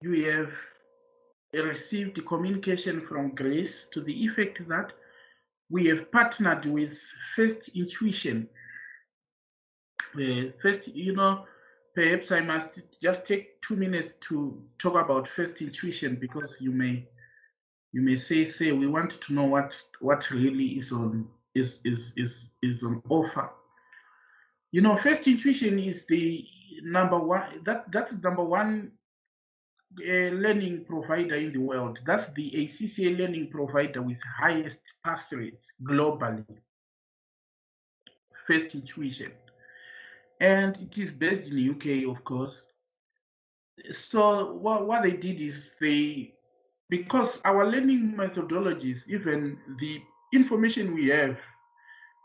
you have received communication from Grace to the effect that we have partnered with First Intuition. First, perhaps I must just take 2 minutes to talk about First Intuition, because you may say we want to know what really is on offer. First Intuition is the number one. That's number one learning provider in the world. That's the ACCA learning provider with highest pass rates globally. First Intuition, and it is based in the UK, of course. So what they did is because our learning methodologies, even the information we have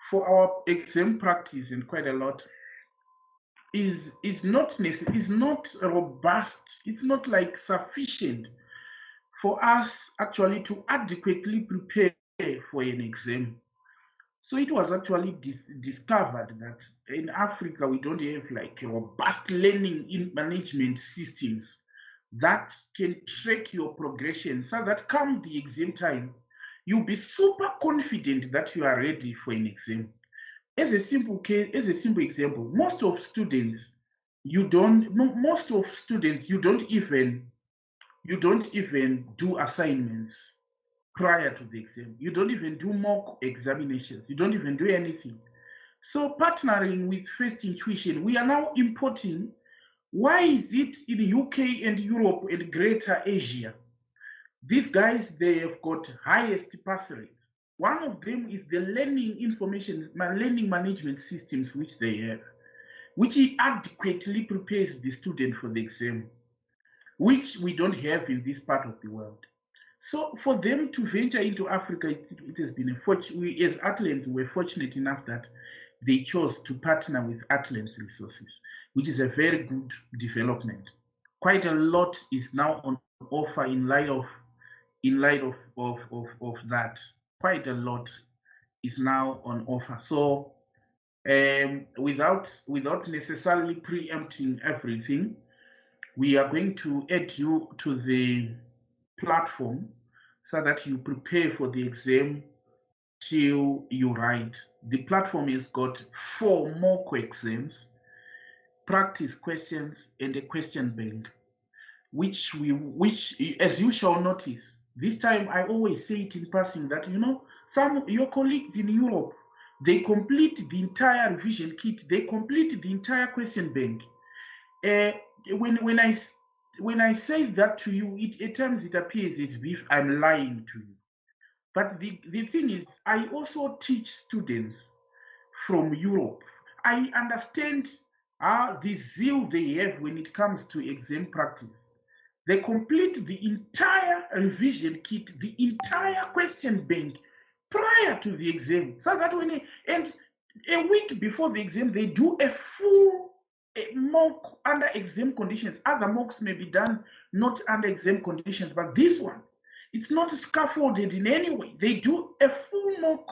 for our exam practice and quite a lot, is not robust. It's not like sufficient for us actually to adequately prepare for an exam. So it was actually discovered that in Africa we don't have like robust learning in management systems that can track your progression, so that come the exam time, you'll be super confident that you are ready for an exam. As a simple example, most of students you don't even do assignments prior to the exam. You don't even do mock examinations. You don't even do anything. So partnering with First Intuition, we are now importing. Why is it in the UK and Europe and Greater Asia, these guys, they have got highest pass rates? One of them is the learning management systems which they have, which adequately prepares the student for the exam, which we don't have in this part of the world. So for them to venture into Africa, it has been we as Atlantic were fortunate enough that they chose to partner with Atlantic Resources, which is a very good development. Quite a lot is now on offer in light of that. Quite a lot is now on offer. So without necessarily preempting everything, we are going to add you to the platform so that you prepare for the exam till you write. The platform has got 4 mock exams, practice questions, and a question bank, which as you shall notice, this time I always say it in passing that some of your colleagues in Europe, they complete the entire revision kit, they complete the entire question bank. When I say that to you, at times it appears as if I'm lying to you. But the thing is, I also teach students from Europe. I understand the zeal they have when it comes to exam practice. They complete the entire revision kit, the entire question bank prior to the exam, so that and a week before the exam, they do a full mock under exam conditions. Other mocks may be done not under exam conditions, but this one, it's not scaffolded in any way. They do a full mock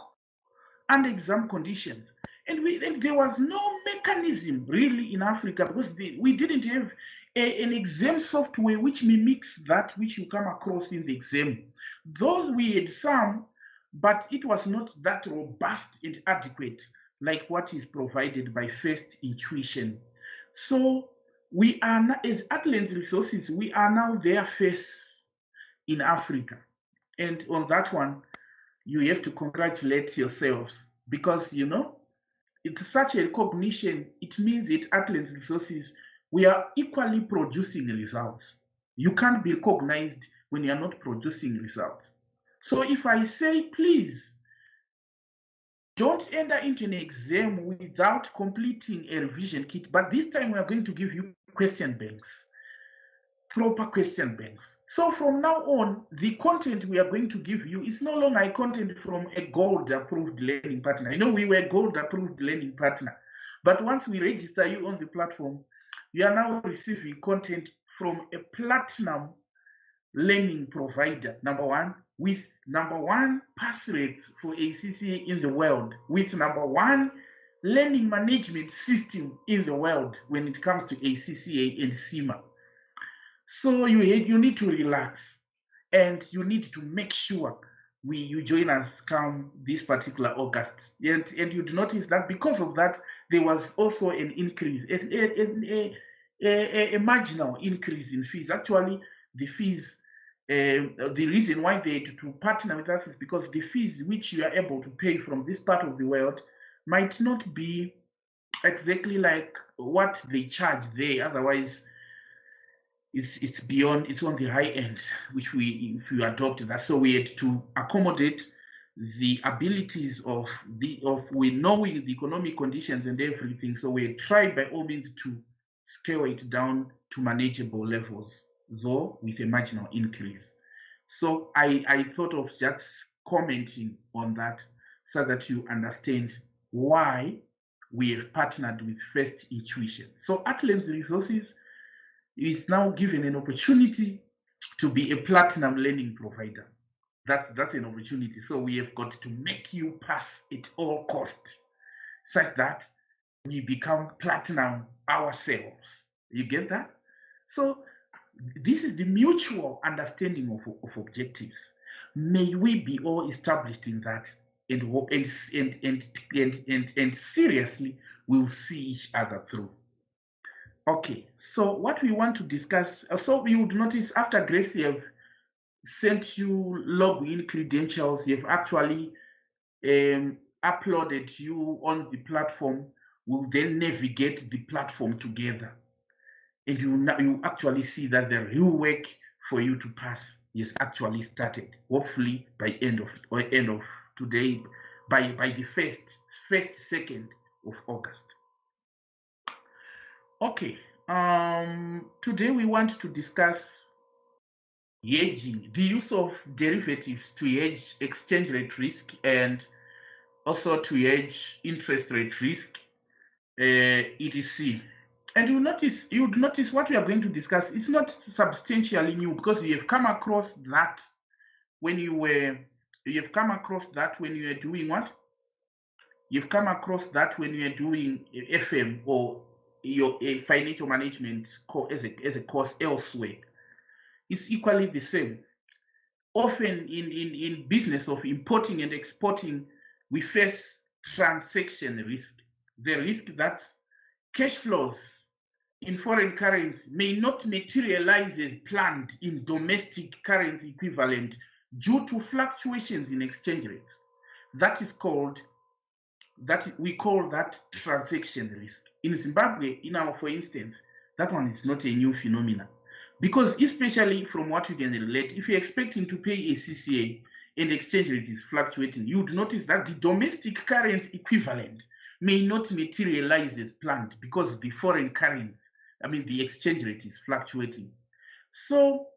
under exam conditions. And there was no mechanism really in Africa, because we didn't have an exam software which mimics that which you come across in the exam. Though we had some, but it was not that robust and adequate like what is provided by First Intuition. So we are now, as Atlantic Resources, we are now their face in Africa. And on that one, you have to congratulate yourselves, because it's such a recognition. It means that Atlantic Resources, we are equally producing results. You can't be recognized when you are not producing results. So if I say, please don't enter into an exam without completing a revision kit, but this time we are going to give you question banks, proper question banks. So from now on, the content we are going to give you is no longer a content from a gold approved learning partner. We were a gold approved learning partner, but once we register you on the platform, you are now receiving content from a platinum learning provider, number one, with number one pass rates for ACCA in the world, with number one learning management system in the world when it comes to ACCA and CIMA. So you need to relax, and you need to make sure you join us come this particular August. And you'd notice that because of that, there was also an increase, a marginal increase in fees. Actually, the fees, the reason why they had to partner with us is because the fees which you are able to pay from this part of the world might not be exactly like what they charge there. Otherwise, it's beyond, it's on the high end, which if we adopt that. So we had to accommodate the abilities of we knowing the economic conditions and everything. So we tried by all means to scale it down to manageable levels, though with a marginal increase. So I thought of just commenting on that so that you understand why we have partnered with First Intuition. So Atlan's Resources is now given an opportunity to be a platinum learning provider. That's an opportunity. So we have got to make you pass at all costs, such that we become platinum ourselves. You get that? So this is the mutual understanding of objectives. May we be all established in that, and seriously we'll see each other through. Okay, so what we want to discuss, so you would notice after Gracie have sent you login credentials, you've actually uploaded you on the platform. We'll then navigate the platform together, and you actually see that the real work for you to pass is actually started. Hopefully by end of today, by the first second of August. Okay. Today we want to discuss hedging, the use of derivatives to hedge exchange rate risk and also to hedge interest rate risk, etc. And you would notice what we are going to discuss is not substantially new, because you have come across that when you were doing what? You've come across that when you are doing FM or your financial management as a course elsewhere. It's equally the same. Often in business of importing and exporting, we face transaction risk, the risk that cash flows in foreign currency may not materialize as planned in domestic currency equivalent due to fluctuations in exchange rates. We call that transaction risk. In Zimbabwe, for instance, that one is not a new phenomenon, because especially from what you can relate, if you're expecting to pay ACCA and exchange rate is fluctuating, you'd notice that the domestic currency equivalent may not materialize as planned because the foreign currency, the exchange rate is fluctuating. So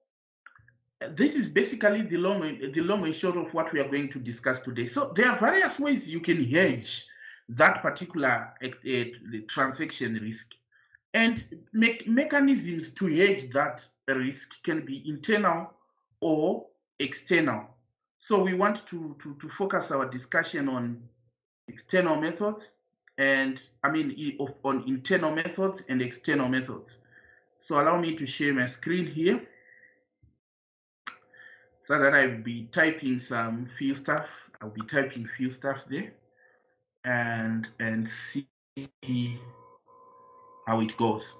this is basically the long and short of what we are going to discuss today. So there are various ways you can hedge that particular transaction risk, and mechanisms to hedge that risk can be internal or external. So we want to focus our discussion on external methods, and on internal methods and external methods. So allow me to share my screen here, so that I'll be typing some few stuff. I'll be typing few stuff there, and see how it goes.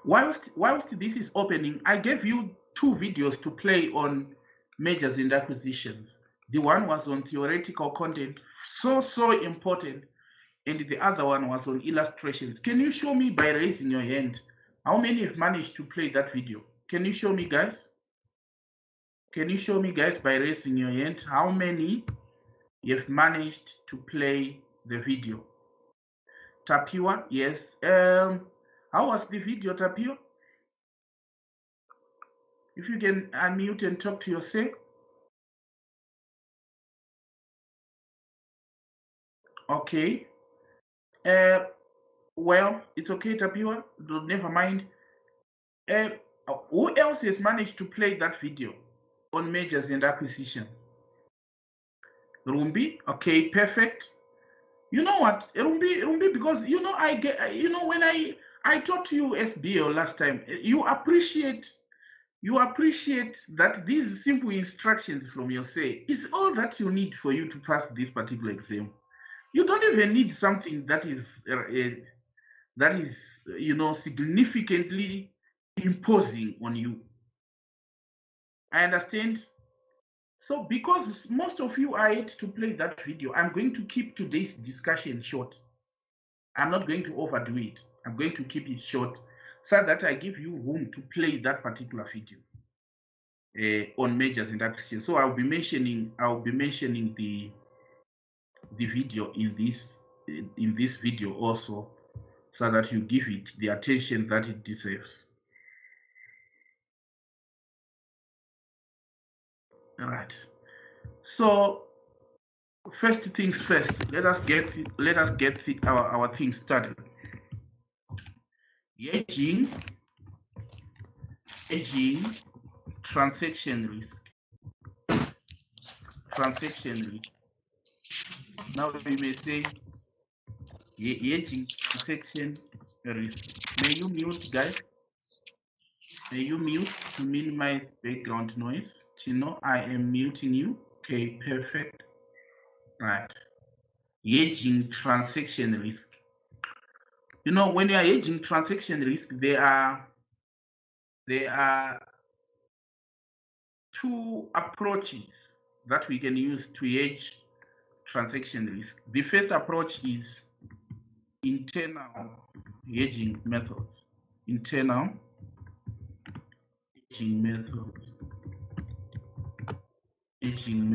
whilst this is opening, I gave you 2 videos to play on mergers and acquisitions. The one was on theoretical content, so important, and the other one was on illustrations. Can you show me by raising your hand how many have managed to play that video? Can you show me, guys? Can you show me, guys, by raising your hand how many you've managed to play the video? Tapiwa, yes. How was the video, Tapiwa? If you can unmute and talk to yourself. Okay. Well, it's okay, Tapiwa. Never mind. Who else has managed to play that video on mergers and acquisitions? Rumbi, okay, perfect. You know what, Rumbi, because I get, when I taught you SBO last time. You appreciate that these simple instructions from your say is all that you need for you to pass this particular exam. You don't even need something that is significantly imposing on you. I understand. So because most of you are yet to play that video, I'm going to keep today's discussion short. I'm not going to overdo it. I'm going to keep it short so that I give you room to play that particular video on measures and actions. So I'll be mentioning the video in this video also, so that you give it the attention that it deserves. All right. So first things first, let us get our things started. Hedging, transaction risk. Now we may say hedging transaction risk. May you mute, guys? May you mute to minimize background noise? Chino, I am muting you. Okay, perfect. Right. Hedging transaction risk. You know, when you are hedging transaction risk, there are two approaches that we can use to hedge transaction risk. The first approach is internal hedging methods. Internal hedging methods. Hedging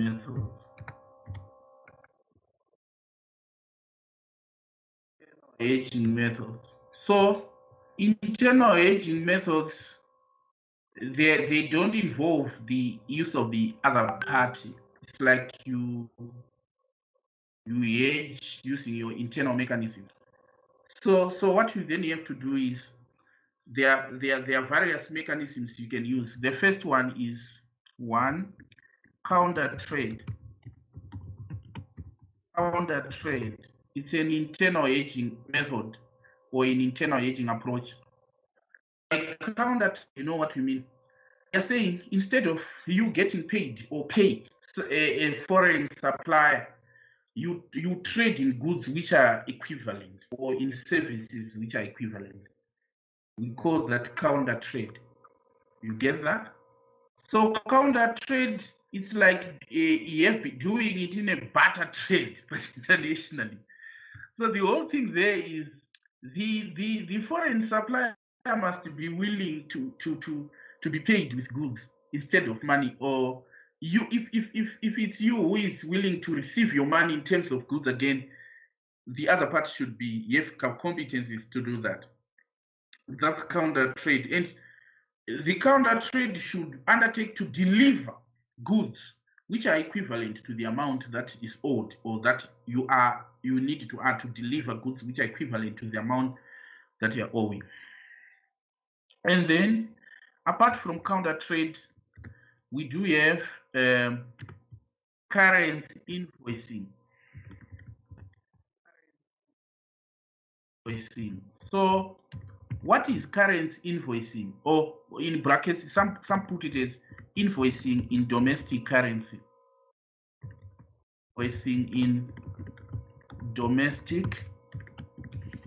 methods. So internal hedging methods, they don't involve the use of the other party. It's like you hedge using your internal mechanism. So what you then have to do is there are various mechanisms you can use. The first one is counter trade. Counter trade. It's an internal hedging method or an internal hedging approach. Like counter, you know what we mean? You're saying instead of you getting paid or pay a foreign supplier, you trade in goods which are equivalent or in services which are equivalent. We call that counter trade. You get that? So counter trade, it's like you have been doing it in a barter trade, but internationally. So the whole thing there is the foreign supplier must be willing to be paid with goods instead of money, or you if it's you who is willing to receive your money in terms of goods again, the other part should be you have competencies to do that. That's counter trade, and the counter trade should undertake to deliver goods which are equivalent to the amount that is owed, or that you need to add to deliver goods which are equivalent to the amount that you are owing. And then apart from counter trade, we do have currency invoicing. So what is currency invoicing, or in brackets some put it as invoicing in domestic currency? Invoicing in domestic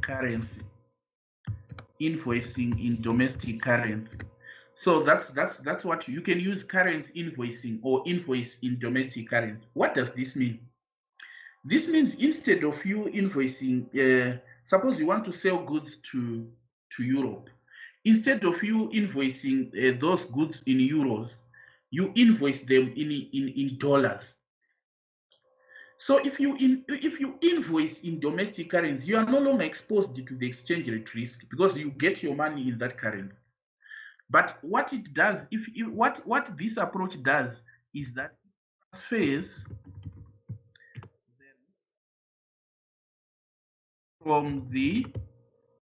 currency. Invoicing in domestic currency. So that's what you can use, currency invoicing or invoice in domestic currency. What does this mean? This means instead of you invoicing, suppose you want to sell goods to Europe, instead of you invoicing those goods in euros, you invoice them in dollars. So if you invoice in domestic currency, you are no longer exposed to the exchange rate risk because you get your money in that currency. But what it does, what this approach does, is that it transfers from the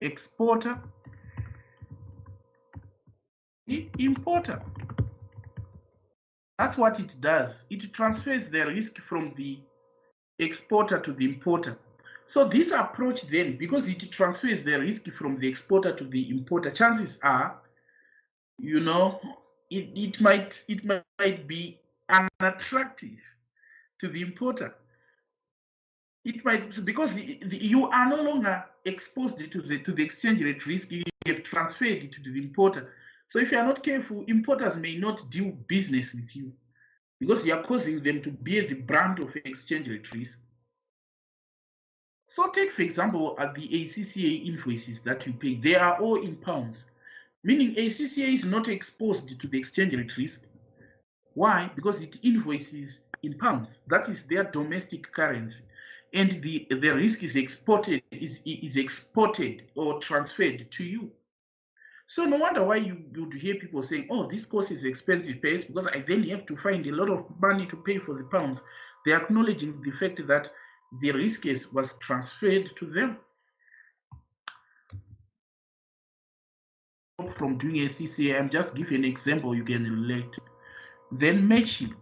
exporter to the importer. That's what it does. It transfers the risk from the exporter to the importer. So this approach then, because it transfers the risk from the exporter to the importer, chances are, you know, it might be unattractive to the importer. It might, because you are no longer exposed to the exchange rate risk. You have transferred it to the importer. So if you are not careful, importers may not do business with you because you are causing them to bear the brunt of exchange rate risk. So take, for example, at the ACCA invoices that you pay, they are all in pounds, meaning ACCA is not exposed to the exchange rate risk. Why? Because it invoices in pounds. That is their domestic currency. And the risk is exported or transferred to you. So no wonder why you would hear people saying, oh, this course is expensive, pays because I then have to find a lot of money to pay for the pounds. They're acknowledging the fact that the risk was transferred to them. From doing ACCA, I'm just giving an example you can relate. Then matching.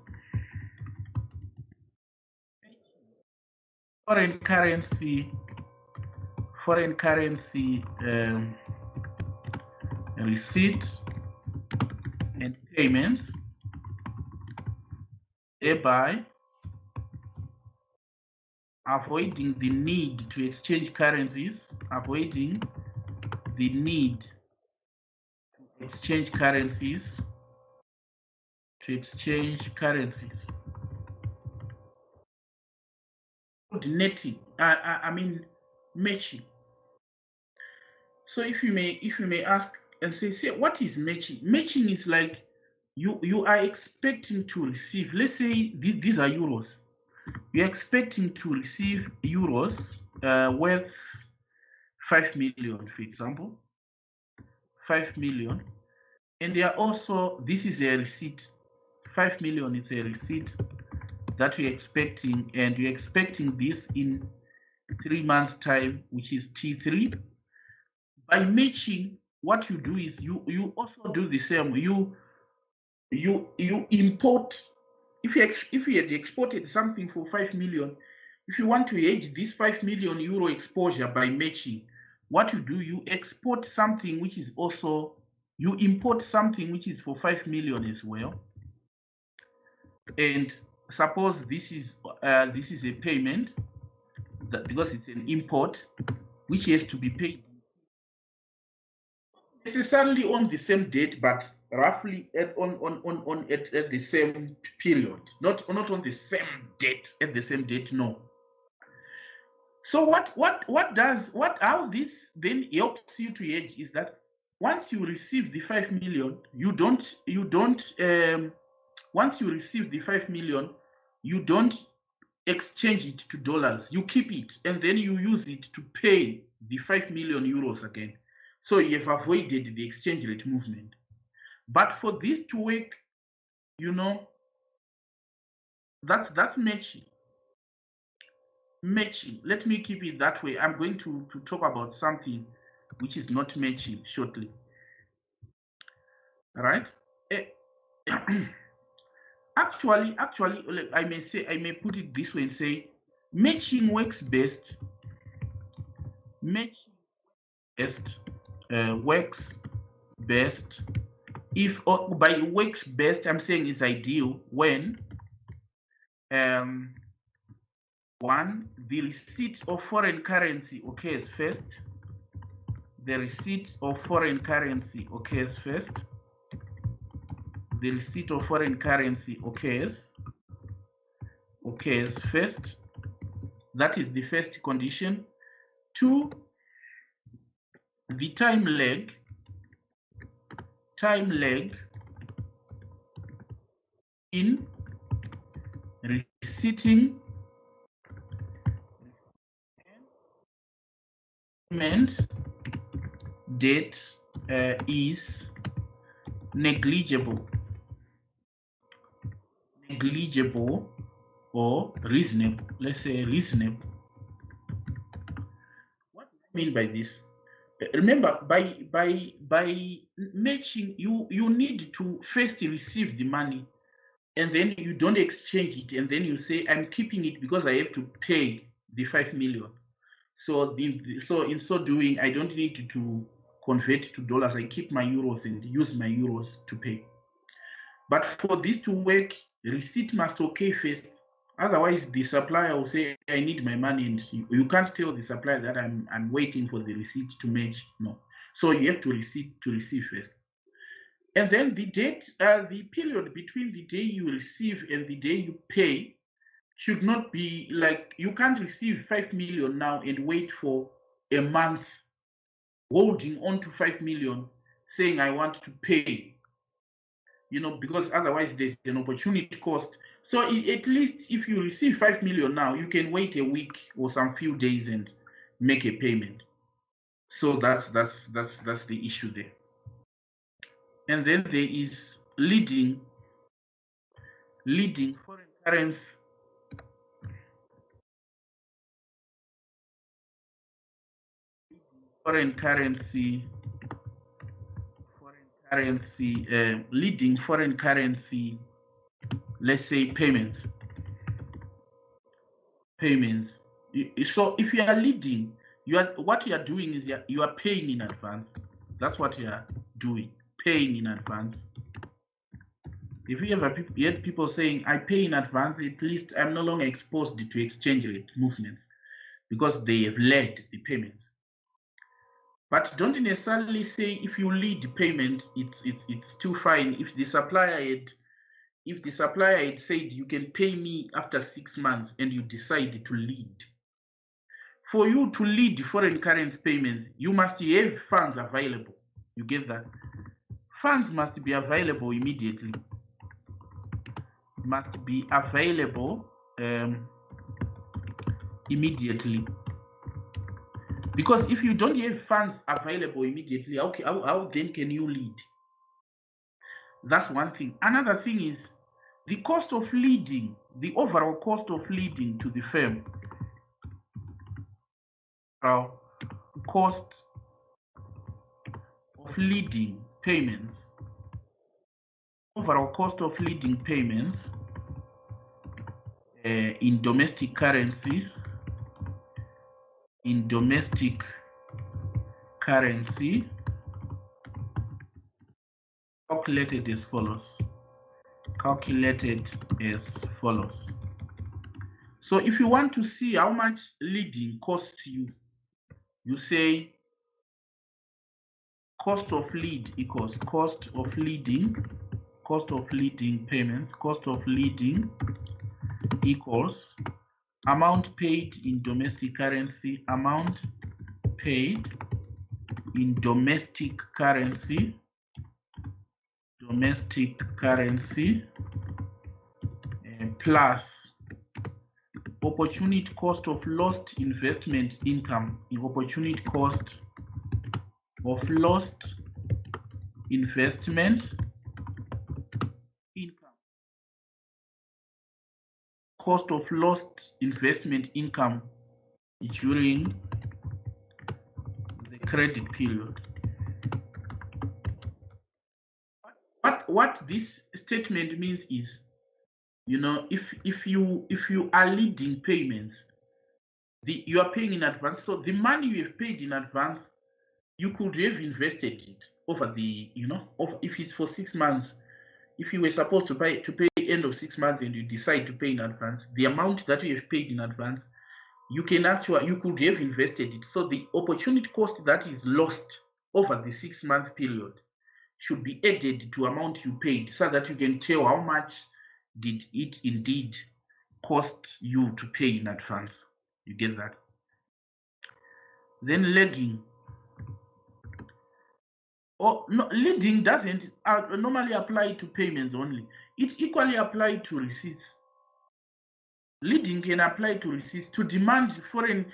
Foreign currency receipt and payments, thereby avoiding the need to exchange currencies, avoiding the need to exchange currencies, Netting, I mean matching. So if you may ask and say what is matching? Matching is like you are expecting to receive, let's say these are euros. You're expecting to receive euros worth 5 million, for example, 5 million. And they are also, this is a receipt. 5 million is a receipt that we're expecting, and we're expecting this in 3 months' time, which is T3. By matching, what you do is you also do the same. You import. If you had exported something for 5 million, if you want to hedge this 5 million euro exposure by matching, what you do, you export something which is also, you import something which is for 5 million as well. And suppose this is a payment because it's an import which has to be paid necessarily on the same date, but roughly at the same period, not on the same date at the same date. No. So how this then helps you to hedge is that once you receive the 5 million, once you receive the 5 million, you don't exchange it to dollars. You keep it and then you use it to pay the 5 million euros again. So you have avoided the exchange rate movement. But for this to work, that's matching. Matching. Let me keep it that way. I'm going to talk about something which is not matching shortly. All right? Actually, I may put it this way and say, matching works best. Matching works best. If by works best, I'm saying is ideal when one, the receipt of foreign currency occurs first. The receipt of foreign currency occurs first. The receipt of foreign currency occurs first. That is the first condition. 2, the time lag in receipting payment date is negligible or reasonable. Let's say reasonable. What do I mean by this? Remember, by matching, you need to first receive the money, and then you don't exchange it, and then you say, I'm keeping it because I have to pay the 5 million. So in so doing, I don't need to convert to dollars. I keep my euros and use my euros to pay. But for this to work, receipt must okay first. Otherwise, the supplier will say, I need my money, and you can't tell the supplier that I'm waiting for the receipt to match. No. So you have to receive first. And then the date, the period between the day you receive and the day you pay should not be like, you can't receive 5 million now and wait for a month holding on to 5 million saying I want to pay, because otherwise there's an opportunity cost. So at least if you receive 5 million now, you can wait a week or some few days and make a payment. So that's the issue there. And then there is leading foreign currency. Leading foreign currency, let's say payments. So if you are leading, what you are doing is you are paying in advance. That's what you are doing, paying in advance. If you ever heard people saying, I pay in advance, at least I'm no longer exposed to exchange rate movements because they have led the payments. But don't necessarily say if you lead payment, it's too fine. If the supplier had said you can pay me after 6 months and you decide to lead, for you to lead foreign currency payments, you must have funds available. You get that? Funds must be available immediately. Immediately. Because if you don't have funds available immediately, how then can you lead? That's one thing. Another thing is the cost of leading, the overall cost of leading to the firm. Cost of leading payments. Overall cost of leading payments in domestic currencies. Calculated as follows. So if you want to see how much leading costs you, you say cost of lead equals cost of leading payments, cost of leading equals amount paid in domestic currency, plus opportunity cost of lost investment income, opportunity cost of lost investment income, cost of lost investment income during the credit period. What this statement means is, if you are leading payments, you are paying in advance. So the money you have paid in advance, you could have invested it over if it's for 6 months. If you were supposed to pay end of 6 months and you decide to pay in advance, the amount that you have paid in advance, you could have invested it. So the opportunity cost that is lost over the 6-month period should be added to amount you paid, so that you can tell how much did it indeed cost you to pay in advance. You get that? Then lagging. Leading doesn't normally apply to payments only. It equally applies to receipts. Leading can apply to receipts, to demand foreign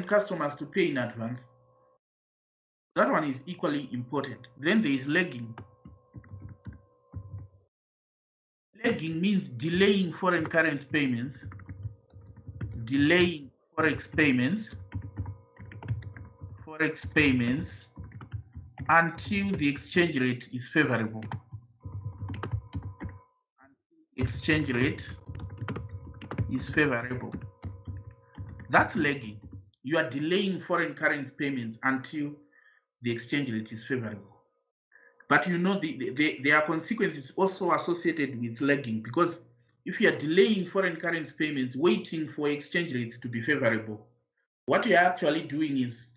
customers to pay in advance. That one is equally important. Then there is lagging. Lagging means delaying foreign currency payments, delaying forex payments until the exchange rate is favorable. That's lagging. you are delaying foreign currency payments until the exchange rate is favorable. But you know, there are consequences also associated with lagging, because if you are delaying foreign currency payments, waiting for exchange rates to be favorable, what you are actually doing is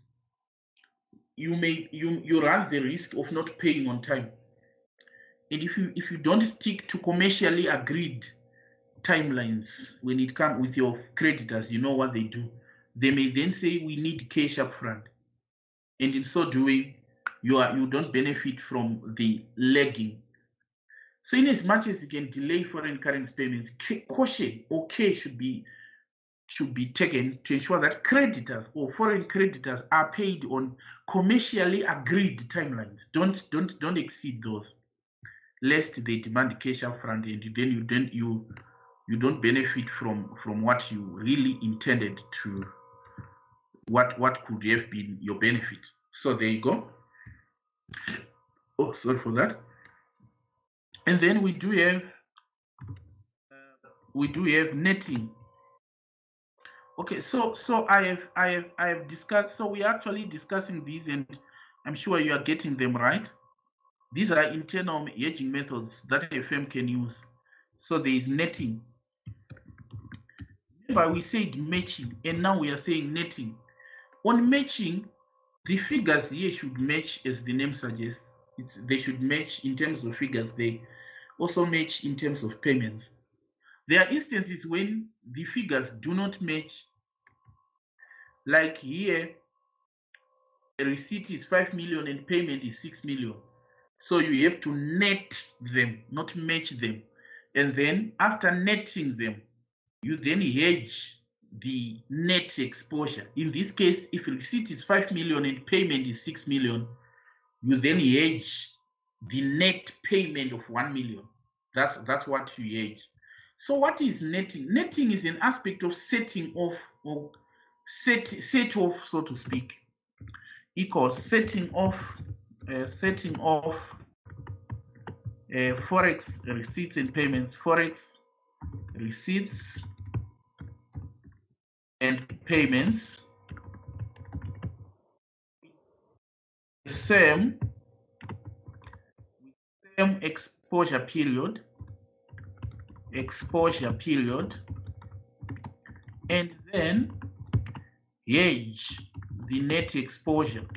you run the risk of not paying on time. And if you don't stick to commercially agreed timelines when it comes with your creditors, you know what they do. They may then say we need cash up front, and in so doing, you don't benefit from the lagging. So in as much as you can delay foreign currency payments, caution or care should be taken to ensure that creditors or foreign creditors are paid on commercially agreed timelines. Don't exceed those, lest they demand cash up front, and then you don't benefit from what you really intended to, what could have been your benefit. So there you go. Oh, sorry for that. And then we do have netting. Okay, so I have discussed. So we are actually discussing these, and I'm sure you are getting them right. These are internal hedging methods that a firm can use. So there is netting. Remember, we said matching, and now we are saying netting. On matching, the figures here should match, as the name suggests. They should match in terms of figures. They also match in terms of payments. There are instances when the figures do not match. Like here, the receipt is 5 million and payment is 6 million. So you have to net them, not match them. And then after netting them, you then hedge the net exposure. In this case, if receipt is 5 million and payment is 6 million, you then hedge the net payment of 1 million. That's what you hedge. So what is netting? Netting is an aspect of setting off, or set off, so to speak, equals setting off forex receipts and payments. Forex receipts and payments, same exposure period, and then hedge the net exposure,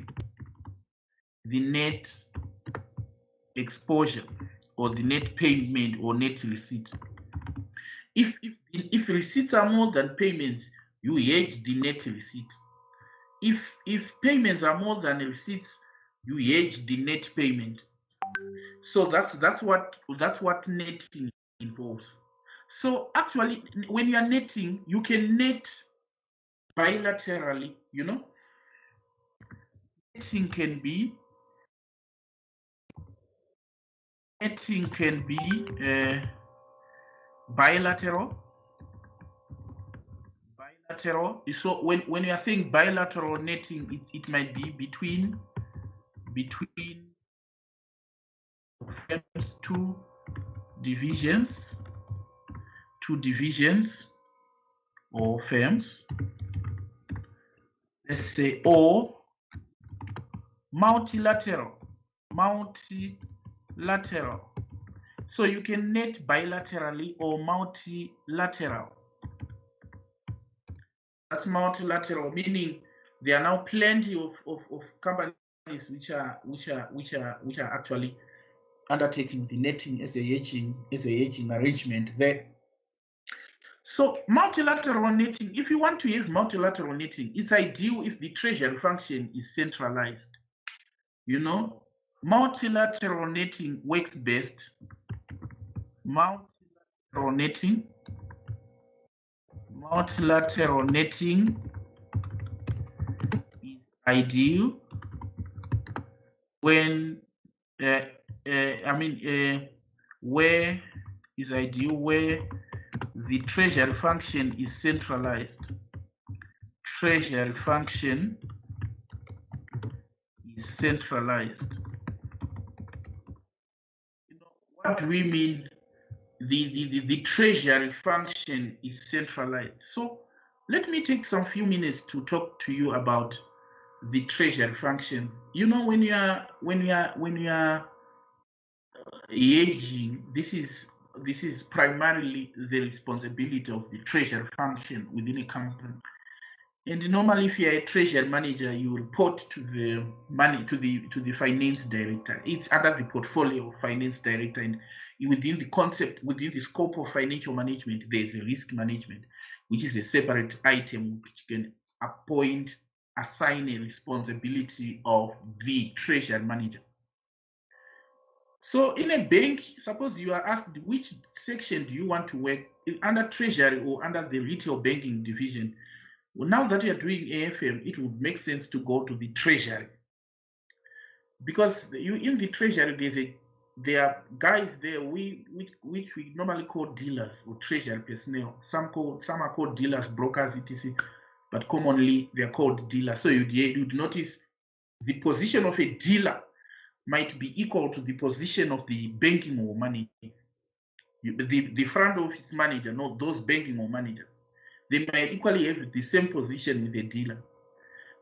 or the net payment or net receipt. If receipts are more than payments, you hedge the net receipt. If payments are more than receipts, you hedge the net payment. So that's what netting involves. So actually, when you are netting, you can net bilaterally. You know, netting can be bilateral. So when you are saying bilateral netting, it might be between firms, two divisions or firms, let's say, or multilateral. So you can net bilaterally or multilateral. That's multilateral, meaning there are now plenty of companies which are actually undertaking the netting as a hedging arrangement there. So multilateral netting, if you want to have multilateral netting, it's ideal if the treasury function is centralized. You know, multilateral netting works best. Multilateral netting is ideal when where the treasury function is centralized. You know, what do we mean? The treasury function is centralized. So let me take some few minutes to talk to you about the treasury function. You know, when you are hedging, this is primarily the responsibility of the treasury function within a company. And normally, if you're a treasury manager, you report to the finance director. It's under the portfolio of finance director, and within the scope of financial management, there's a risk management, which is a separate item which can assign a responsibility of the treasury manager. So in a bank, suppose you are asked which section do you want to work under treasury or under the retail banking division. Well, now that you're doing AFM, it would make sense to go to the treasury, because in the treasury there are guys there which we normally call dealers or treasury personnel. Some are called dealers, brokers, etc. But commonly they are called dealers. So you'd notice the position of a dealer might be equal to the position of the banking or manager. The front office manager, not those banking or managers. They may equally have the same position with the dealer,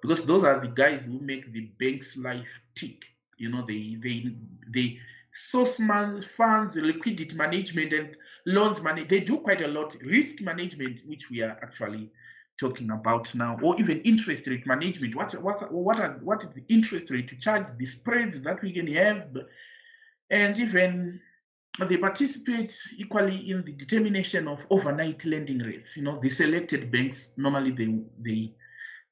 because those are the guys who make the bank's life tick. You know, they source funds, liquidity management, and loans money. They do quite a lot. Risk management, which we are actually talking about now, or even interest rate management. What is the interest rate to charge, the spreads that we can have, and even they participate equally in the determination of overnight lending rates. You know, the selected banks, normally they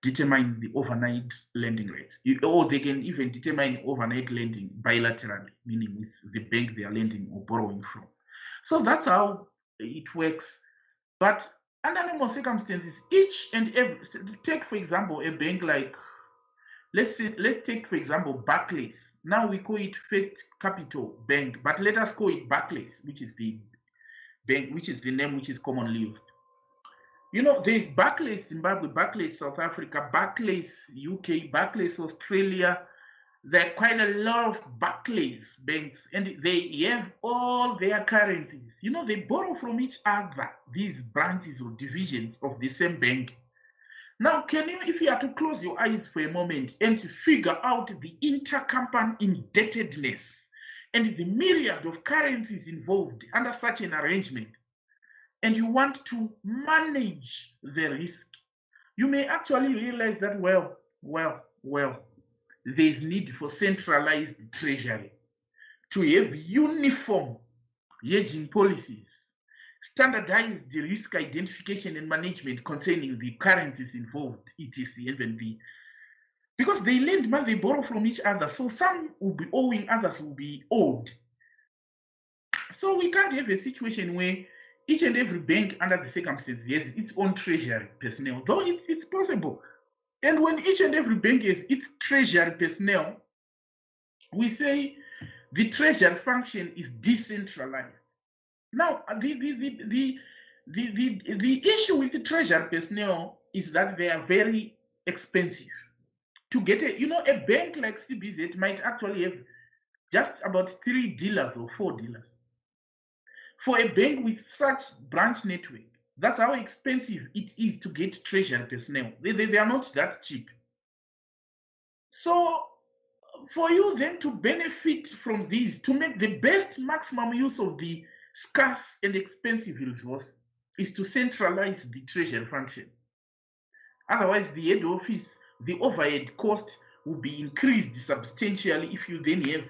determine the overnight lending rates, or they can even determine overnight lending bilaterally, meaning with the bank they are lending or borrowing from. So that's how it works. But under normal circumstances, each and every, take for example a bank like, let's take for example Barclays. Now we call it First Capital Bank, but let us call it Barclays, which is the bank, which is the name which is commonly used. You know, there's Barclays Zimbabwe, Barclays South Africa, Barclays UK, Barclays Australia. There are quite a lot of Barclays banks, and they have all their currencies. You know, they borrow from each other, these branches or divisions of the same bank. Now, can you, if you are to close your eyes for a moment and to figure out the intercompany indebtedness and the myriad of currencies involved under such an arrangement, and you want to manage the risk, you may actually realize that, there's need for centralized treasury to have uniform hedging policies, standardize the risk identification and management concerning the currencies involved, etc. Even because they lend money, they borrow from each other, so some will be owing, others will be owed. So we can't have a situation where each and every bank under the circumstances has its own treasury personnel, though it's possible. And when each and every bank has its treasury personnel, we say the treasury function is decentralized. Now, the issue with the treasury personnel is that they are very expensive. To get a bank like CBZ might actually have just about 3 dealers or 4 dealers. For a bank with such branch network, that's how expensive it is to get treasury personnel. They are not that cheap. So for you then to benefit from these, to make the best maximum use of the scarce and expensive resource, is to centralize the treasury function. Otherwise, the head office, the overhead cost will be increased substantially if you then have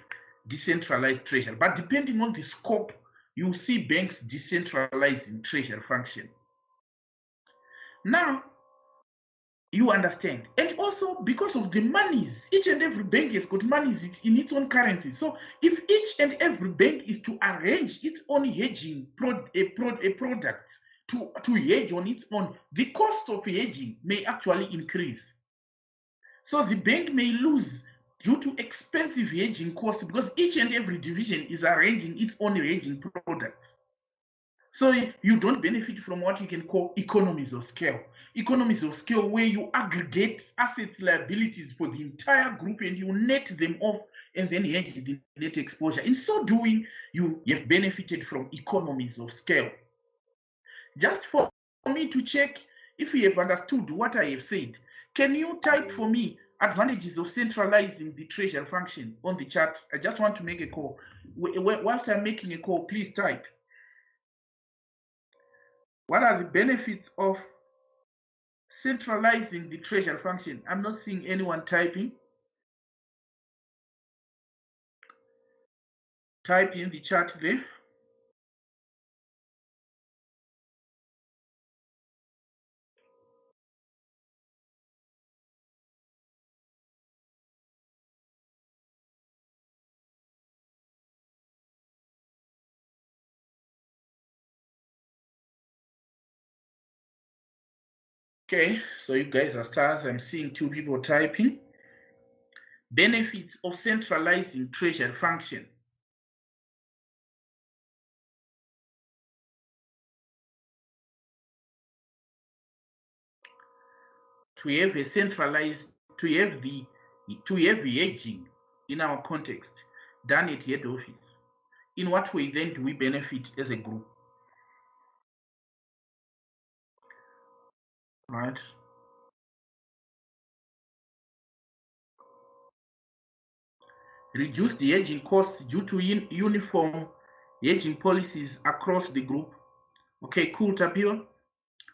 decentralized treasury. But depending on the scope, you see banks decentralizing treasury function. Now, you understand. And also because of the monies, each and every bank has got monies in its own currency. So if each and every bank is to arrange its own hedging a product to hedge on its own, the cost of hedging may actually increase. So the bank may lose due to expensive hedging costs, because each and every division is arranging its own hedging products. So you don't benefit from what you can call economies of scale. Economies of scale where you aggregate assets, liabilities for the entire group and you net them off and then hedge the net exposure. In so doing, you have benefited from economies of scale. Just for me to check, If you have understood what I have said, can you type for me advantages of centralizing the treasury function on the chat? I just want to make a call. Whilst I'm making a call, please type. What are the benefits of centralizing the treasury function? I'm not seeing anyone typing. Type in the chat there. Okay, so you guys are stars. I'm seeing 2 people typing. Benefits of centralizing treasury function. To have a centralized, to have the hedging in our context done at head office. In what way then do we benefit as a group? Right. Reduce the hedging costs due to uniform hedging policies across the group. Okay, cool, Tapio.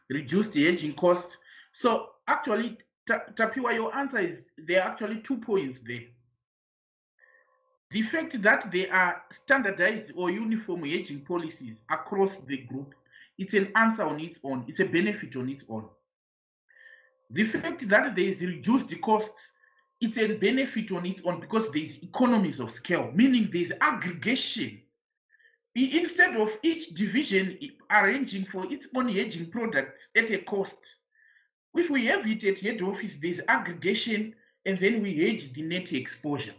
Reduce the hedging cost. So actually, Tapio, your answer is there are actually 2 points there. The fact that there are standardized or uniform hedging policies across the group, it's an answer on its own. It's a benefit on its own. The fact that there is reduced costs, it's a benefit on its own because there is economies of scale, meaning there is aggregation. Instead of each division arranging for its own hedging products at a cost, if we have it at head office, there's aggregation, and then we hedge the net exposure.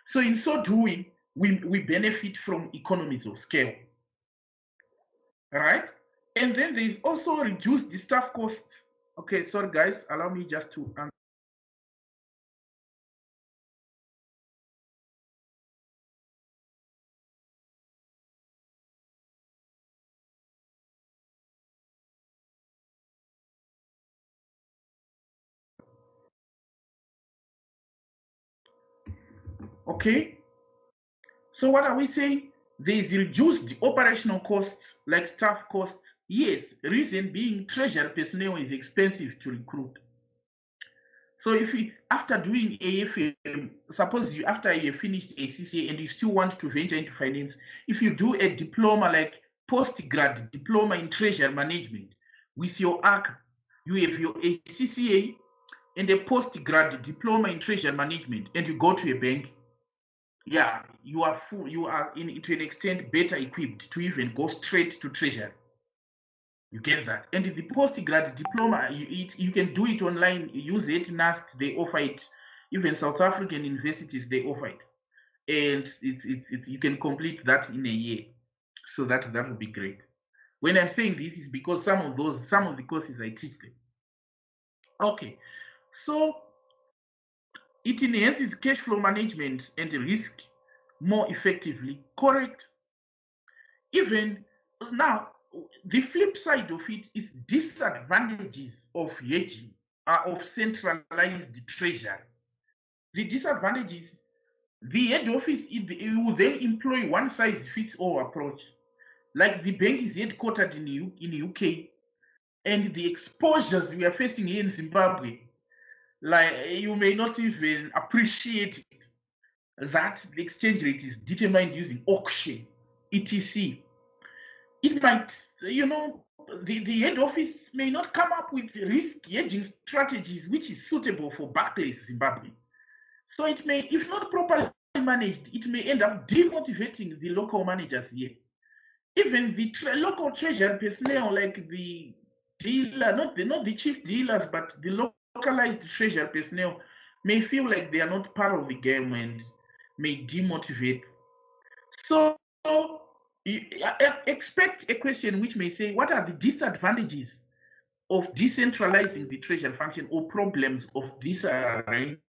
So in so doing, we benefit from economies of scale, right? And then there's also reduced the staff costs. Okay, sorry guys, allow me just to answer. Okay, so what are we saying? There's reduced operational costs like staff costs. Yes, reason being treasury personnel is expensive to recruit. So if you, after doing AFM, suppose you after you finished ACCA and you still want to venture into finance, if you do a diploma like post-grad diploma in treasury management with your ACCA, you have your ACCA and a post-grad diploma in treasury management, and you go to a bank, yeah, you are full, you are in to an extent better equipped to even go straight to treasury. You get that? And the postgrad diploma, you can do it online. Use it, NAST, they offer it. Even South African universities, they offer it. And it's you can complete that in a year. So that would be great. When I'm saying this is because some of the courses I teach them. Okay. So it enhances cash flow management and risk more effectively. Correct. Even now, the flip side of it is disadvantages of hedging, of centralized treasury. The disadvantages, the head office will then employ one size fits all approach. Like the bank is headquartered in UK, and the exposures we are facing here in Zimbabwe, like you may not even appreciate that the exchange rate is determined using auction, etc. It might, the head office may not come up with risk hedging strategies which is suitable for Barclays Zimbabwe. So it may, if not properly managed, it may end up demotivating the local managers here. Even the local treasury personnel, like the dealer, not the chief dealers, but the localized treasury personnel, may feel like they are not part of the game and may demotivate. So expect a question which may say, what are the disadvantages of decentralizing the treasury function or problems of this arrangement,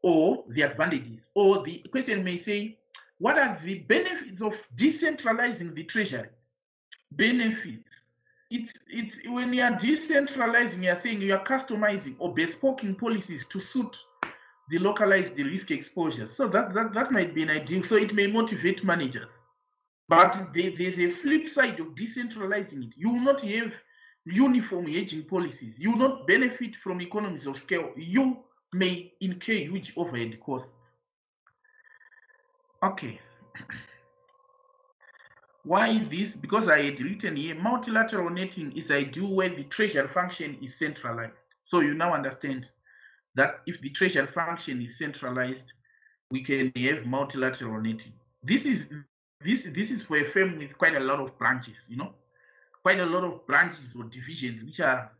or the advantages? Or the question may say, what are the benefits of decentralizing the treasury? Benefits. it's when you are decentralizing, you are saying you are customizing or bespoking policies to suit the localized risk exposure. So that might be an ideal. So it may motivate managers. But there's a flip side of decentralizing it. You will not have uniform hedging policies. You will not benefit from economies of scale. You may incur huge overhead costs. Okay. Why this? Because I had written here, multilateral netting is ideal where the treasury function is centralized. So you now understand that if the treasury function is centralized, we can have multilateral netting. This is for a firm with quite a lot of branches, quite a lot of branches or divisions which are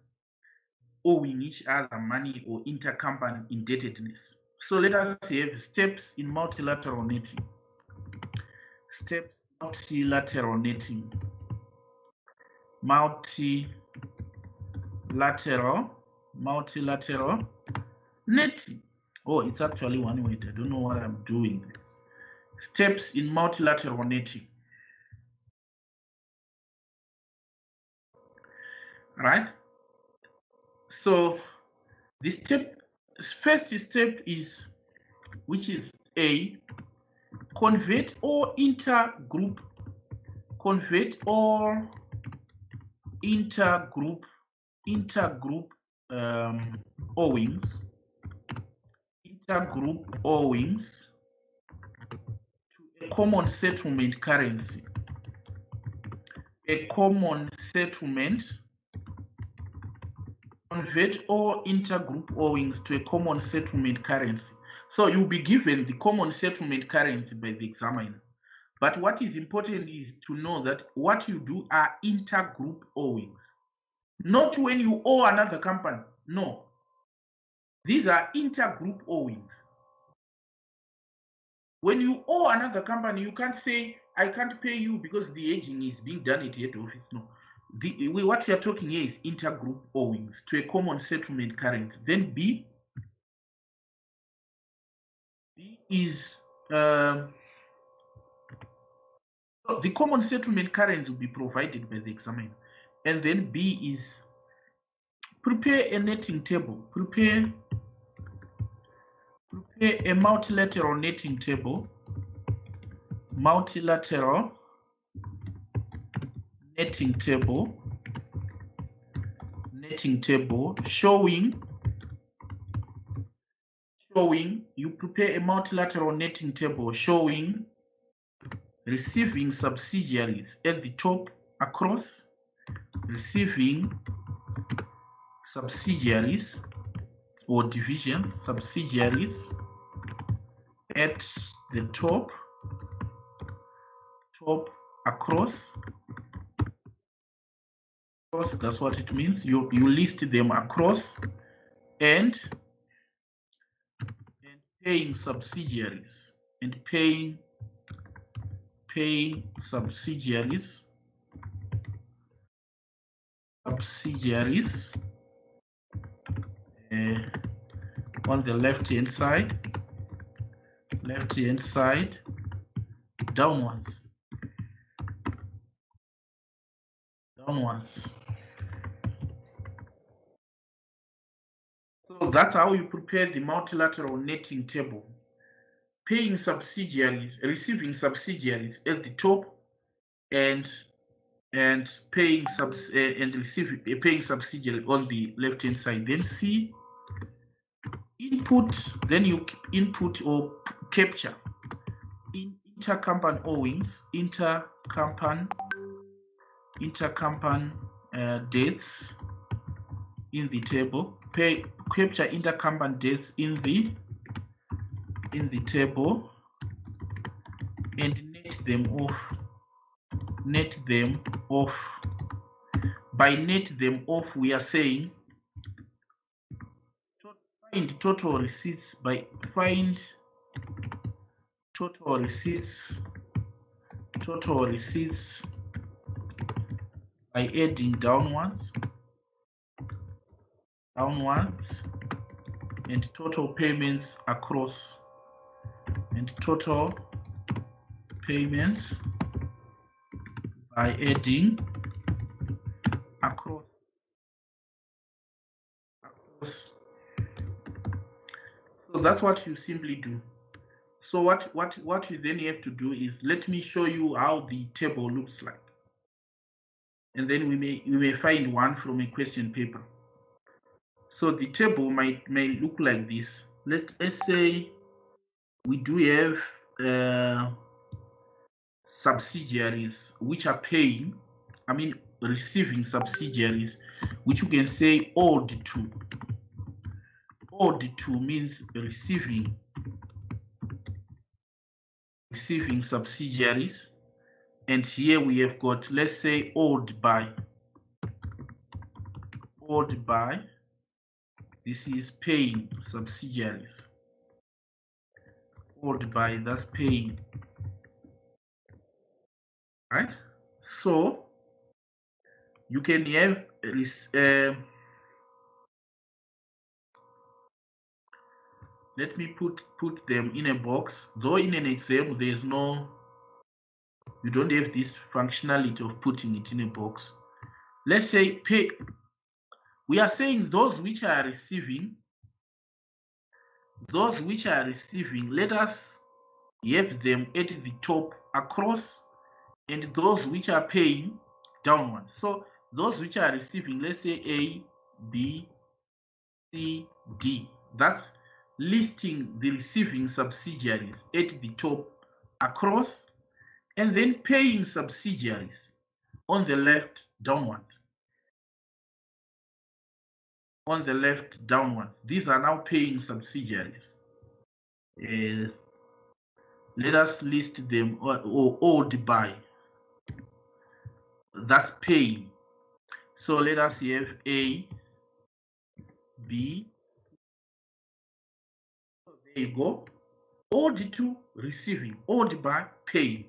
owing each other money or intercompany indebtedness. So let us have steps in multilateral netting. Steps multilateral netting. Multilateral netting. Oh, it's actually one word. I don't know what I'm doing. Steps in multilateral netting. Right? So the first step is, which is A, convert all intergroup owings to a common settlement currency. Convert all intergroup owings to a common settlement currency. So you'll be given the common settlement currency by the examiner. But what is important is to know that what you do are intergroup owings. Not when you owe another company. No. These are intergroup owings. When you owe another company, you can't say, I can't pay you because the hedging is being done at head office. No. What we are talking here is intergroup owings to a common settlement currency. Then B is the common settlement currency will be provided by the examiner. And then B is prepare a netting table. Prepare a multilateral netting table. Multilateral netting table showing you prepare a multilateral netting table showing receiving subsidiaries at the top across, receiving subsidiaries or divisions, subsidiaries at the top across, that's what it means. You list them across and paying subsidiaries and paying subsidiaries on the left hand side downwards. So that's how you prepare the multilateral netting table. Paying subsidiaries, receiving subsidiaries at the top, and paying paying subsidiary on the left hand side. Then C, input. Then you input or capture intercompany owings, intercompany debts in the table. Capture intercompany debts in the table and net them off. By net them off, we are saying find total receipts by adding downwards and total payments across, and total payments by adding across. So that's what you simply do. So what you then have to do is, let me show you how the table looks like, and then we may find one from a question paper. So the table may look like this. Let's say we do have subsidiaries which are paying, receiving subsidiaries, which you can say owed to. Owed to means receiving subsidiaries. And here we have got, let's say, owed by. This is paying subsidiaries. Owed by, that's paying. Right? So you can have let me put them in a box. Though in an exam there's no, you don't have this functionality of putting it in a box. Let's say pay. We are saying those which are receiving. Let us have them at the top across, and those which are paying downwards. So those which are receiving, let's say A, B, C, D. That's listing the receiving subsidiaries at the top across, and then paying subsidiaries on the left downwards. These are now paying subsidiaries. Let us list them or owed by. That's paying. So let us have A, B. There you go. Owed to, receiving. Owed by, paying.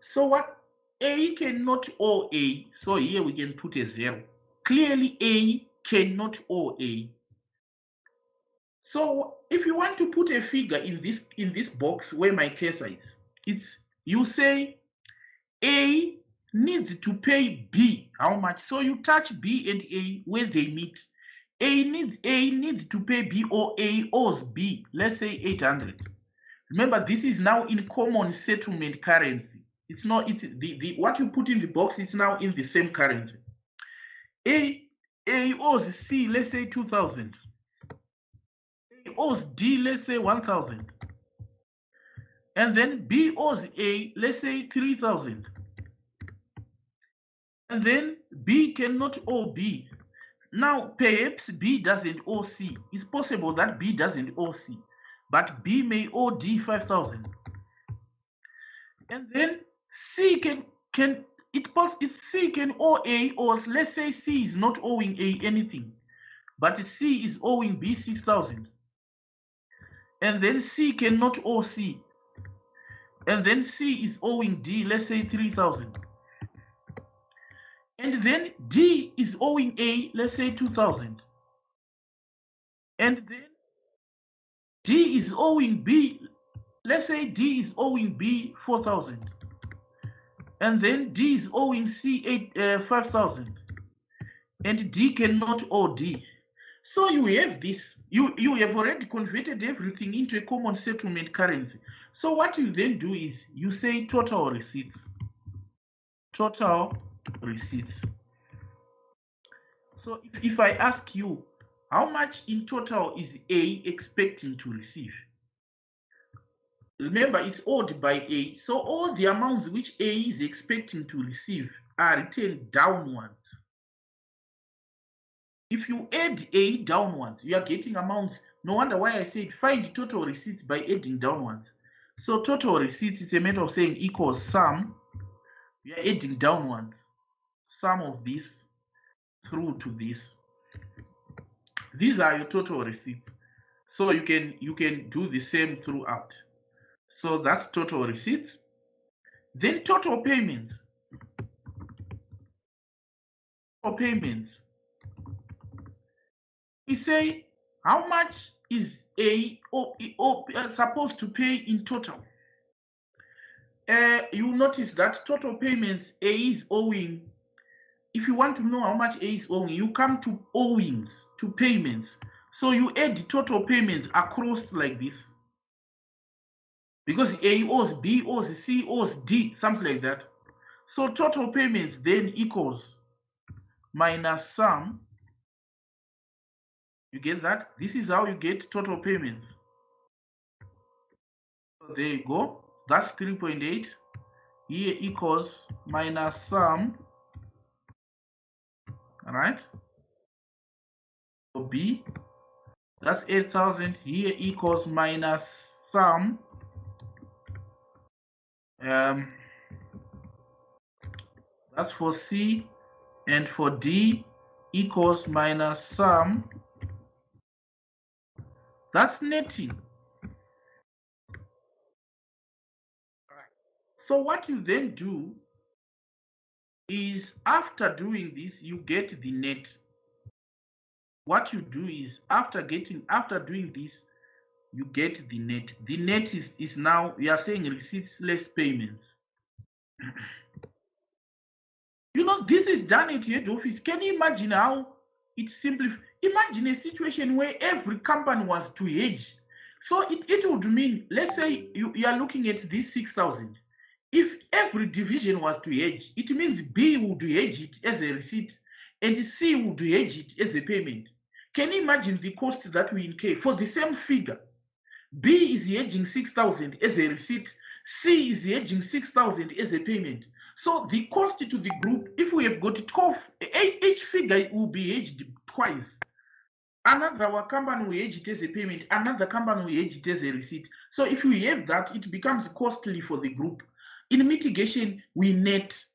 So what? A cannot owe A. So here we can put a 0. Clearly A cannot owe A. So if you want to put a figure in this box where my cursor is, you say A needs to pay B. How much? So you touch B and A where they meet. A needs to pay B, or A owes B, let's say 800. Remember, this is now in common settlement currency. It's not, it's the what you put in the box is now in the same currency. A owes C, let's say 2,000. A owes D, let's say 1,000. And then B owes A, let's say 3,000. And then B cannot owe B. Now, perhaps B doesn't owe C. It's possible that B doesn't owe C, but B may owe D 5,000. And then C can owe A, or let's say C is not owing A anything, but C is owing B 6,000. And then C cannot owe C. And then C is owing D, let's say 3,000. And then D is owing A, let's say 2,000. And then D is owing B, let's say D is owing B 4,000. And then D is owing C 5,000. And D cannot owe D. So you have this. You have already converted everything into a common settlement currency. So what you then do is you say total receipts. Total receipts. So if I ask you, how much in total is A expecting to receive? Remember, it's owed by A. So all the amounts which A is expecting to receive are written downwards. If you add A downwards, you are getting amounts. No wonder why I said find total receipts by adding downwards. So total receipts, it's a matter of saying equals sum. We are adding downwards. Sum of this through to this. These are your total receipts. So you can do the same throughout. So that's total receipts. Then total payments. Total payments. We say how much is A supposed to pay in total. You notice that total payments A is owing. if you want to know how much A is owing, you come to owings, to payments. So you add total payments across like this. Because A owes, B owes, C owes, D, something like that. So total payments then equals minus sum. You get that? This is how you get total payments. So there you go. That's 3.8. Here equals minus sum. All right. So B, that's 8,000. Here equals minus sum. That's for C, and for D equals minus sum. That's netting. So what you then do is, after doing this, you get the net. What you do is, after doing this, you get the net. The net is now, we are saying receipts less payments. You know, this is done at head office. Can you imagine how it's simplified? Imagine a situation where every company was to hedge. So it would mean, let's say you are looking at this 6,000. If every division was to hedge, it means B would hedge it as a receipt and C would hedge it as a payment. Can you imagine the cost that we incur for the same figure? B is hedging 6,000 as a receipt, C is hedging 6,000 as a payment. So the cost to the group, if we have got 12, each figure will be hedged twice. Another company will hedge it as a payment, another company will hedge it as a receipt. So if we have that, it becomes costly for the group. In mitigation, we net.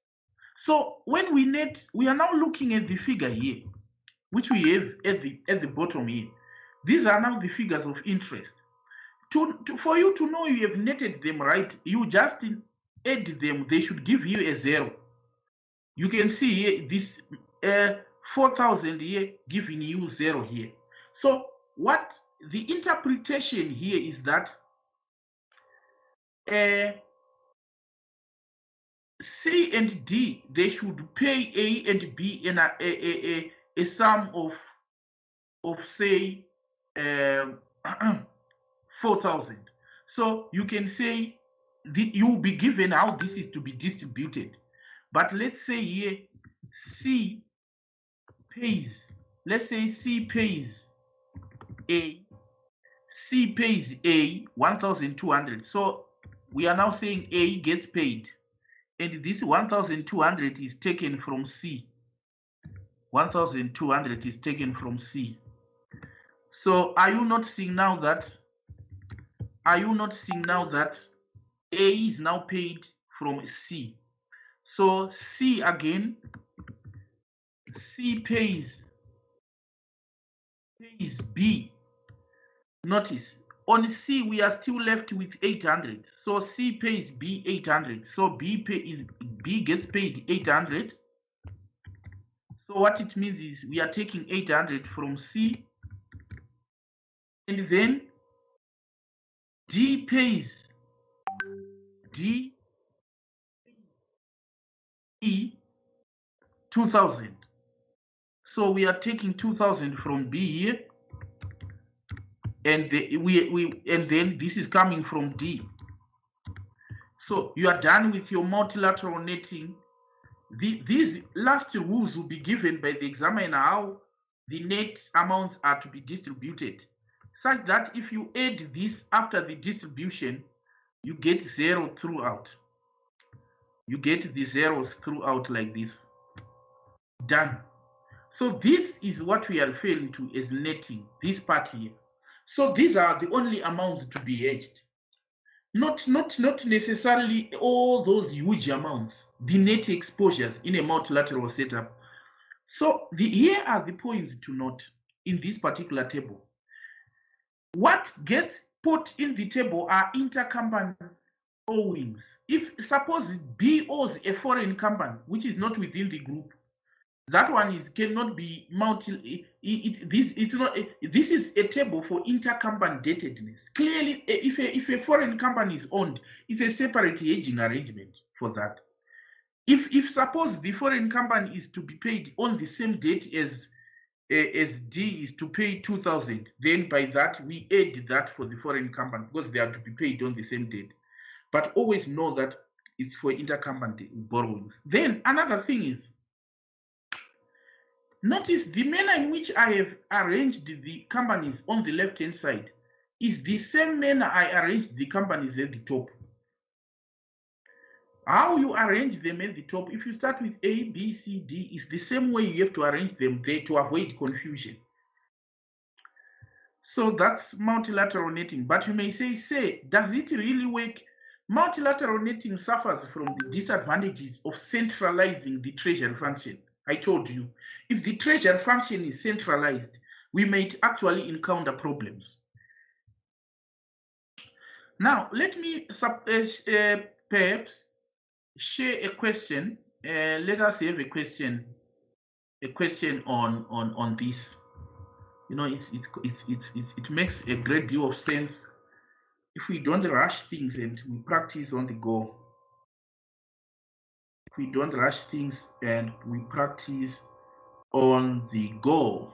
So when we net, we are now looking at the figure here, which we have at the bottom here. These are now the figures of interest. For you to know you have netted them right, you just add them. They should give you a 0. You can see here this 4,000 here giving you 0 here. So what the interpretation here is that C and D, they should pay A and B in a sum of say 4,000. So you can say you will be given how this is to be distributed. But let's say here C pays, let's say C pays A, C pays A 1,200. So we are now saying A gets paid, and this 1,200 is taken from C. 1,200 is taken from C. So are you not seeing now that A is now paid from C? So C again, C pays B. Notice on C we are still left with 800. So C pays B 800. So B gets paid 800. So what it means is we are taking 800 from C, and then D pays E 2,000. So we are taking 2,000 from B here, and then this is coming from D. So you are done with your multilateral netting. These last rules will be given by the examiner, how the net amounts are to be distributed, such that if you add this after the distribution, you get 0 throughout. You get the zeros throughout like this. Done. So this is what we are referring to as netting, this part here. So these are the only amounts to be hedged. Not necessarily all those huge amounts, the net exposures in a multilateral setup. So here are the points to note in this particular table. What gets put in the table are intercompany owings. If suppose B owes a foreign company which is not within the group, that one cannot be this is a table for intercompany indebtedness. Clearly, if a foreign company is owned, it's a separate hedging arrangement for that. If suppose the foreign company is to be paid on the same date as D is to pay 2,000, then by that we add that for the foreign company because they are to be paid on the same date. But always know that it's for intercompany borrowings. Then another thing is, notice the manner in which I have arranged the companies on the left-hand side is the same manner I arranged the companies at the top. How you arrange them at the top, if you start with A, B, C, D, is the same way you have to arrange them there to avoid confusion. So that's multilateral netting. But you may say, does it really work? Multilateral netting suffers from the disadvantages of centralizing the treasury function. I told you, if the treasury function is centralized, we might actually encounter problems. Now, let me perhaps share a question. Let us have a question on this. You know, it makes a great deal of sense if we don't rush things and we practice on the go. If we don't rush things and we practice on the go.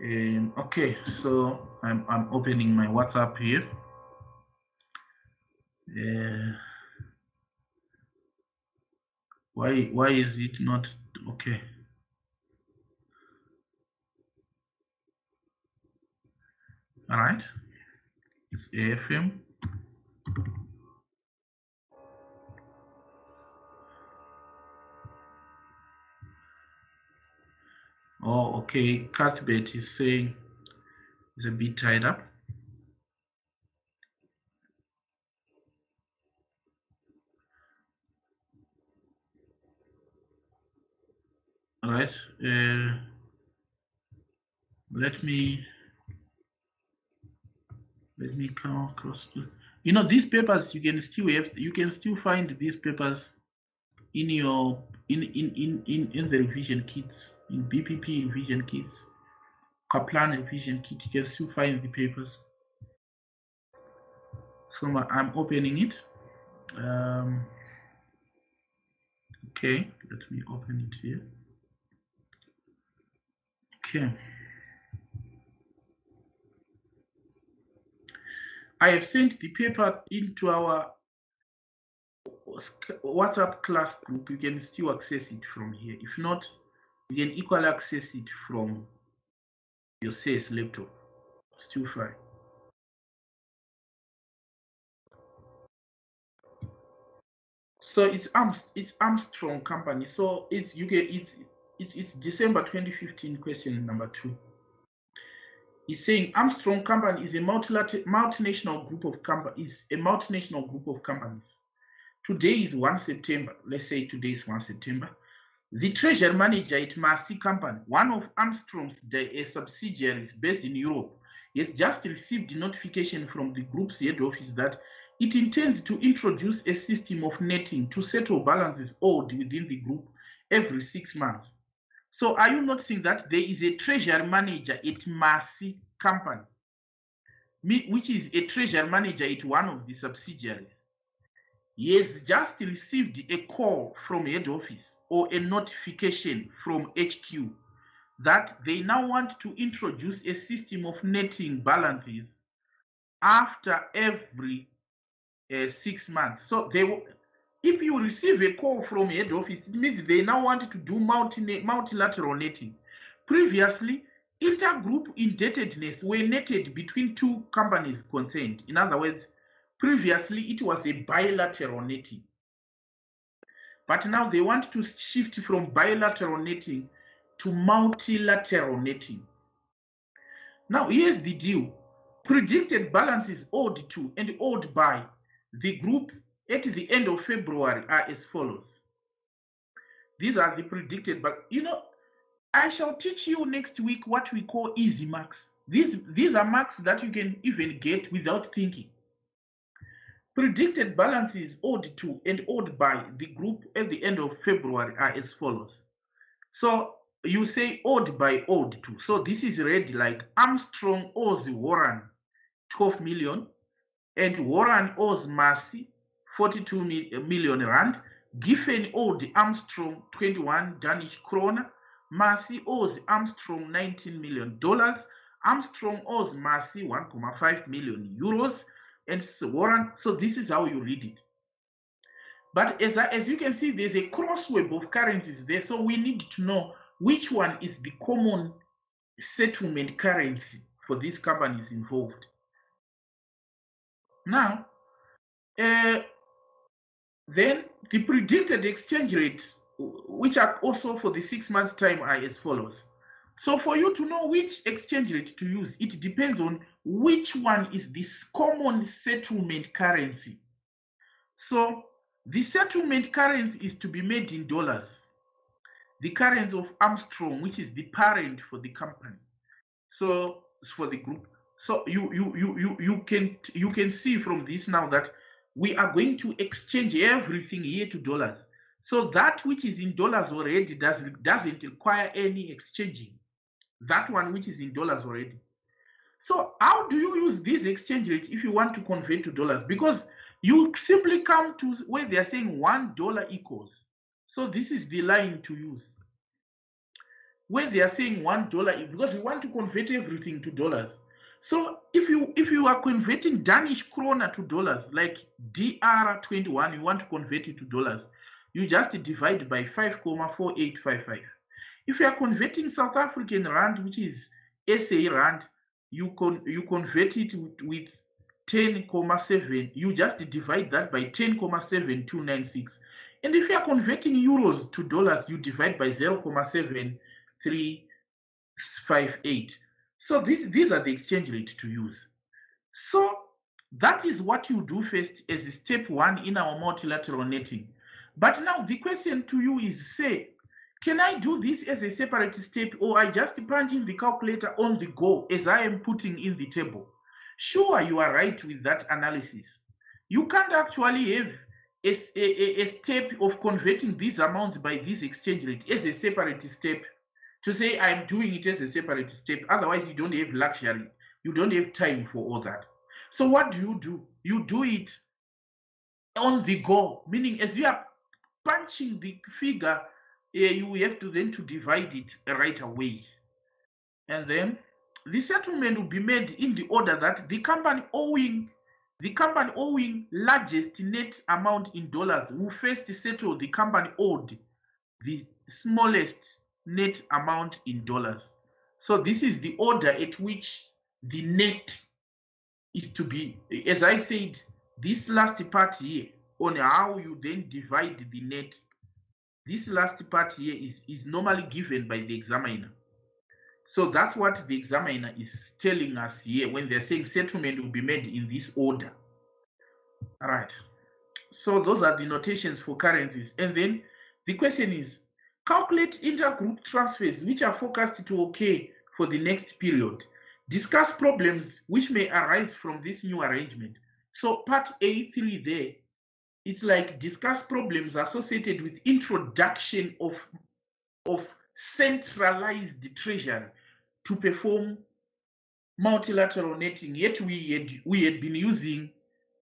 Okay, so I'm opening my WhatsApp here. Why is it not okay? All right, it's AFM. Oh, okay. Cuthbert is saying it's a bit tied up. All right. Let me come across to, you know, these papers you can still find these papers in your in the revision kits, in BPP revision kits, Kaplan revision kit. You can still find the papers. So I'm opening it. Okay, let me open it here. Okay, I have sent the paper into our WhatsApp class group. You can still access it from here. If not, you can equally access it from your SACE laptop. Still fine. So it's Armstrong Company. So it's December 2015 question number 2. It's saying Armstrong Company is a multinational group of companies. Today is 1 September. Let's say today is 1 September. The treasury manager at Massey Company, one of Armstrong's subsidiaries based in Europe, has just received notification from the group's head office that it intends to introduce a system of netting to settle balances owed within the group every 6 months. So are you noticing that there is a treasury manager at Massey Company, which is a treasury manager at one of the subsidiaries? He has just received a call from head office or a notification from HQ that they now want to introduce a system of netting balances after every 6 months. So if you receive a call from head office, it means they now want to do multilateral netting. Previously, intergroup indebtedness were netted between two companies concerned. In other words, previously it was a bilateral netting. But now they want to shift from bilateral netting to multilateral netting. Now here's the deal. Predicted balances owed to and owed by the group at the end of February are as follows. These are the predicted, but you know, I shall teach you next week what we call easy marks. These are marks that you can even get without thinking. Predicted balances owed to and owed by the group at the end of February are as follows. So you say owed by owed to. So this is read like Armstrong owes Warren 12 million and Warren owes Massey 42 million rand. Giffen owed Armstrong 21 Danish kroner. Massey owes Armstrong $19 million. Armstrong owes Massey 1.5 million euros. And so Warren, so this is how you read it. But as you can see, there's a crossweb of currencies there. So we need to know which one is the common settlement currency for these companies involved. Now, then the predicted exchange rates, which are also for the 6 months time, are as follows. So for you to know which exchange rate to use, it depends on which one is this common settlement currency. So the settlement currency is to be made in dollars. The currency of Armstrong, which is the parent for the company. So for the group. So you can see from this now that we are going to exchange everything here to dollars. So that which is in dollars already doesn't require any exchanging. That one which is in dollars already. So how do you use this exchange rate if you want to convert to dollars? Because you simply come to where they are saying $1 equals. So this is the line to use. Where they are saying $1, because you want to convert everything to dollars. So if you are converting Danish kroner to dollars, like DR21, you want to convert it to dollars, you just divide by 5,4855. If you are converting South African rand, which is SA rand, you convert it with 10,7. You just divide that by 10,7296. And if you are converting euros to dollars, you divide by 0,7358. So these are the exchange rate to use. So that is what you do first as step 1 in our multilateral netting. But now the question to you is, say, can I do this as a separate step, or I just punch in the calculator on the go as I am putting in the table? Sure, you are right with that analysis. You can't actually have a step of converting these amounts by this exchange rate as a separate step to say I'm doing it as a separate step. Otherwise, you don't have luxury. You don't have time for all that. So what do? You do it on the go, meaning as you are punching the figure, you have to then to divide it right away. And then the settlement will be made in the order that the company owing largest net amount in dollars will first settle the company owed the smallest net amount in dollars. So this is the order at which the net is to be. As I said, this last part here on how you then divide the net, this last part here is normally given by the examiner. So that's what the examiner is telling us here when they're saying settlement will be made in this order. All right. So those are the notations for currencies. And then the question is, calculate intergroup transfers which are forecast to occur for the next period. Discuss problems which may arise from this new arrangement. So part A3 there, it's like discuss problems associated with introduction of centralized treasury to perform multilateral netting. Yet we had been using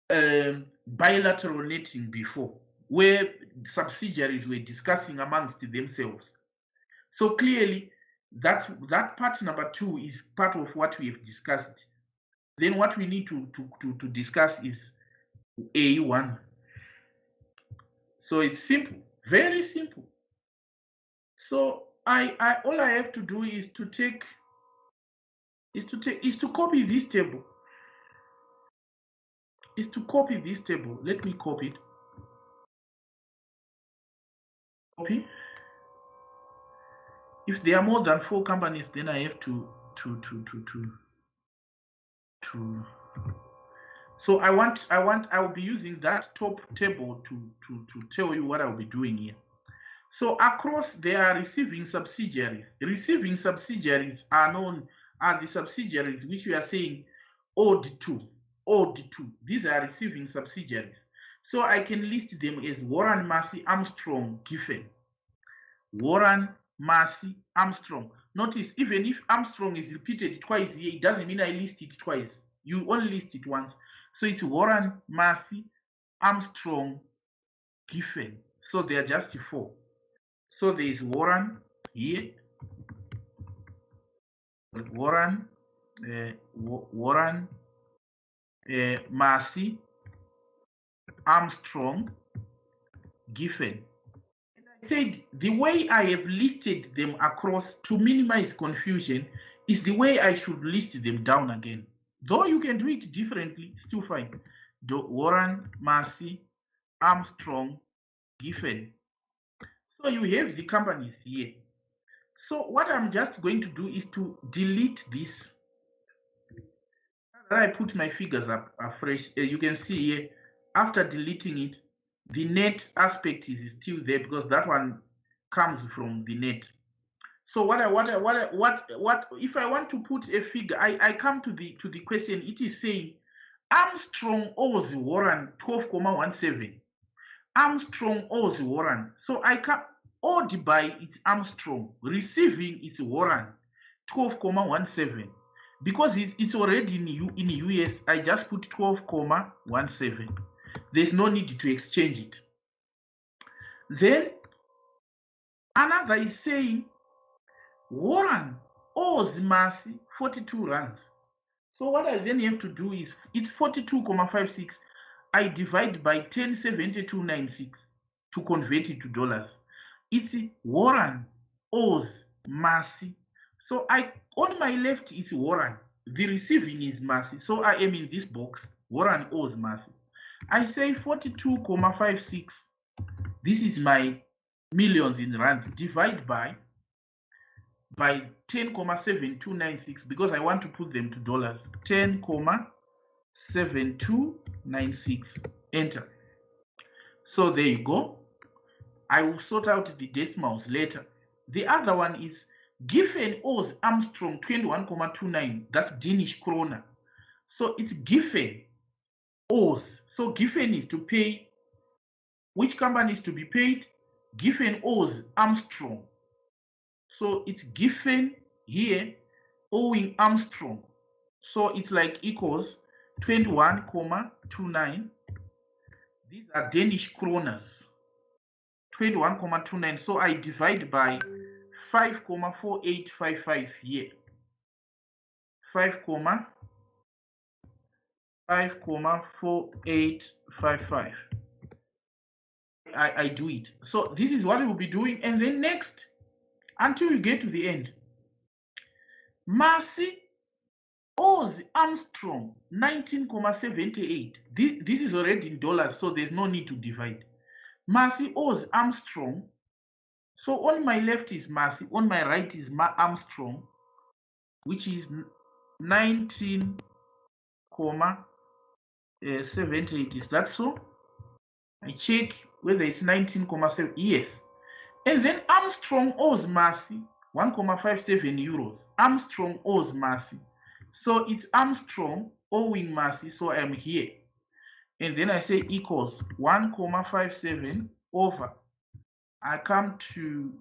bilateral netting before, where subsidiaries were discussing amongst themselves. So clearly, that part number 2 is part of what we have discussed. Then what we need to discuss is A1. So it's simple, very simple. So all I have to do is to copy this table. Let me copy it. Copy. If there are more than 4 companies, then I have to. So I'll be using that top table to tell you what I'll be doing here. So across there are receiving subsidiaries. Receiving subsidiaries are the subsidiaries which we are saying owed to. These are receiving subsidiaries. So I can list them as Warren, Massey, Armstrong, Giffen. Warren, Massey, Armstrong. Notice, even if Armstrong is repeated twice here, it doesn't mean I list it twice. You only list it once. So it's Warren, Massey, Armstrong, Giffen. So they are just 4. So there is Warren here, Warren, Massey, Armstrong, Giffen. And I said the way I have listed them across to minimize confusion is the way I should list them down again. Though you can do it differently, still fine. Warren, Massey, Armstrong, Giffen. So you have the companies here. So what I'm just going to do is to delete this. I put my figures up afresh. You can see here, after deleting it, the net aspect is still there because that one comes from the net. So what if I want to put a figure, I come to the question. It is saying Armstrong owes Warren 12,17. Armstrong owes Warren. So I can owed by it's Armstrong, receiving it's Warren 12,17. Because it's already in US, I just put 12,17. There's no need to exchange it. Then another is saying Warren owes Massey 42 rands. So what I then have to do is it's 42,56. I divide by 1072.96 to convert it to dollars. It's Warren owes Massey. So on my left it's Warren. The receiving is Massey. So I am in this box. Warren owes Massey. I say 42,56. This is my millions in rands. Divide by 10,7296 because I want to put them to dollars. 10,7296. Enter. So there you go. I will sort out the decimals later. The other one is Giffen owes Armstrong 21,29. That's Danish krona. So it's Giffen owes. So Giffen is to pay. Which company is to be paid? Giffen owes Armstrong. So it's Giffen here owing Armstrong. So it's like equals 21,29. These are Danish kronas. 21,29. So I divide by 5,4855 here. 5,4855. I do it. So this is what we'll be doing. And then next, until we get to the end, Massey owes Armstrong 19,78. This is already in dollars, so there's no need to divide. Massey owes Armstrong. So on my left is Massey, on my right is Armstrong, which is 19,78. Is that so? I check whether it's 19,7. Yes. And then Armstrong owes Massey 1,57 euros. Armstrong owes Massey. So it's Armstrong owing Massey. So I'm here. And then I say equals 1,57 over. I come to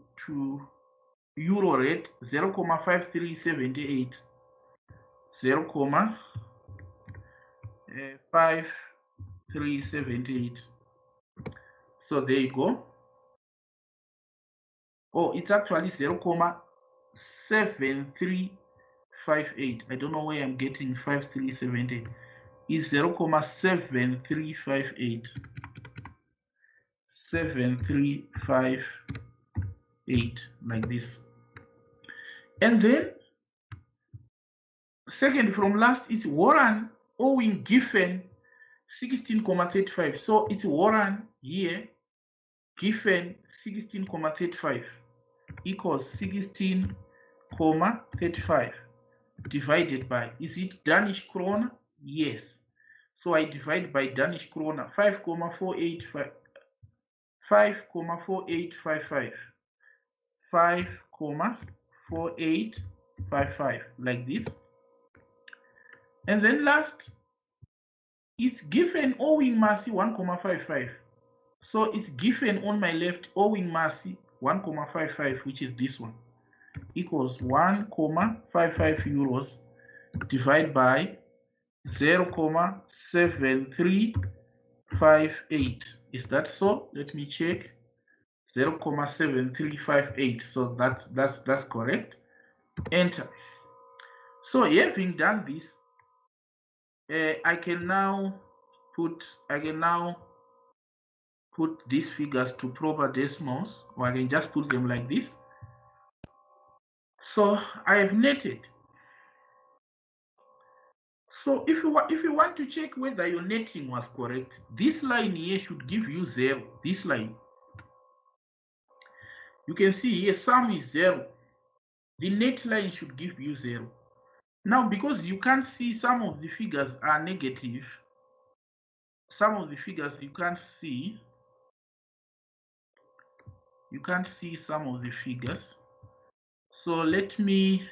euro rate 0,5378. 0,5378. So there you go. Oh, it's actually 0,7358. I don't know where I'm getting 5378. It's 0,7358. 7358, like this. And then second from last, it's Warren owing Giffen 16,35. So it's Warren here, Giffen 16,35 equals 16,35 divided by, is it Danish krona? Yes. So I divide by Danish krona 5,485. 5,4855. 5,4855, like this. And then last, it's Giffen owing Massey 1,55. So it's Giffen on my left owing Massey 1,55, which is this one, equals 1,55 euros divided by 0,7358. Is that so? Let me check. 0.7358. So that's correct. Enter. So having done this, I can now put these figures to proper decimals, or I can just put them like this. So I have netted. So if you want to check whether your netting was correct, this line here should give you 0. This line, you can see here sum is 0. The net line should give you 0. Now, because you can't see, some of the figures are negative. Some of the figures you can't see. You can't see some of the figures. So let me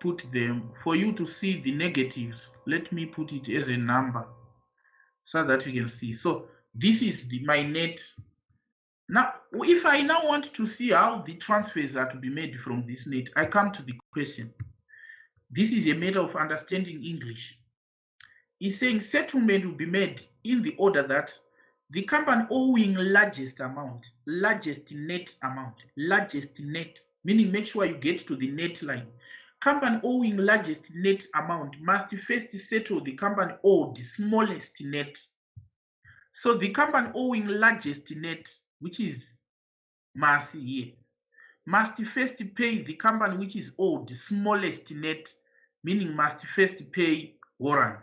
put them for you to see the negatives. Let me put it as a number so that you can see. So this is my net. Now, if I now want to see how the transfers are to be made from this net, I come to the question. This is a matter of understanding English. It's saying settlement will be made in the order that the company owing largest net amount, meaning make sure you get to the net line. Company owing largest net amount must first settle the company owed the smallest net. So the company owing largest net, which is Marcy here, must first pay the company which is owed the smallest net, meaning must first pay Warren.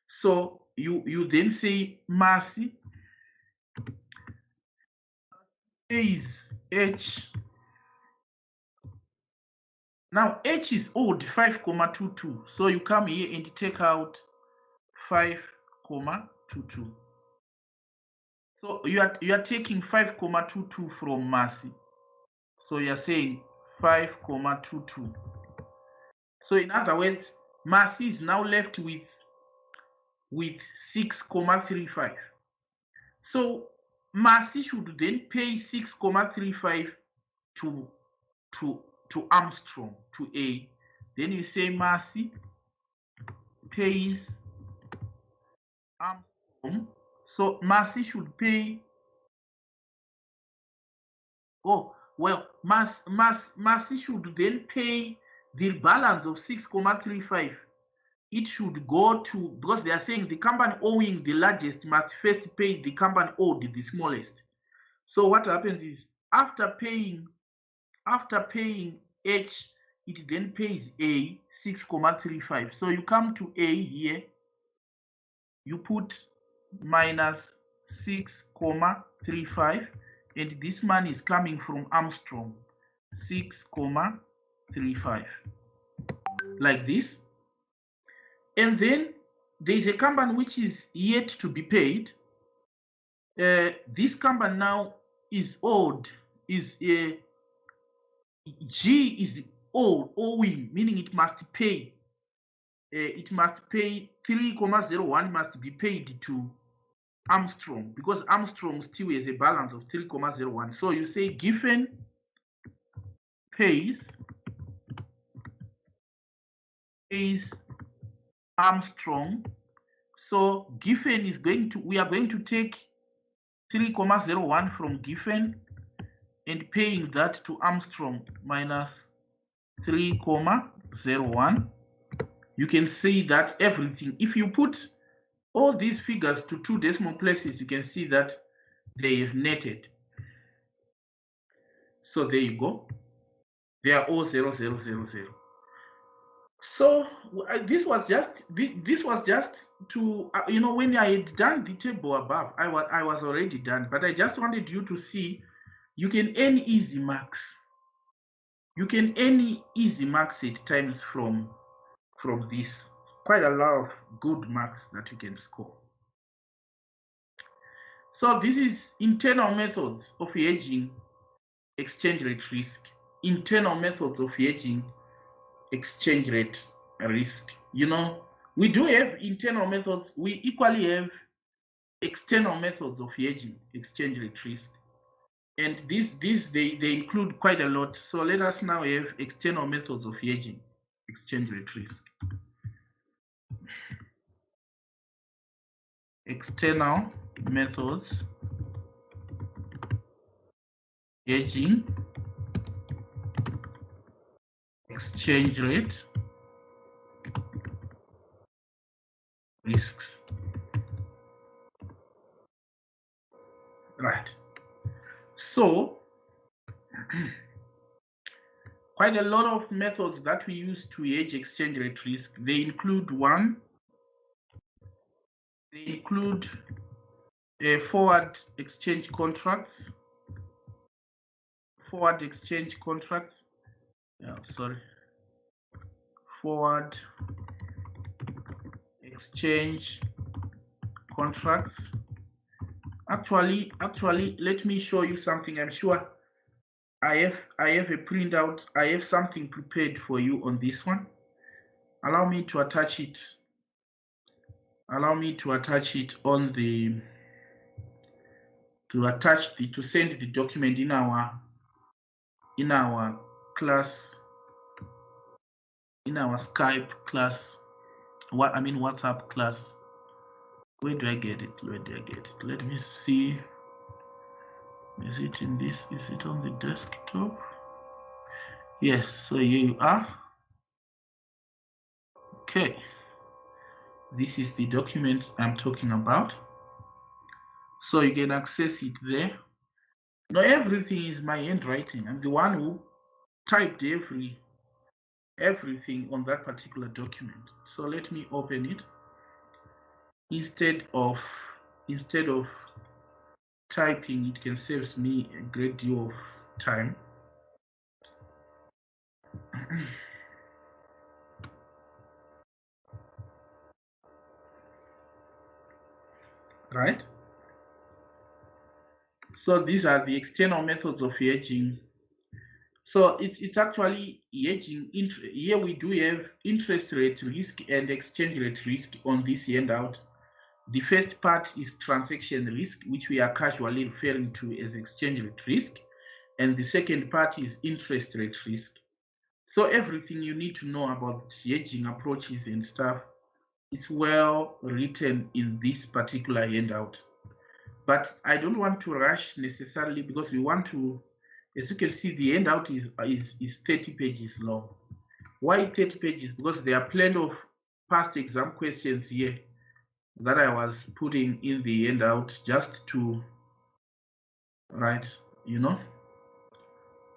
So you then say Marcy pays H. Now H is owed 5,22. So you come here and take out 5,22. So you are taking 5,22 from Marcy. So you are saying 5,22. So in other words, Marcy is now left with 6,35. So Marcy should then pay 6,35 to Armstrong, to A. Then you say Marcy pays Armstrong. So Marcy should pay. Oh, well, Marcy should then pay the balance of 6,35. It should go to, because they are saying the company owing the largest must first pay the company owed the smallest. So what happens is after paying H, it then pays A 6,35. So you come to A here, you put minus 6,35, and this money is coming from Armstrong, 6,35, like this. And then there is a company which is yet to be paid. This company now is owed, G is owing, meaning it must pay. It must pay 3,01 must be paid to Armstrong, because Armstrong still has a balance of 3,01. So you say Giffen pays Armstrong. So Giffen is we are going to take 3,01 from Giffen and paying that to Armstrong minus 3,01. You can see that everything, if you put all these figures to 2 decimal places, you can see that they have netted. So there you go. They are all 0, 0, 0, 0. So this was just to when I had done the table above, I was already done, but I just wanted you to see you can earn easy marks. You can earn easy marks at times from this. Quite a lot of good marks that you can score. So this is internal methods of hedging exchange rate risk. Internal methods of hedging exchange rate risk. We do have internal methods. We equally have external methods of hedging exchange rate risk. And they include quite a lot. So let us now have external methods of hedging exchange rate risk. External methods hedging exchange rate risks. Right. So quite a lot of methods that we use to hedge exchange rate risk. They include forward exchange contracts. Forward exchange contracts. Forward exchange contracts. Actually, let me show you something. I'm sure I have a printout. I have something prepared for you on this one. Allow me to attach it. Allow me to attach it on the to send the document in our class, in our Skype class. WhatsApp class. Where do I get it? Let me see. Is it in this? Is it on the desktop? Yes, so here you are. Okay. This is the document I'm talking about. So you can access it there. Now everything is my handwriting. I'm the one who typed everything on that particular document. So let me open it. Instead of typing, it can save me a great deal of time. Right? So these are the external methods of hedging. So it's actually hedging. Here we do have interest rate risk and exchange rate risk on this handout. The first part is transaction risk, which we are casually referring to as exchange rate risk. And the second part is interest rate risk. So everything you need to know about hedging approaches and stuff, it's well written in this particular handout. But I don't want to rush necessarily, because we want to, as you can see, the handout is 30 pages long. Why 30 pages? Because there are plenty of past exam questions here that I was putting in the handout just to, to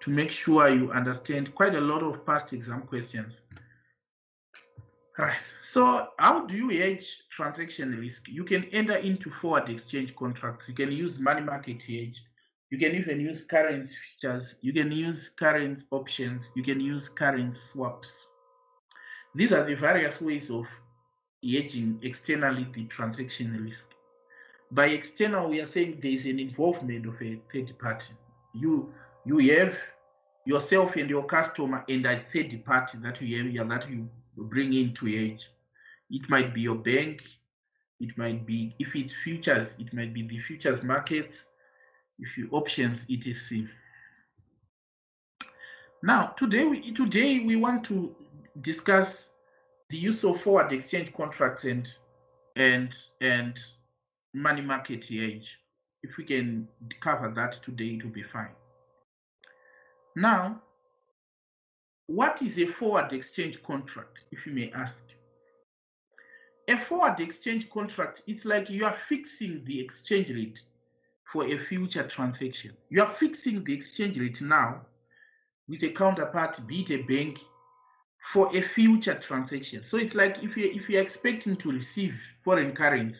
make sure you understand quite a lot of past exam questions. Right. So how do you hedge transaction risk? You can enter into forward exchange contracts. You can use money market hedge. You can even use current futures. You can use current options. You can use current swaps. These are the various ways of hedging externally the transaction risk. By external, we are saying there is an involvement of a third party. You have yourself and your customer and a third party that you bring in to hedge. It might be your bank. It might be, if it's futures, it might be the futures market. If you options, etc. Now, today we want to discuss the use of forward exchange contracts and money market hedge. If we can cover that today, it will be fine. Now, what is a forward exchange contract, if you may ask? A forward exchange contract, it's like you are fixing the exchange rate for a future transaction. You are fixing the exchange rate now with a counterpart, be it a bank, for a future transaction. So it's like if you're expecting to receive foreign currency,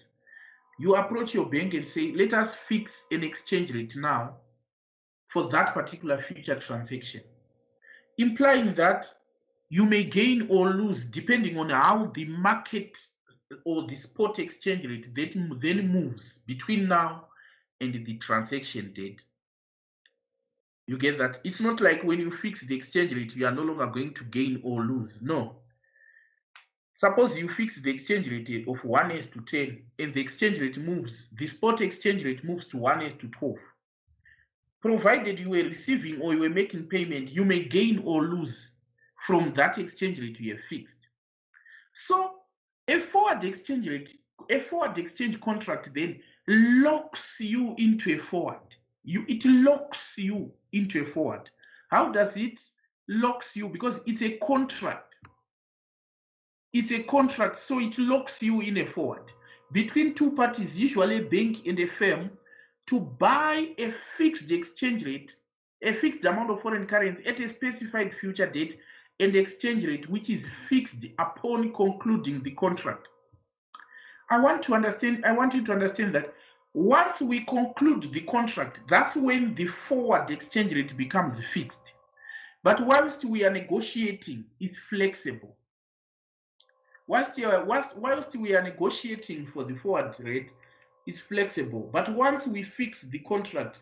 you approach your bank and say, let us fix an exchange rate now for that particular future transaction, implying that you may gain or lose depending on how the market or the spot exchange rate then moves between now and the transaction date. You get that? It's not like when you fix the exchange rate, you are no longer going to gain or lose. No. Suppose you fix the exchange rate of 1:10 and the exchange rate moves, the spot exchange rate moves to 1:12. Provided you were receiving or you were making payment, you may gain or lose from that exchange rate you have fixed. So a forward exchange contract then locks you into a forward. it locks you into a forward. How does it locks you? Because it's a contract. It's a contract, so it locks you in a forward between two parties, usually a bank and a firm, to buy a fixed exchange rate, a fixed amount of foreign currency at a specified future date, and exchange rate which is fixed upon concluding the contract. I want you to understand that once we conclude the contract, that's when the forward exchange rate becomes fixed. But whilst we are negotiating, it's flexible. Whilst we are negotiating for the forward rate, it's flexible. But once we fix the contract,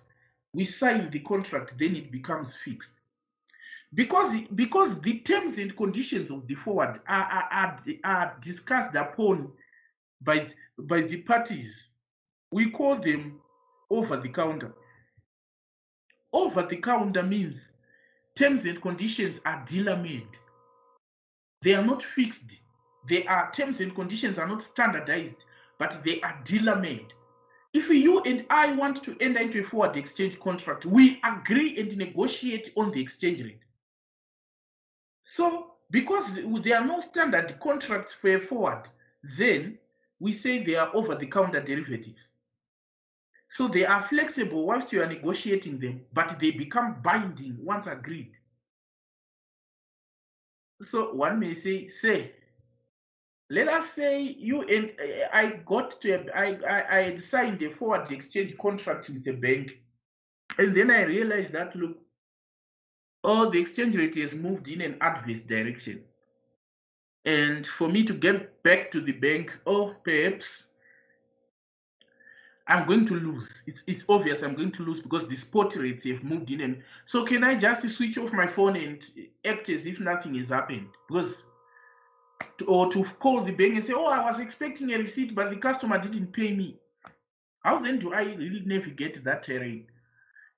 we sign the contract, then it becomes fixed. Because the terms and conditions of the forward are discussed upon by the parties. We call them over the counter. Over the counter means terms and conditions are dealer made. They are not fixed. Terms and conditions are not standardized, but they are dealer made. If you and I want to enter into a forward exchange contract, we agree and negotiate on the exchange rate. So, because there are no standard contracts for a forward, then we say they are over the counter derivatives. So they are flexible whilst you are negotiating them, but they become binding once agreed. So one may say, let us say you and I had signed a forward exchange contract with a bank, and then I realized that look, the exchange rate has moved in an adverse direction. And for me to get back to the bank, perhaps I'm going to lose. It's obvious I'm going to lose because the spot rates have moved in. And so can I just switch off my phone and act as if nothing has happened? Because or to call the bank and say, I was expecting a receipt, but the customer didn't pay me. How then do I really navigate that terrain?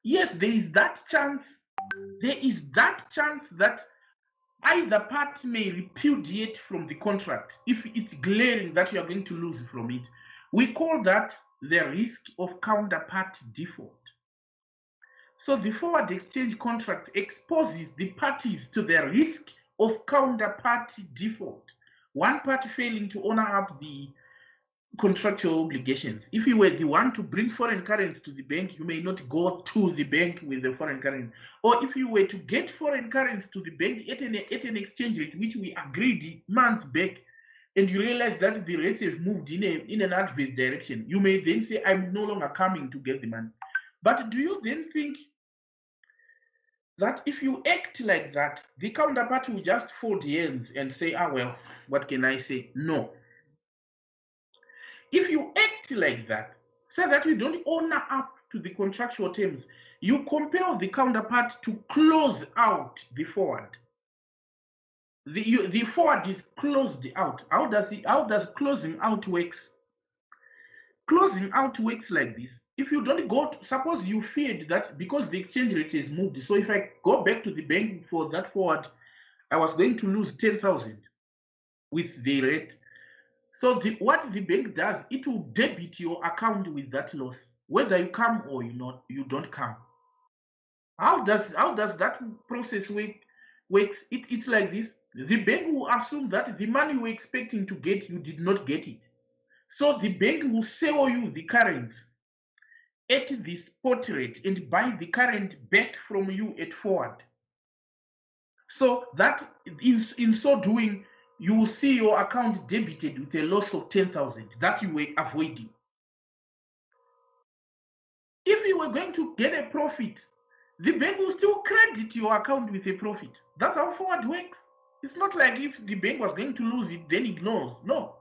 Yes, there is that chance. There is that chance that either part may repudiate from the contract if it's glaring that you are going to lose from it. We call that the risk of counterpart default. So the forward exchange contract exposes the parties to the risk of counterparty default. One party failing to honor up the contractual obligations. If you were the one to bring foreign currency to the bank, you may not go to the bank with the foreign currency. Or if you were to get foreign currency to the bank at an exchange rate which we agreed months back, and you realize that the rates have moved in an adverse direction, you may then say, I'm no longer coming to get the money. But do you then think that if you act like that, the counterpart will just fold hands and say, well, what can I say? No. If you act like that, say that you don't honor up to the contractual terms, you compel the counterpart to close out the forward. The forward is closed out. How does closing out works? Closing out works like this. If you don't go, suppose you feared that because the exchange rate has moved, so if I go back to the bank for that forward, I was going to lose 10,000 with the rate. So what the bank does, it will debit your account with that loss, whether you come or you don't come. How does that process works? It's like this. The bank will assume that the money you were expecting to get, you did not get it. So the bank will sell you the current at the spot rate and buy the current back from you at forward. So that in so doing, you will see your account debited with a loss of 10,000 that you were avoiding. If you were going to get a profit, the bank will still credit your account with a profit. That's how forward works. It's not like if the bank was going to lose it, then ignores. No.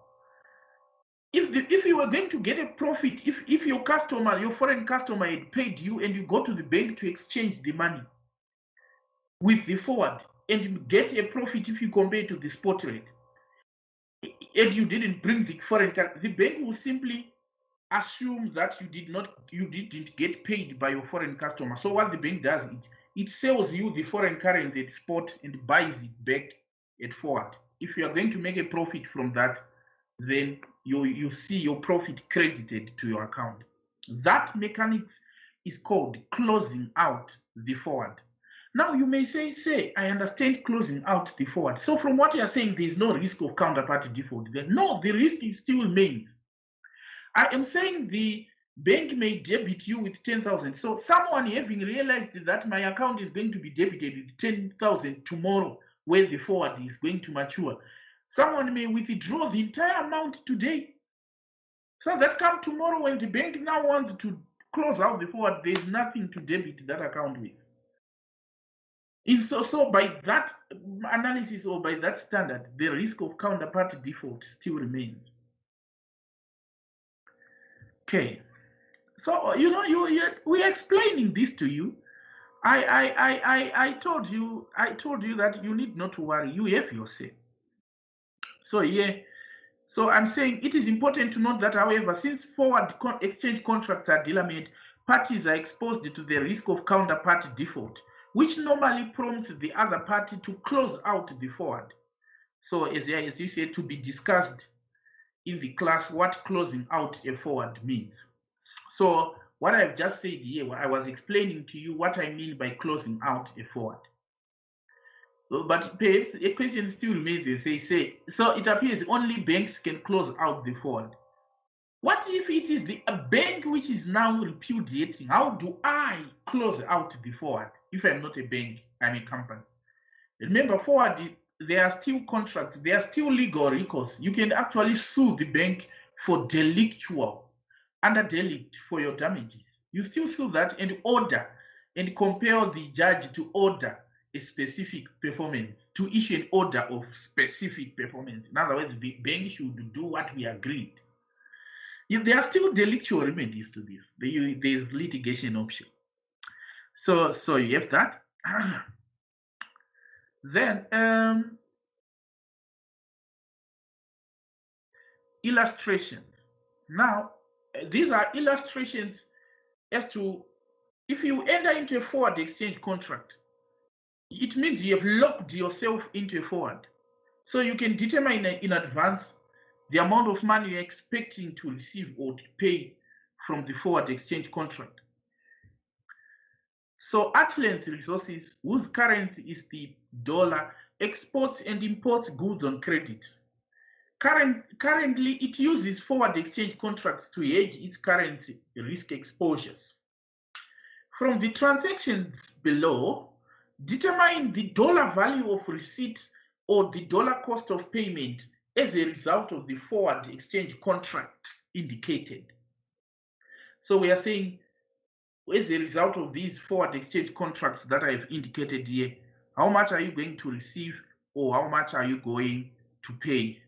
If you were going to get a profit, if your foreign customer had paid you and you go to the bank to exchange the money with the forward and get a profit if you compare to the spot rate, and you didn't bring the foreign currency, the bank will simply assume that you didn't get paid by your foreign customer. So what the bank does, it sells you the foreign currency at spot and buys it back at forward. If you are going to make a profit from that, then you see your profit credited to your account. That mechanics is called closing out the forward. Now you may say, I understand closing out the forward. So from what you are saying, there is no risk of counterparty default. No, the risk is still remains. I am saying the bank may debit you with 10,000. So someone having realized that my account is going to be debited with 10,000 tomorrow, when the forward is going to mature, someone may withdraw the entire amount today. So that come tomorrow when the bank now wants to close out the forward, there is nothing to debit that account with. So by that analysis or by that standard, the risk of counterparty default still remains. Okay. So we're explaining this to you. I told you that you need not to worry. You have your say. So so I'm saying it is important to note that, however, since forward exchange contracts are dealer-made, parties are exposed to the risk of counterparty default, which normally prompts the other party to close out the forward. So as you said, to be discussed in the class what closing out a forward means. So what I've just said here, I was explaining to you what I mean by closing out a forward. But perhaps a question still remains, they say, so it appears only banks can close out the forward. What if it is a bank which is now repudiating? How do I close out the forward if I'm not a bank, I'm a company? Remember, forward, there are still contracts, there are still legal recourse. You can actually sue the bank for delictual, under delict for your damages. You still sue that and order and compel the judge to order a specific performance, to issue an order of specific performance. In other words, the bank should do what we agreed. If there are still delictual remedies to this, there is litigation option. So you have that. Then illustrations. Now, these are illustrations as to if you enter into a forward exchange contract, it means you have locked yourself into a forward. So you can determine in advance the amount of money you're expecting to receive or to pay from the forward exchange contract. So Atlant Resources, whose currency is the dollar, exports and imports goods on credit. Currently, it uses forward exchange contracts to hedge its currency risk exposures. From the transactions below, determine the dollar value of receipt or the dollar cost of payment as a result of the forward exchange contract indicated. So we are saying, as a result of these forward exchange contracts that I've indicated here, how much are you going to receive or how much are you going to pay?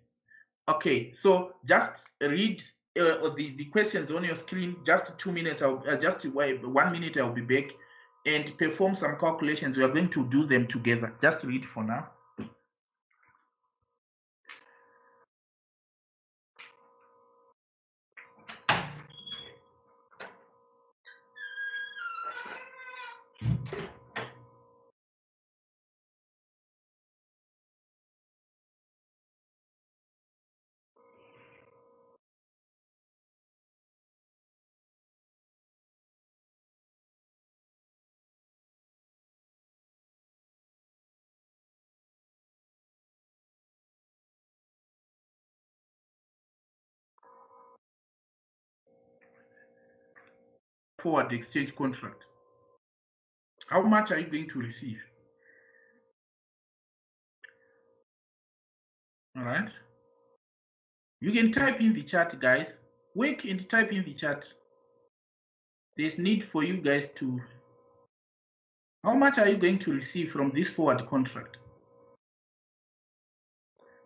Okay, so just read the questions on your screen. Just 2 minutes, just 1 minute, I'll be back and perform some calculations. We are going to do them together. Just read for now. Forward exchange contract. How much are you going to receive? All right. You can type in the chat, guys. Wake and type in the chat. There's need for you guys to. How much are you going to receive from this forward contract?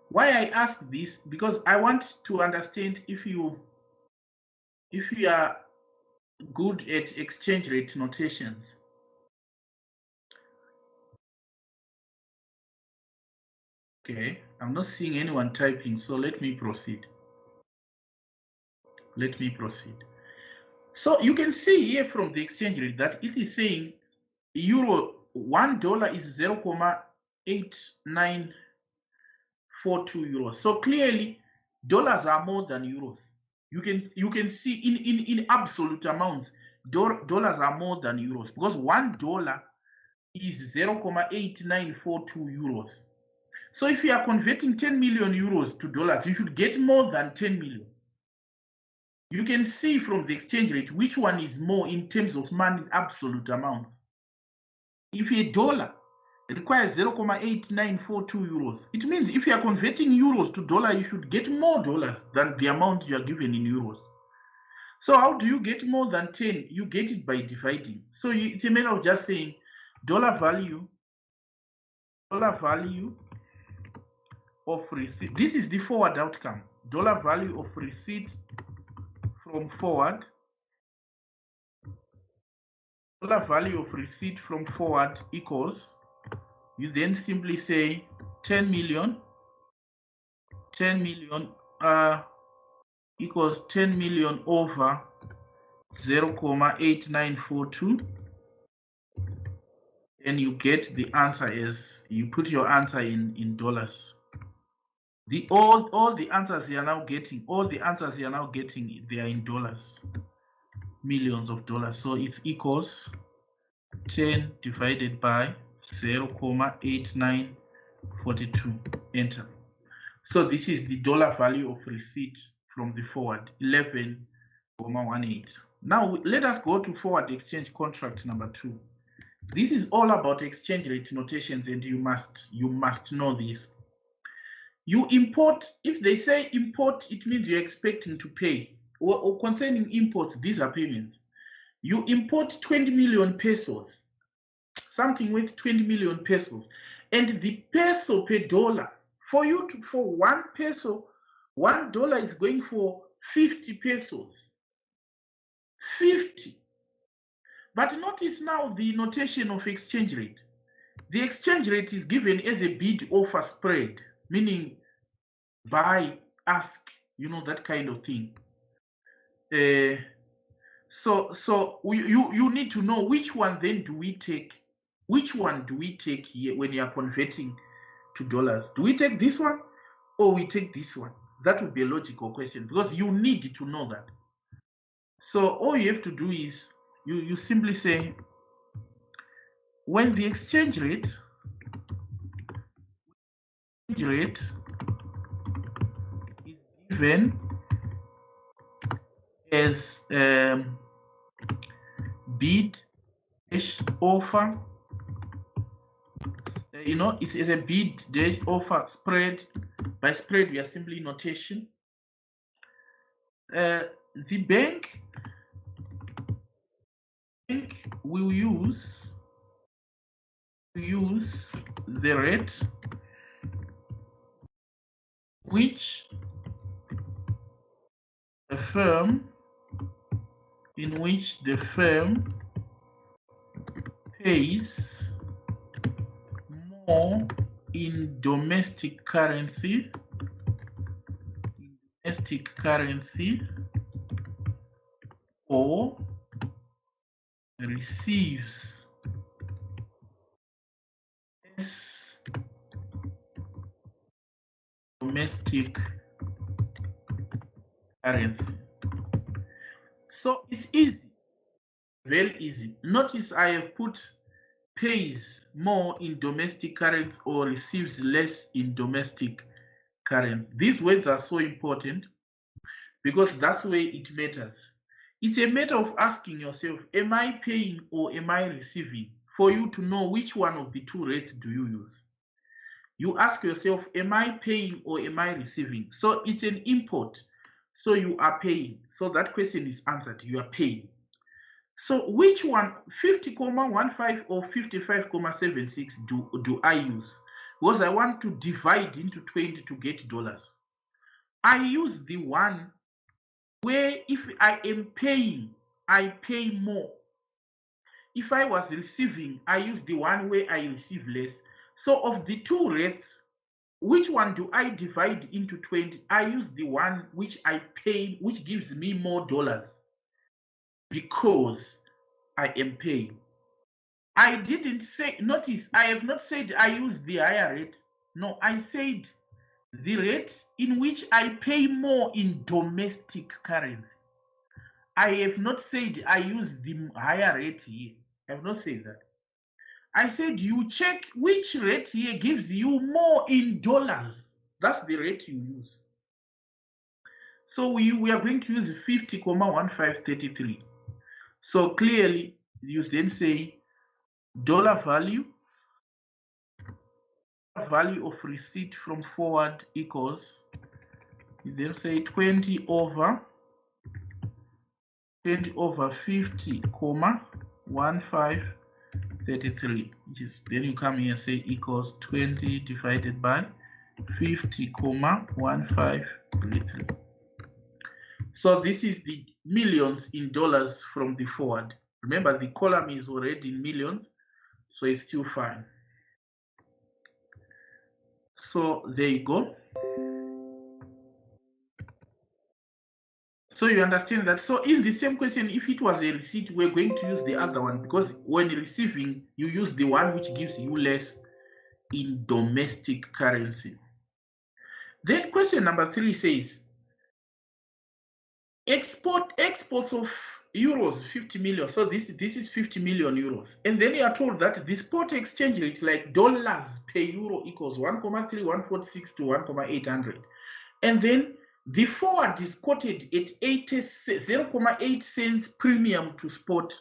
Why I ask this, because I want to understand if you are good at exchange rate notations. Okay, I'm not seeing anyone typing, so let me proceed. Let me proceed. So you can see here from the exchange rate that it is saying euro $1 is 0.8942 euros. So clearly dollars are more than euros. You can see in absolute amounts, dollars are more than euros, because $1 is 0.8942 euros. So if you are converting 10 million euros to dollars, you should get more than 10 million. You can see from the exchange rate which one is more in terms of money absolute amount. If a dollar requires 0.8942 euros, it means if you are converting euros to dollar, you should get more dollars than the amount you are given in euros. So how do you get more than 10? You get it by dividing. So it's a matter of just saying dollar value of receipt. This is the forward outcome. Dollar value of receipt from forward. Dollar value of receipt from forward equals, you then simply say 10 million equals 10 million over 0.8942, and you get the answer as you put your answer in dollars. All the answers you are now getting, they are in dollars, millions of dollars. So it equals 10 divided by 0.8942. Enter. So this is the dollar value of receipt from the forward, 11.18. Now let us go to forward exchange contract number 2. This is all about exchange rate notations, and you must know this. You import, if they say import, it means you're expecting to pay. Or concerning imports, these are payments. You import 20 million pesos, something worth 20 million pesos, and the peso per dollar, for 1 peso, $1 is going for 50 pesos. 50. But notice now the notation of exchange rate. The exchange rate is given as a bid offer spread, meaning buy, ask, that kind of thing. So you need to know which one then do we take. Which one do we take here when you are converting to dollars? Do we take this one or we take this one? That would be a logical question, because you need to know that. So all you have to do is you simply say, when the exchange rate is given as bid offer, it is a bid offer spread. By spread, we are simply notation. The bank will use the rate which the firm pays more in domestic currency or receives less domestic currency. So it's easy, very easy. Notice I have put pays more in domestic currency or receives less in domestic currency. These words are so important because that's where it matters. It's a matter of asking yourself, am I paying or am I receiving? For you to know which one of the two rates do you use. You ask yourself, am I paying or am I receiving? So it's an import. So you are paying. So that question is answered. You are paying. So which one, 50,15 or 55,76 do I use? Because I want to divide into 20 to get dollars. I use the one where if I am paying, I pay more. If I was receiving, I use the one where I receive less. So of the two rates, which one do I divide into 20? I use the one which I pay, which gives me more dollars, because I am paying. I didn't say, notice, I have not said I use the higher rate. No, I said the rate in which I pay more in domestic currency. I have not said I use the higher rate here. I have not said that. I said you check which rate here gives you more in dollars. That's the rate you use. So we are going to use 50,1533. So clearly, you then say dollar value of receipt from forward equals, you then say 20 over 50, 1533, which is, then you come here and say equals 20 divided by 50, 1533. So this is the millions in dollars from the forward. Remember, the column is already in millions, so it's still fine. So there you go. So you understand that. So in the same question, if it was a receipt, we're going to use the other one, because when receiving, you use the one which gives you less in domestic currency. Then question number 3 says, exports of euros 50 million. So this is 50 million euros. And then you are told that the spot exchange rate, like dollars per euro, equals 1,3146 to 1,800. And then the forward is quoted at 0.8 cents premium to spot.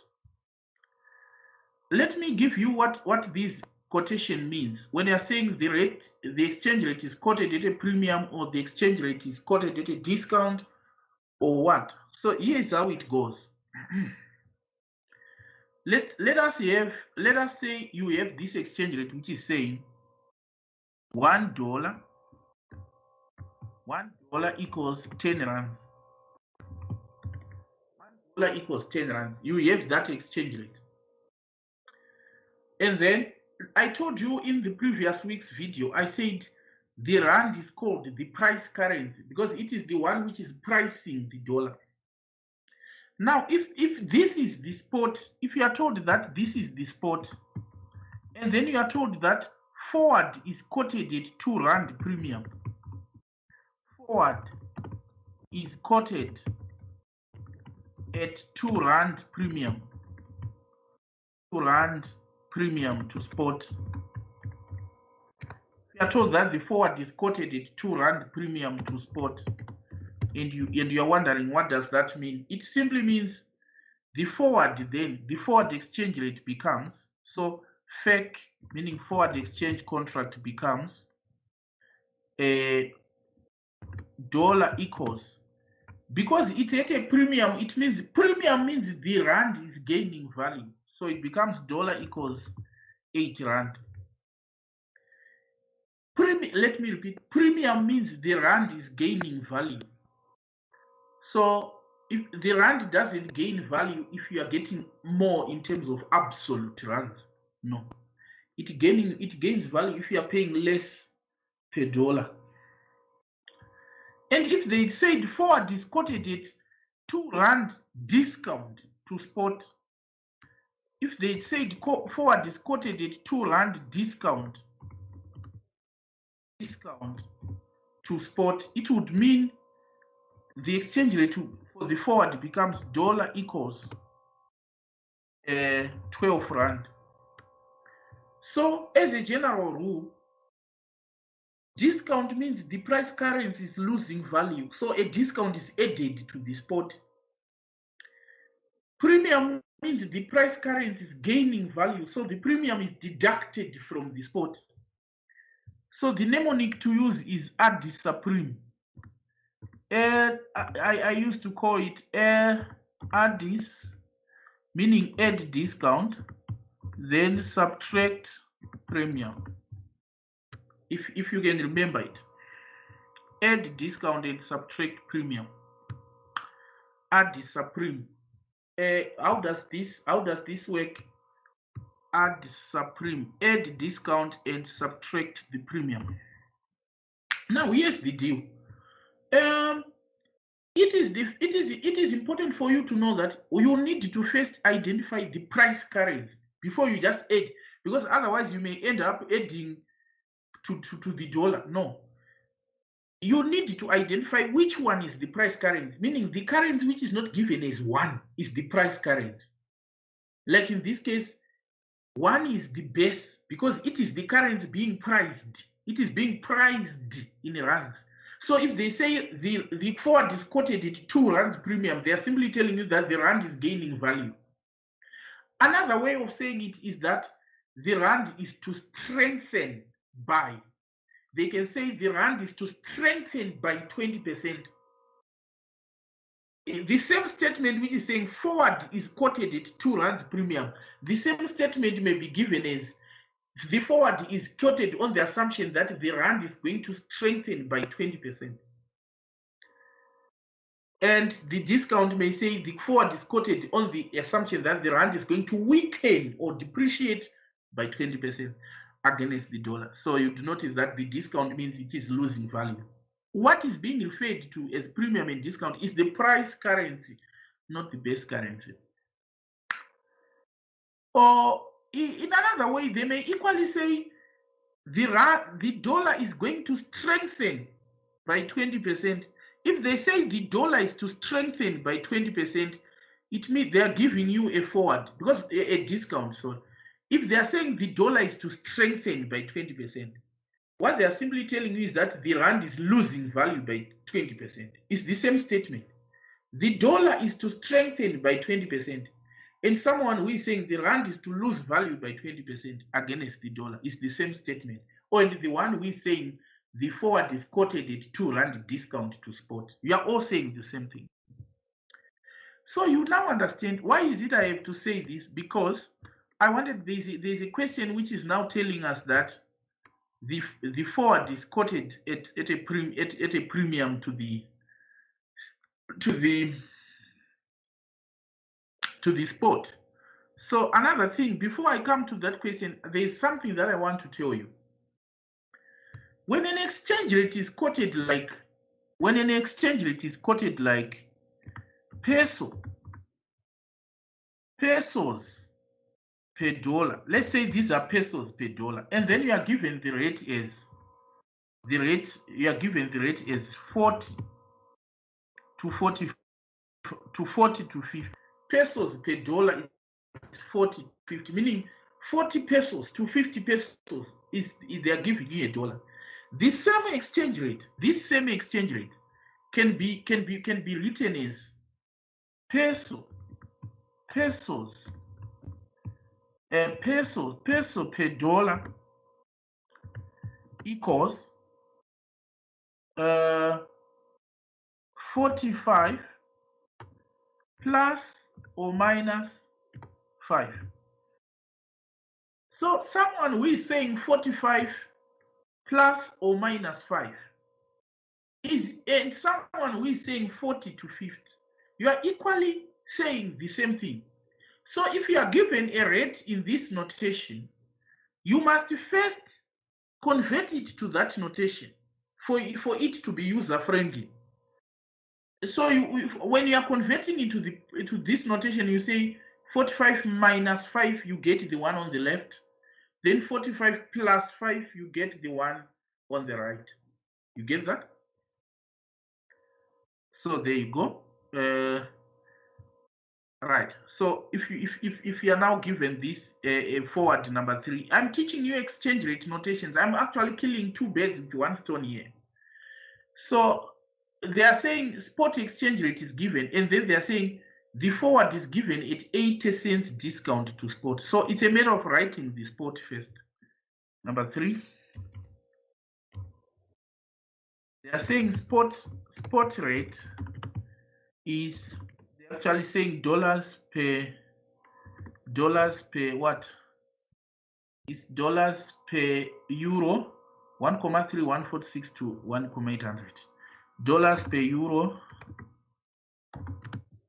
Let me give you what this quotation means. When you're saying the exchange rate is quoted at a premium, or the exchange rate is quoted at a discount, or what? So here's how it goes. Let us say you have this exchange rate which is saying $1 equals 10 rands. $1 equals 10 rands. You have that exchange rate. And then I told you in the previous week's video, I said the rand is called the price currency because it is the one which is pricing the dollar. Now, if this is the spot, if you are told that this is the spot, and then you are told that forward is quoted at 2 rand premium, forward is quoted at 2 rand premium, 2 rand premium to spot. You are told that the forward is quoted at 2 rand premium to spot, and you are wondering what does that mean. It simply means the forward exchange rate becomes, so FEC, meaning forward exchange contract, becomes a dollar equals, because it's at a premium, it means premium means the rand is gaining value, so it becomes dollar equals 8 rand. Let me repeat, premium means the rand is gaining value. So if the rand doesn't gain value if you are getting more in terms of absolute rands, no. It gains value if you are paying less per dollar. And if they said forward is quoted at 2 rand discount to spot, if they said forward is quoted at 2 rand discount to spot, it would mean the exchange rate for the forward becomes dollar equals 12 rand. So as a general rule, discount means the price currency is losing value, so a discount is added to the spot. Premium means the price currency is gaining value, so the premium is deducted from the spot. So the mnemonic to use is add the supreme. I used to call it add this, meaning add discount, then subtract premium. If you can remember it, add discount and subtract premium. Add the supreme. How does this work? Add the supreme, add discount and subtract the premium. Now here's the deal. It is important for you to know that you need to first identify the price currency before you just add, because otherwise you may end up adding to the dollar. No, you need to identify which one is the price currency, meaning the currency which is not given as 1 is the price currency. Like in this case, 1 is the base because it is the currency being priced. It is being priced in rands. So if they say the forward is quoted at 2 rands premium, they are simply telling you that the rand is gaining value. Another way of saying it is that the rand is to strengthen by. They can say the rand is to strengthen by 20%. The same statement which is saying forward is quoted at 2 rands premium, the same statement may be given as the forward is quoted on the assumption that the rand is going to strengthen by 20%. And the discount may say the forward is quoted on the assumption that the rand is going to weaken or depreciate by 20% against the dollar. So you notice that the discount means it is losing value. What is being referred to as premium and discount is the price currency, not the base currency. Or in another way, they may equally say the dollar is going to strengthen by 20%. If they say the dollar is to strengthen by 20%, it means they are giving you a forward because a discount. So if they are saying the dollar is to strengthen by 20%, what they are simply telling you is that the rand is losing value by 20%. It's the same statement. The dollar is to strengthen by 20%. And someone who is saying the rand is to lose value by 20% against the dollar is the same statement. Or the one who is saying the forward is quoted at 2 rand discount to spot. You are all saying the same thing. So you now understand why is it I have to say this? Because I wanted there's a question which is now telling us that the forward is quoted at a premium to the spot. So another thing, before I come to that question, there's something that I want to tell you. When an exchange rate is quoted like pesos per dollar, let's say these are pesos per dollar, and then you are given the rate as 40 to 40 to 40 to 50 pesos per dollar is 40 to 50, meaning 40 pesos to 50 pesos is they are giving you a dollar. This same exchange rate can be written as peso per dollar equals 45 plus or minus 5. So someone who is saying 45 plus or minus 5 and someone who is saying 40 to 50, you are equally saying the same thing. So if you are given a rate in this notation, you must first convert it to that notation for it to be user friendly. So when you are converting into this notation, you say 45 minus 5, you get the one on the left. Then 45 plus 5, you get the one on the right. You get that? So there you go. Right. So if you are now given this forward number 3, I'm teaching you exchange rate notations. I'm actually killing 2 birds with 1 stone here. So they are saying spot exchange rate is given, and then they are saying the forward is given at 80 cents discount to spot. So it's a matter of writing the spot first. Number 3. They are saying spot rate is, they're actually saying dollars per what? It's dollars per euro, 1,3146 to 1,800. Dollars per euro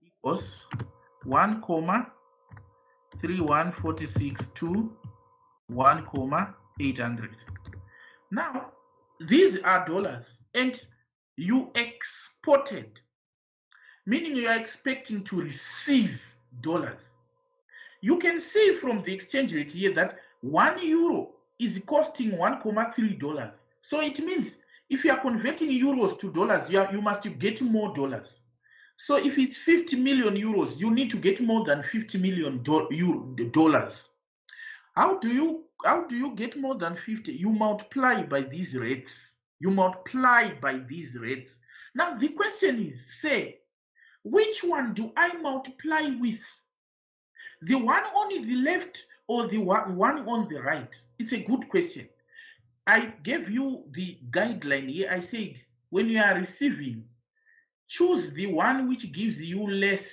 equals 1,3146 to 1,800. Now, these are dollars, and you exported, meaning you are expecting to receive dollars. You can see from the exchange rate here that 1 euro is costing $1.3. So it means If you are converting euros to dollars, you must get more dollars. So if it's 50 million euros, you need to get more than 50 million dollars. How do you get more than 50? You multiply by these rates. You multiply by these rates. Now the question is, say, which one do I multiply with? The one on the left or the one on the right? It's a good question. I gave you the guideline here. I said, when you are receiving, choose the one which gives you less,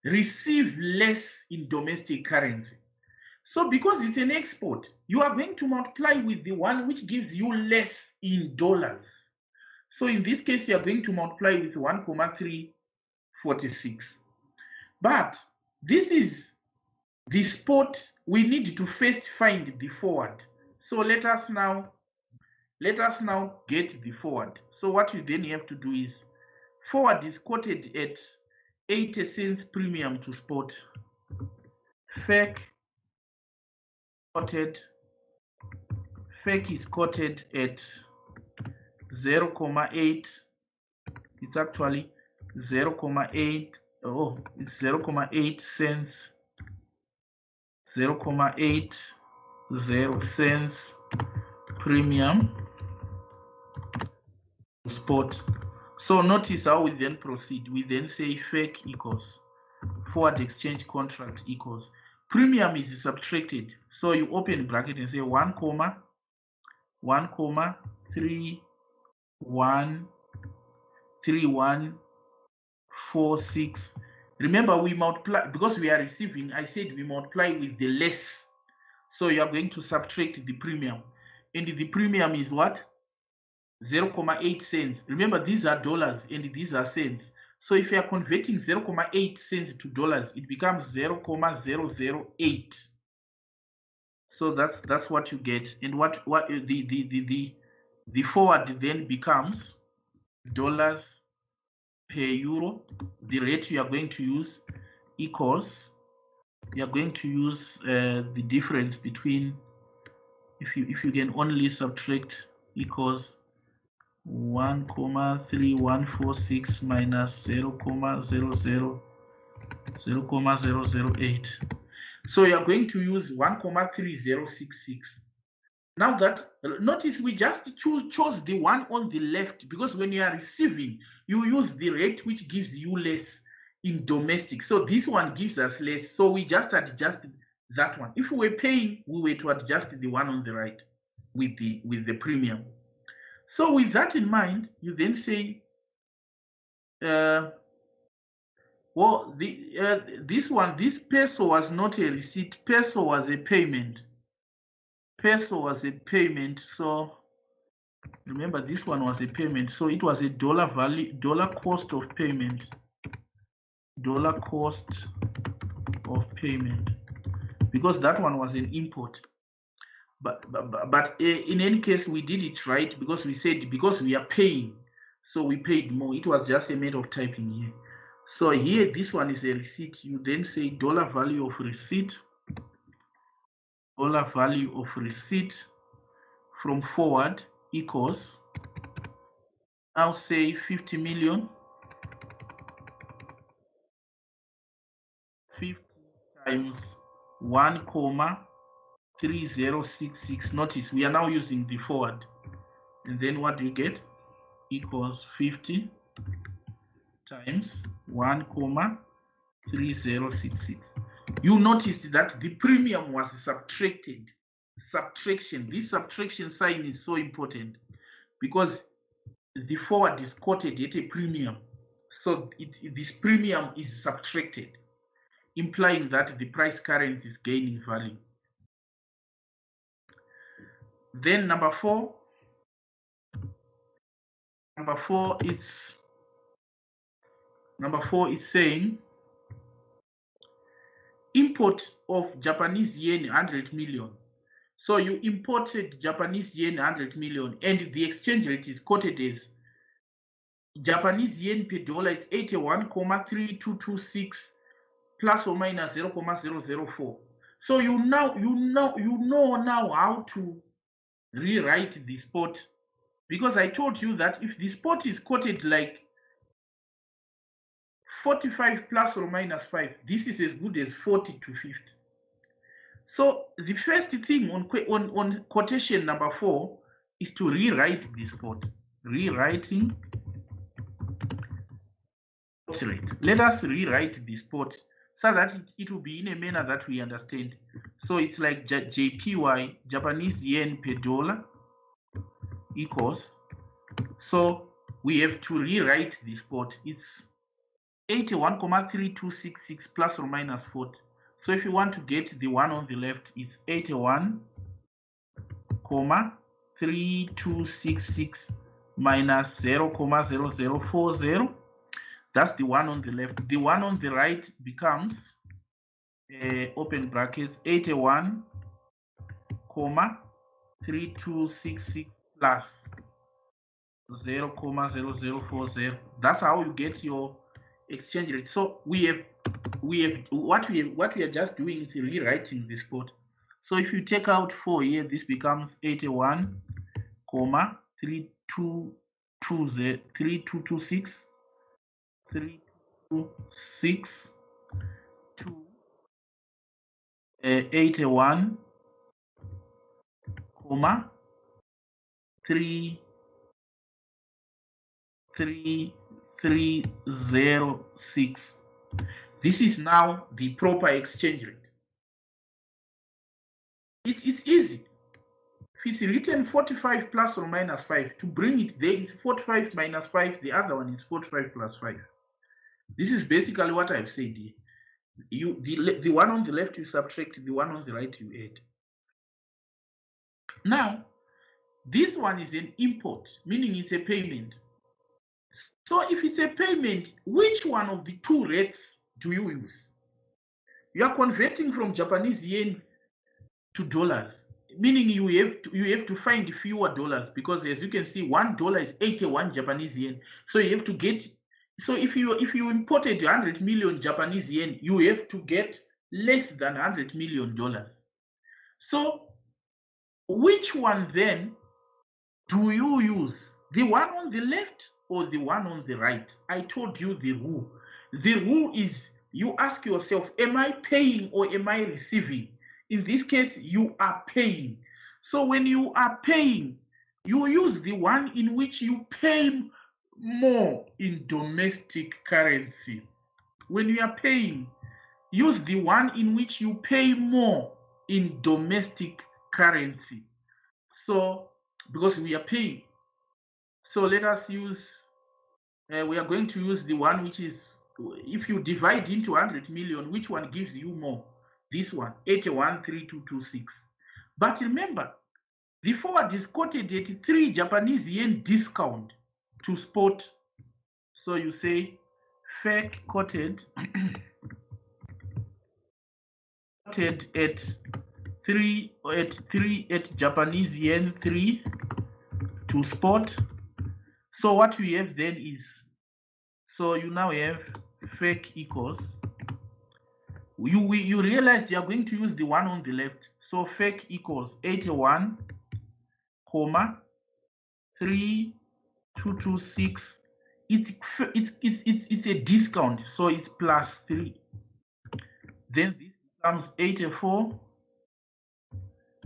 receive less in domestic currency. So because it's an export, you are going to multiply with the one which gives you less in dollars. So in this case, you are going to multiply with 1,346. But this is the spot. We need to first find the forward. So let us now get the forward. So what you then have to do is, forward is quoted at 80 cents premium to spot. Fake is quoted at 0.8. It's actually 0.8. Oh, it's 0.8 cents. 0.80 cents premium spot. So notice how we then proceed. We then say fake equals forward exchange contract equals premium is subtracted. So you open bracket and say 1,3146. Remember, we multiply because we are receiving. I said we multiply with the less. So you are going to subtract the premium, and the premium is what? 0.8 cents. Remember, these are dollars and these are cents. So if you are converting 0.8 cents to dollars, it becomes 0.008. So that's what you get. And what the forward then becomes dollars per euro. The rate you are going to use equals, you are going to use the difference between, if you can only subtract, equals 1,3146 minus 0.008. So you are going to use 1,3066. Now that, notice we just chose the one on the left, because when you are receiving, you use the rate which gives you less in domestic. So this one gives us less. So we just adjusted that one. If we were paying, we were to adjust the one on the right with the premium. So with that in mind, you then say, well, this peso was not a receipt. Peso was a payment. So remember, this one was a payment. So it was a dollar value, dollar cost of payment. Because that one was an import. But in any case, we did it right, because we said, because we are paying, so we paid more. It was just a matter of typing here. So here, this one is a receipt. You then say dollar value of receipt from forward equals, now say 50 million, 50 times 1,3066. Notice we are now using the forward, and then what do you get? Equals 50 times 1,3066. You noticed that the premium was subtracted. This subtraction sign is so important, because the forward is quoted at a premium. So this premium is subtracted, implying that the price currency is gaining value. Then number four, is saying import of Japanese yen 100 million. So you imported Japanese yen 100 million, and the exchange rate is quoted as Japanese yen per dollar. It's 81,3226 plus or minus 0,004. So you know now how to rewrite the spot Because I told you that if the spot is quoted like 45 plus or minus 5, this is as good as 40 to 50. So the first thing on quotation number 4 is to rewrite the spot. Rewriting spot rate. Let us rewrite the spot so that it will be in a manner that we understand. So it's like JPY, Japanese yen per dollar, equals. So we have to rewrite the spot. It's 81,3266 plus or minus 40. So if you want to get the one on the left, it's 81,3266 minus 0,0040. That's the one on the left. The one on the right becomes open brackets 81,3266 plus 0,0040. That's how you get your exchange rate. So what we are just doing is rewriting the spot. So if you take out 4 here, this becomes 81,3226 to 81, 3306. This is now the proper exchange rate. It's easy. If it's written 45 plus or minus 5, to bring it there, it's 45 minus 5. The other one is 45 plus 5. This is basically what I've said here. The one on the left you subtract, the one on the right you add. Now, this one is an import, meaning it's a payment. So if it's a payment, which one of the two rates do you use? You are converting from Japanese yen to dollars, meaning you have to find fewer dollars, because as you can see, $1 is 81 Japanese yen. So you have to get, so if you imported 100 million Japanese yen, you have to get less than $100 million. So which one then do you use? The one on the left or the one on the right? I told you the rule. The rule is you ask yourself, am I paying or am I receiving? In this case, you are paying. So when you are paying, you use the one in which you pay more in domestic currency. When you are paying, use the one in which you pay more in domestic currency. So, because we are paying, so let us use, we are going to use the one which is, if you divide into 100 million, which one gives you more? This one, 81,3226. But remember, the forward is quoted at 3 Japanese yen discount to spot. So you say fake quoted quoted at 3 at Japanese yen 3 to spot. So what we have then is, so you now have fake equals, you realize you are going to use the one on the left. So fake equals 81, 3226. It's a discount, so it's plus 3. Then this becomes 84,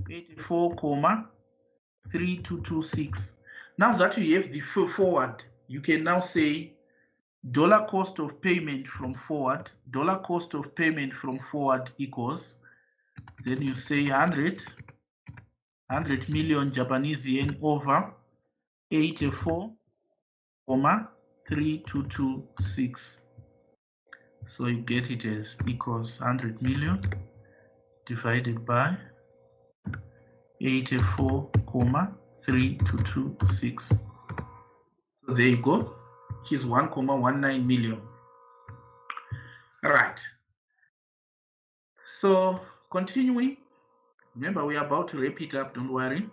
3226. Now that you have the forward, you can now say dollar cost of payment from forward, dollar cost of payment from forward equals, then you say 100 million Japanese yen over 84,3226. So you get it as equals 100 million divided by 84,3226. So there you go, which is 1,19 million. All right. So continuing, remember we are about to wrap it up, don't worry.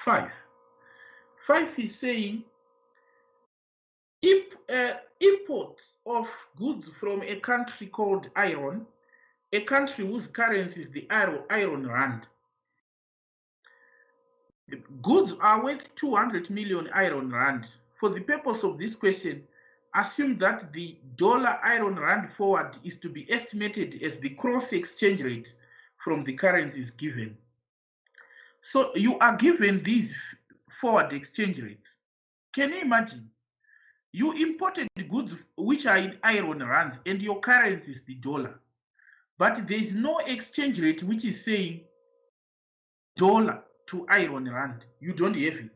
5 is saying import of goods from a country called Iran, a country whose currency is the Iron rand. Goods are worth 200 million iron rand. For the purpose of this question, assume that the dollar iron rand forward is to be estimated as the cross exchange rate from the currencies given. So you are given these forward exchange rates. Can you imagine? You imported goods which are in iron rands and your currency is the dollar. But there is no exchange rate which is saying dollar to iron rand. You don't have it.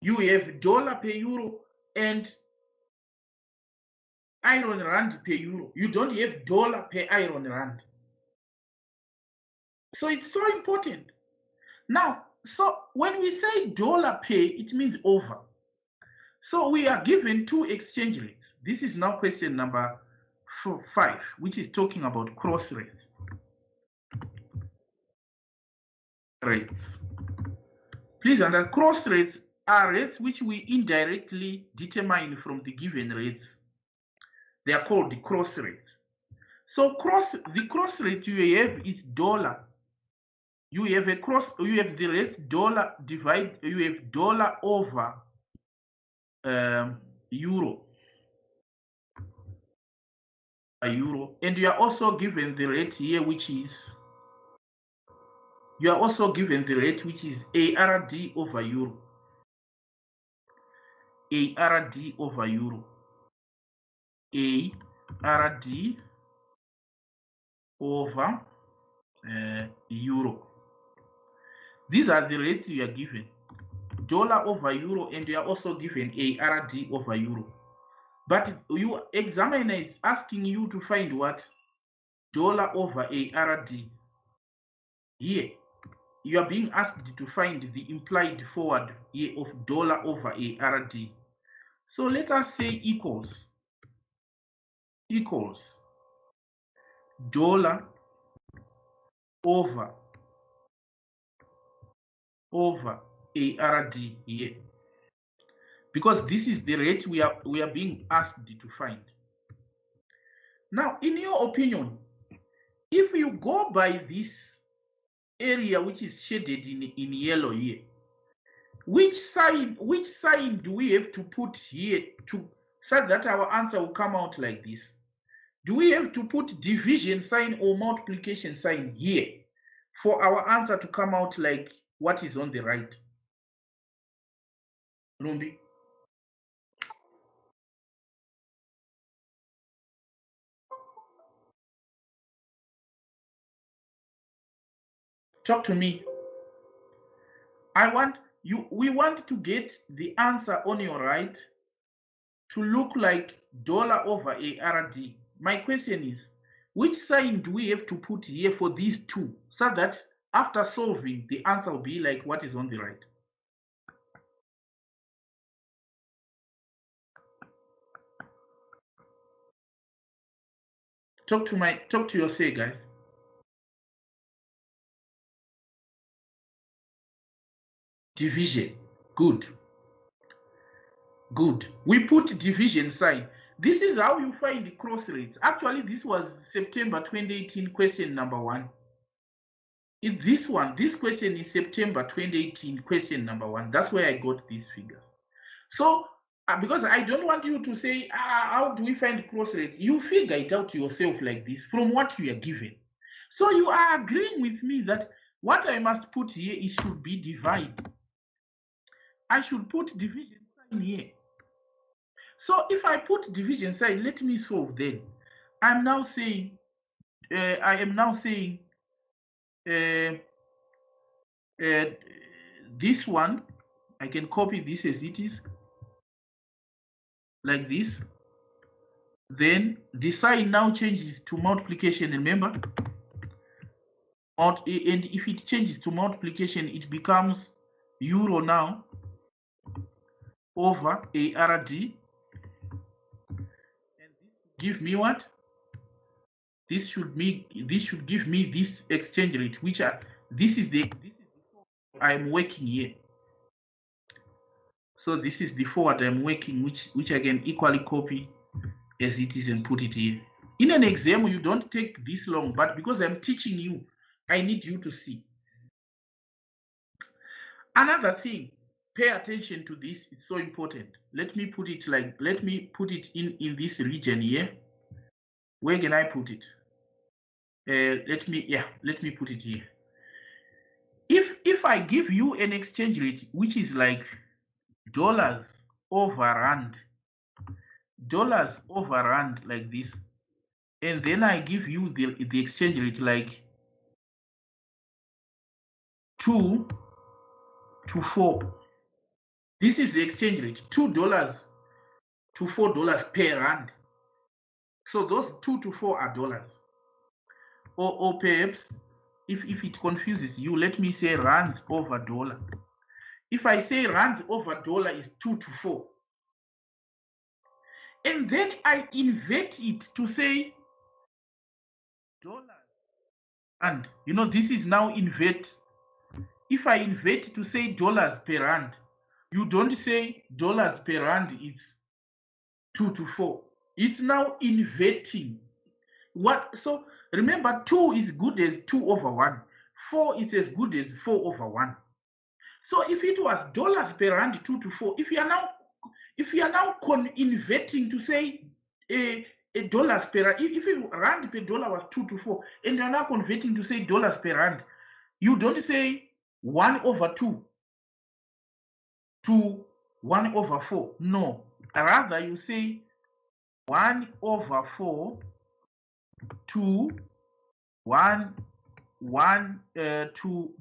You have dollar per euro and iron rand per euro. You don't have dollar per iron rand. So it's so important. Now, so when we say dollar pay, it means over. So we are given two exchange rates. This is now question number 5, which is talking about cross rates. Please understand, cross rates are rates which we indirectly determine from the given rates. They are called the cross rates. So the cross rate you have is dollar. You have the rate dollar you have dollar over euro. And you are also given the rate here, which is ARD over euro. ARD over euro. ARD over euro. These are the rates you are given. Dollar over euro, and you are also given ARD over euro. But your examiner is asking you to find what? Dollar over ARD. Here, you are being asked to find the implied forward here of dollar over ARD. So let us say equals dollar over ARD here, because this is the rate we are being asked to find. Now, in your opinion, if you go by this area which is shaded in yellow here, which sign do we have to put here so that our answer will come out like this? Do we have to put division sign or multiplication sign here for our answer to come out like what is on the right? Rumbi? Talk to me. We want to get the answer on your right to look like dollar over ARD. My question is, which sign do we have to put here for these two so that after solving, the answer will be like what is on the right? Talk to your say, guys. Division. Good. We put division sign. This is how you find the cross rates. Actually, this was September 2018 question number 1. This question is September 2018 question number 1. That's where I got these figures. So, because I don't want you to say, how do we find cross rates? You figure it out yourself like this from what you are given. So you are agreeing with me that what I must put here is should be divide. I should put division sign here. So if I put division sign, let me solve then. I am now saying this one, I can copy this as it is, like this. Then the sign now changes to multiplication, remember? And if it changes to multiplication, it becomes euro now over ARD. And this give me what? This should give me this exchange rate, which this is the I'm working here. So this is the forward I'm working, which I can equally copy as it is and put it here. In an exam, you don't take this long, but because I'm teaching you, I need you to see. Another thing, pay attention to this. It's so important. Let me put it in this region here. Where can I put it? Let me put it here. If I give you an exchange rate which is like dollars over rand like this, and then I give you the exchange rate like 2 to 4. This is the exchange rate, $2 to $4 per rand. So those 2 to 4 are dollars. Or perhaps if it confuses you, let me say rand over dollar. If I say rand over dollar is 2 to 4, and then I invert it to say dollars, and this is now invert. If I invert to say dollars per rand, you don't say dollars per rand is 2 to 4. It's now inverting. So remember, 2 is good as 2 over 1. 4 is as good as 4 over 1. So if it was dollars per rand 2 to 4, if you are now inverting to say a dollars per rand, if rand per dollar was 2 to 4, and you're now converting to say dollars per rand, you don't say 1 over 2 to 1 over 4. No, rather you say 1 over 4 to 1 to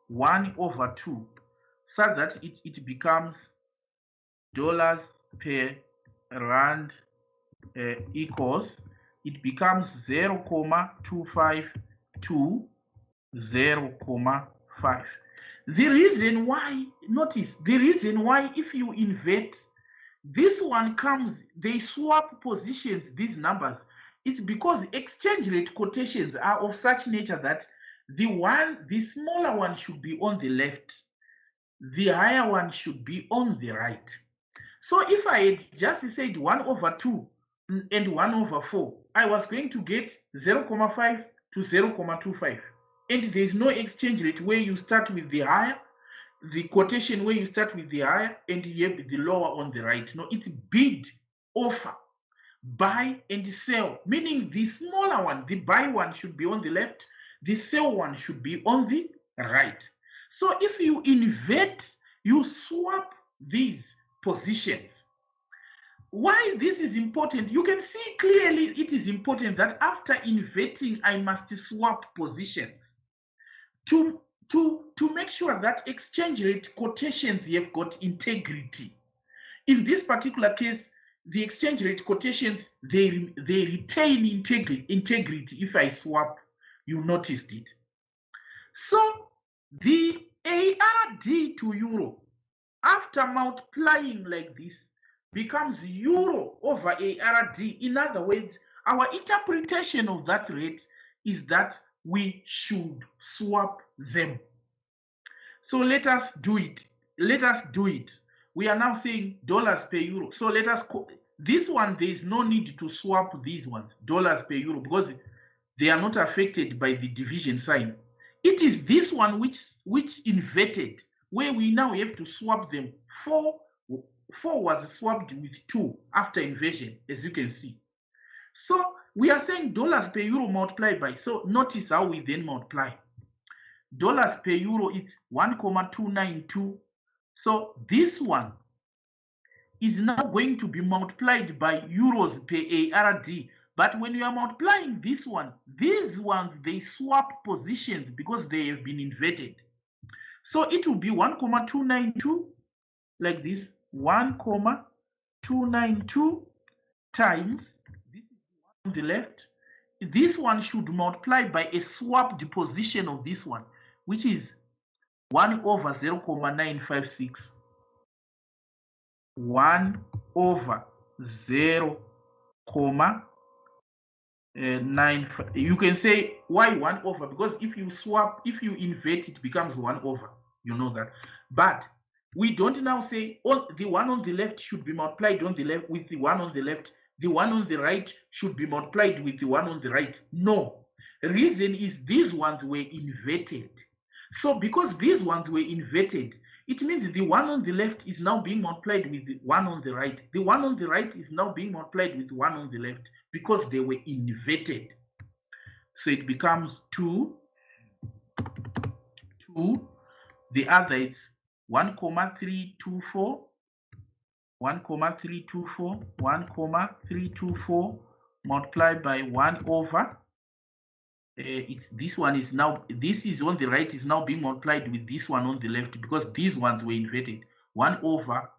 1 over 2, so that it becomes dollars per rand equals, it becomes 0.25 to 0.5. The reason why, notice, the reason why if you invert, this one comes, they swap positions, these numbers, it's because exchange rate quotations are of such nature that the smaller one should be on the left, the higher one should be on the right. So if I had just said 1 over 2 and 1 over 4, I was going to get 0.5 to 0.25. And there's no exchange rate where you start with the higher, the quotation where you start with the higher and you have the lower on the right. No, it's bid, offer, buy and sell, meaning the smaller one, the buy one should be on the left, the sell one should be on the right. So if you invert, you swap these positions. Why this is important, you can see clearly it is important that after inverting, I must swap positions to make sure that exchange rate quotations have got integrity. In this particular case, the exchange rate quotations, they retain integrity if I swap. You noticed it. So the ARD to euro, after multiplying like this, becomes euro over ARD. In other words, our interpretation of that rate is that we should swap them. So let us do it. We are now saying dollars per euro. So let us, this one, there is no need to swap these ones, dollars per euro, because they are not affected by the division sign. It is this one which inverted, where we now have to swap them. 4 was swapped with 2 after inversion, as you can see. So we are saying dollars per euro multiplied by, so notice how we then multiply. Dollars per euro is 1.292. So this one is now going to be multiplied by euros per ARD. But when you are multiplying this one, these ones, they swap positions because they have been inverted. So it will be 1.292 like this, 1.292 times, this is on the left. This one should multiply by a swapped position of this one, which is 1 over 0.956. 1 over 0.9. You can say why 1 over, because if you invert, it becomes 1 over. You know that. But we don't now say the one on the left should be multiplied on the left with the one on the left. The one on the right should be multiplied with the one on the right. No. The reason is these ones were inverted. So because these ones were inverted, it means the one on the left is now being multiplied with the one on the right. The one on the right is now being multiplied with the one on the left because they were inverted. So it becomes 2, 2. The other is 1,324, 1,324, 1,324 multiplied by 1 over. It's this one is now, this is on the right is now being multiplied with this one on the left because these ones were inverted. 1 over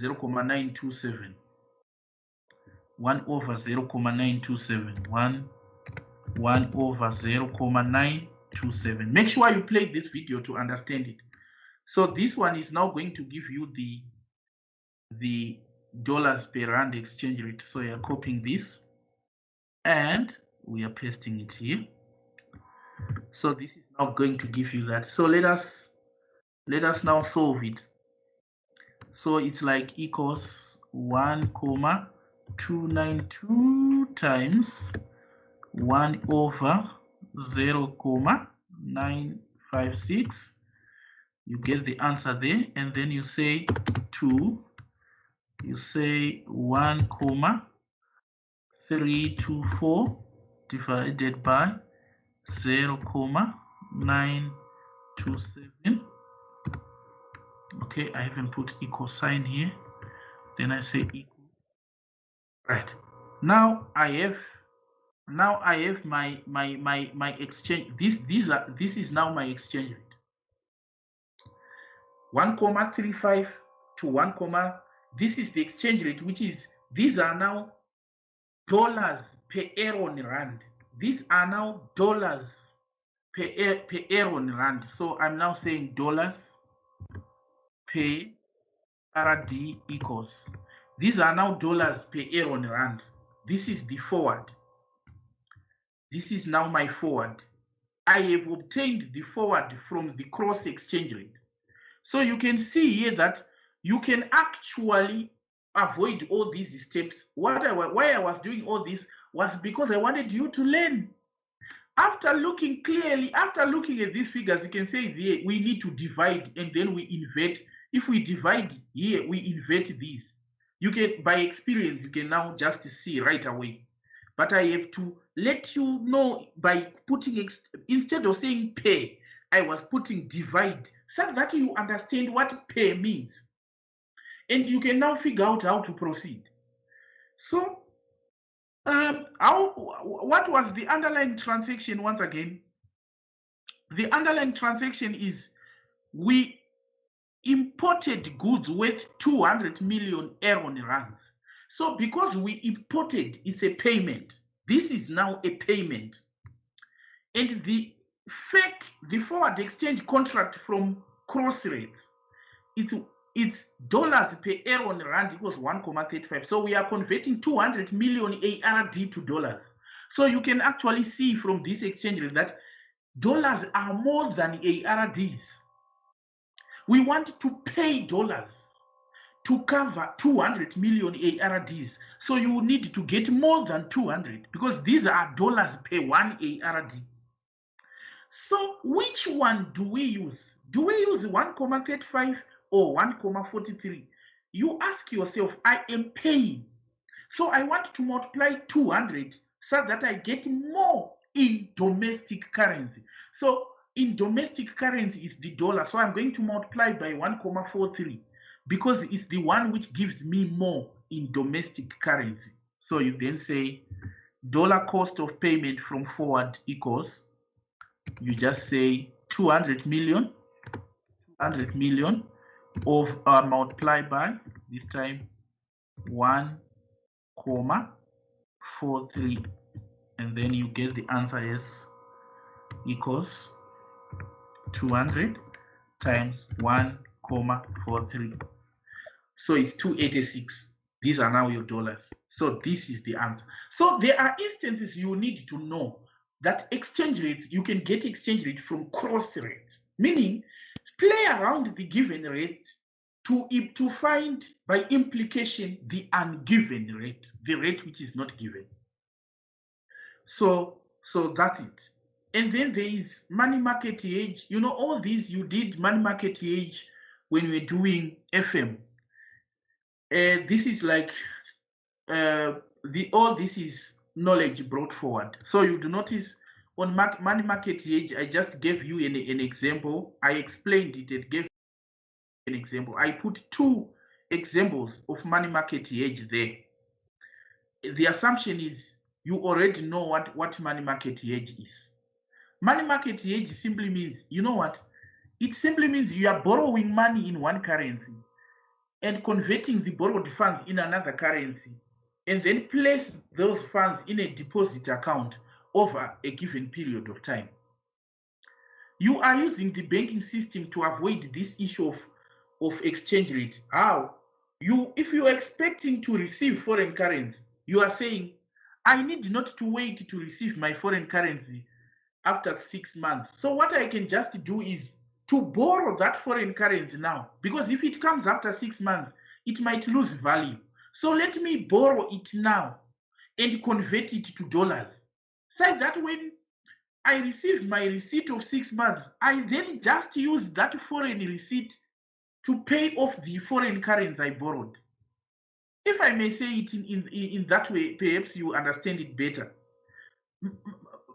0,927. 1 over 0,927. 1 over 0,927. Make sure you play this video to understand it. So this one is now going to give you the dollars per rand exchange rate. So you're copying this and we are pasting it here. So this is now going to give you that. So let us now solve it. So it's like equals 1,292 times 1 over 0,956. You get the answer there, and then you say 2. You say 1,324 divided by 0,927. Okay, I haven't put equal sign here. Then I say equal. Right. Now I have my exchange. This is now my exchange rate. 1,35 to 1, this is the exchange rate, which is, these are now dollars per Aaron rand. These are now dollars per Aaron rand. So I'm now saying dollars per RD equals. These are now dollars per Aaron rand. This is the forward. This is now my forward. I have obtained the forward from the cross exchange rate. So you can see here that you can actually avoid all these steps. Why I was doing all this was because I wanted you to learn. After looking clearly, after looking at these figures, you can say there we need to divide and then we invert. If we divide here, we invert these. You can, by experience, you can now just see right away. But I have to let you know by putting, instead of saying pay, I was putting divide, so that you understand what pay means. And you can now figure out how to proceed. So, what was the underlying transaction once again? The underlying transaction is we imported goods worth 200 million Aaron rands. So because we imported, it's a payment. This is now a payment. And the forward exchange contract from cross rates, it's dollars per Aaron rand equals 1,35. So we are converting 200 million ARD to dollars. So you can actually see from this exchange rate that dollars are more than ARDs. We want to pay dollars to cover 200 million ARDs. So you need to get more than 200 because these are dollars per 1 ARD. So which one do we use? Do we use 1,35 or 1,43? You ask yourself, I am paying. So I want to multiply 200 so that I get more in domestic currency. So in domestic currency is the dollar. So I'm going to multiply by 1,43 because it's the one which gives me more in domestic currency. So you then say dollar cost of payment from forward equals, you just say 200 million of multiplied by this time 1,43, and then you get the answer as equals 200 times 1,43. So it's 286. These are now your dollars. So this is the answer. So there are instances you need to know that exchange rates, you can get exchange rate from cross rates, meaning play around the given rate to find by implication the ungiven rate, the rate which is not given. So that's it. And then there is money market hedge. You know, all these you did money market hedge when we're doing FM. This is like all this is knowledge brought forward. So you do notice on money market hedge, I just gave you an example. I explained it and gave an example. I put 2 examples of money market hedge there. The assumption is you already know what money market hedge is. Money market hedge simply means, you know what? It simply means you are borrowing money in one currency and converting the borrowed funds in another currency, and then place those funds in a deposit account over a given period of time. You are using the banking system to avoid this issue of exchange rate. How? If you are expecting to receive foreign currency, you are saying, I need not to wait to receive my foreign currency after 6 months. So what I can just do is to borrow that foreign currency now, because if it comes after 6 months, it might lose value. So let me borrow it now and convert it to dollars, so that when I receive my receipt of 6 months, I then just use that foreign receipt to pay off the foreign currency I borrowed. If I may say it in that way, perhaps you understand it better.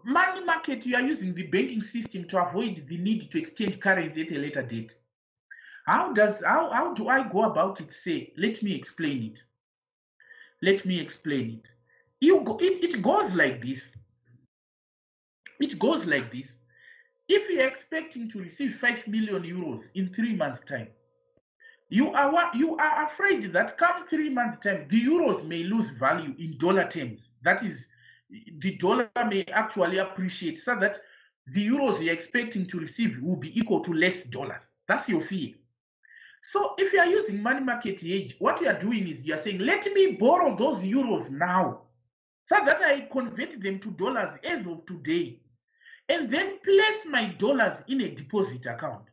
Money market, you are using the banking system to avoid the need to exchange currency at a later date. How do I go about it? Say, let me explain it. Let me explain it. It goes like this. It goes like this. If you're expecting to receive 5 million euros in 3 months' time, you are afraid that come 3 months' time, the euros may lose value in dollar terms. That is, the dollar may actually appreciate, so that the euros you're expecting to receive will be equal to less dollars. That's your fear. So if you are using money market hedge, what you are doing is you are saying, let me borrow those euros now, so that I convert them to dollars as of today, and then place my dollars in a deposit account.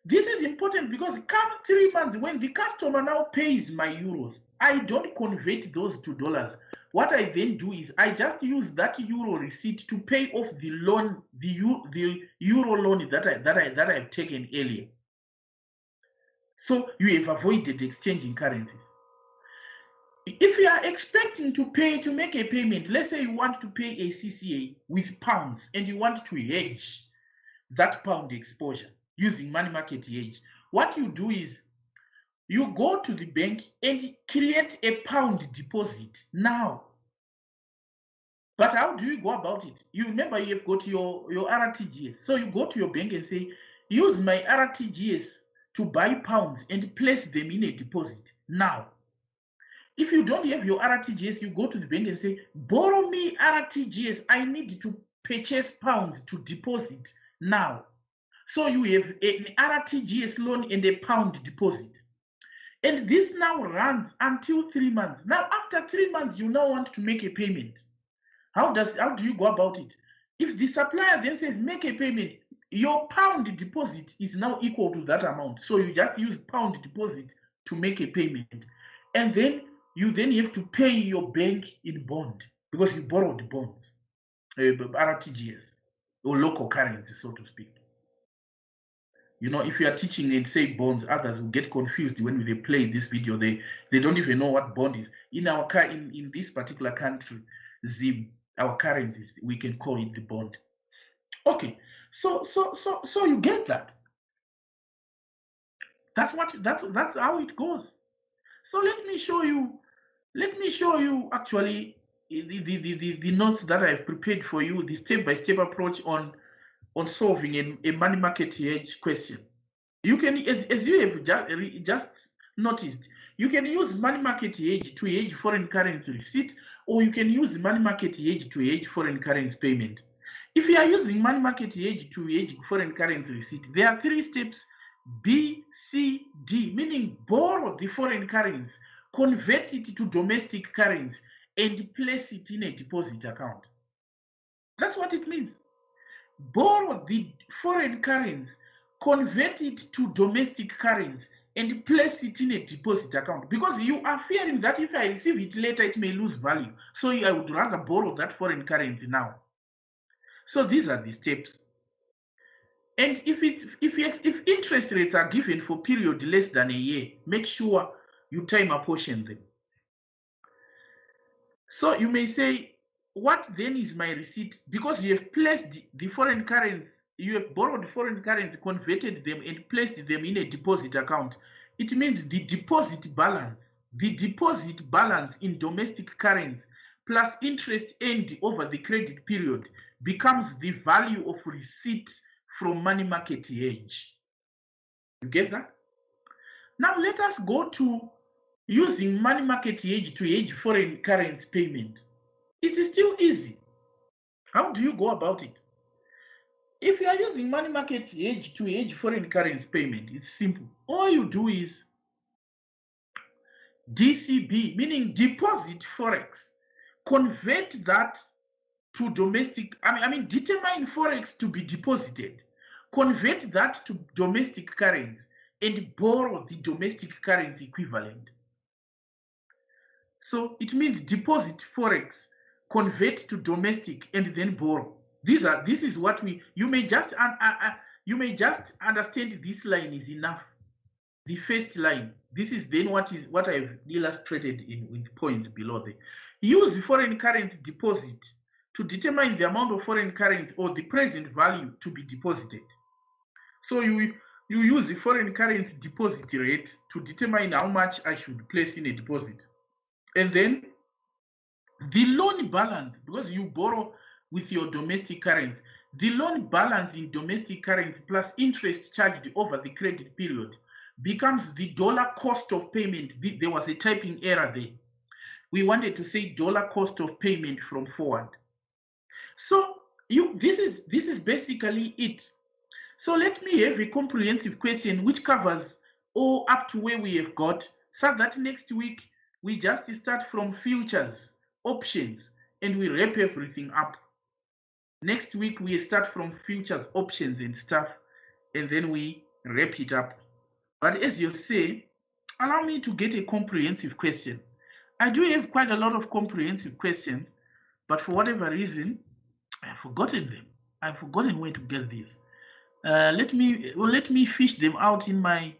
This is important because come 3 months, when the customer now pays my euros, I don't convert those to dollars. What I then do is I just use that euro receipt to pay off the loan, the euro loan that I've taken earlier. So you have avoided exchanging currencies. If you are expecting to make a payment, let's say you want to pay ACCA with pounds and you want to hedge that pound exposure using money market hedge, what you do is you go to the bank and create a pound deposit now. But how do you go about it? You remember you have got your RTGS. So you go to your bank and say, use my RTGS to buy pounds and place them in a deposit now. If you don't have your RTGS, you go to the bank and say, borrow me RTGS. I need to purchase pounds to deposit now. So you have an RTGS loan and a pound deposit. And this now runs until 3 months. Now, after 3 months, you now want to make a payment. How do you go about it? If the supplier then says, make a payment, your pound deposit is now equal to that amount. So you just use pound deposit to make a payment. And then you have to pay your bank in bond because you borrowed bonds, RTGS, or local currency, so to speak. You know, if you are teaching and say bonds, others will get confused when they play this video. They don't even know what bond is. In this particular country, ZIM, our currencies, we can call it the bond. Okay, so you get that. That's how it goes. So let me show you actually the notes that I've prepared for you, the step-by-step approach on solving a money market hedge question. You can, as you have just noticed, you can use money market hedge to hedge foreign currency receipt, or you can use money market hedge to hedge foreign currency payment. If you are using money market hedge to hedge foreign currency receipt, there are 3 steps: B, C, D, meaning borrow the foreign currency, convert it to domestic currency, and place it in a deposit account. That's what it means. Borrow the foreign currency, convert it to domestic currency, and place it in a deposit account, because you are fearing that if I receive it later, it may lose value. So I would rather borrow that foreign currency now. So these are the steps. And if interest rates are given for period less than a year, make sure you time apportion them. So you may say, what then is my receipt? Because you have placed the foreign currency, you have borrowed foreign currency, converted them, and placed them in a deposit account. It means the deposit balance in domestic currency plus interest earned over the credit period becomes the value of receipt from money market hedge. You get that? Now let us go to using money market hedge to hedge foreign currency payment. It is still easy. How do you go about it? If you are using money market hedge to hedge foreign currency payment, it's simple. All you do is DCB, meaning deposit forex, convert that to domestic, determine forex to be deposited, convert that to domestic currency, and borrow the domestic currency equivalent. So it means deposit forex, convert to domestic, and then borrow. This is what you may just understand this line is enough. The first line. This is then what I've illustrated in points below there. Use foreign currency deposit to determine the amount of foreign currency or the present value to be deposited. So you use the foreign currency deposit rate to determine how much I should place in a deposit. And then the loan balance, because you borrow with your domestic currency, the loan balance in domestic currency plus interest charged over the credit period becomes the dollar cost of payment. There was a typing error there. We wanted to say dollar cost of payment from forward. So this is basically it. So let me have a comprehensive question which covers all up to where we have got, so that next week we just start from futures, options, and we wrap everything up. Next week we start from futures, options, and stuff, and then we wrap it up. But as you say, allow me to get a comprehensive question. I do have quite a lot of comprehensive questions, but for whatever reason, I've forgotten them. I've forgotten where to get these. Let me fish them out in my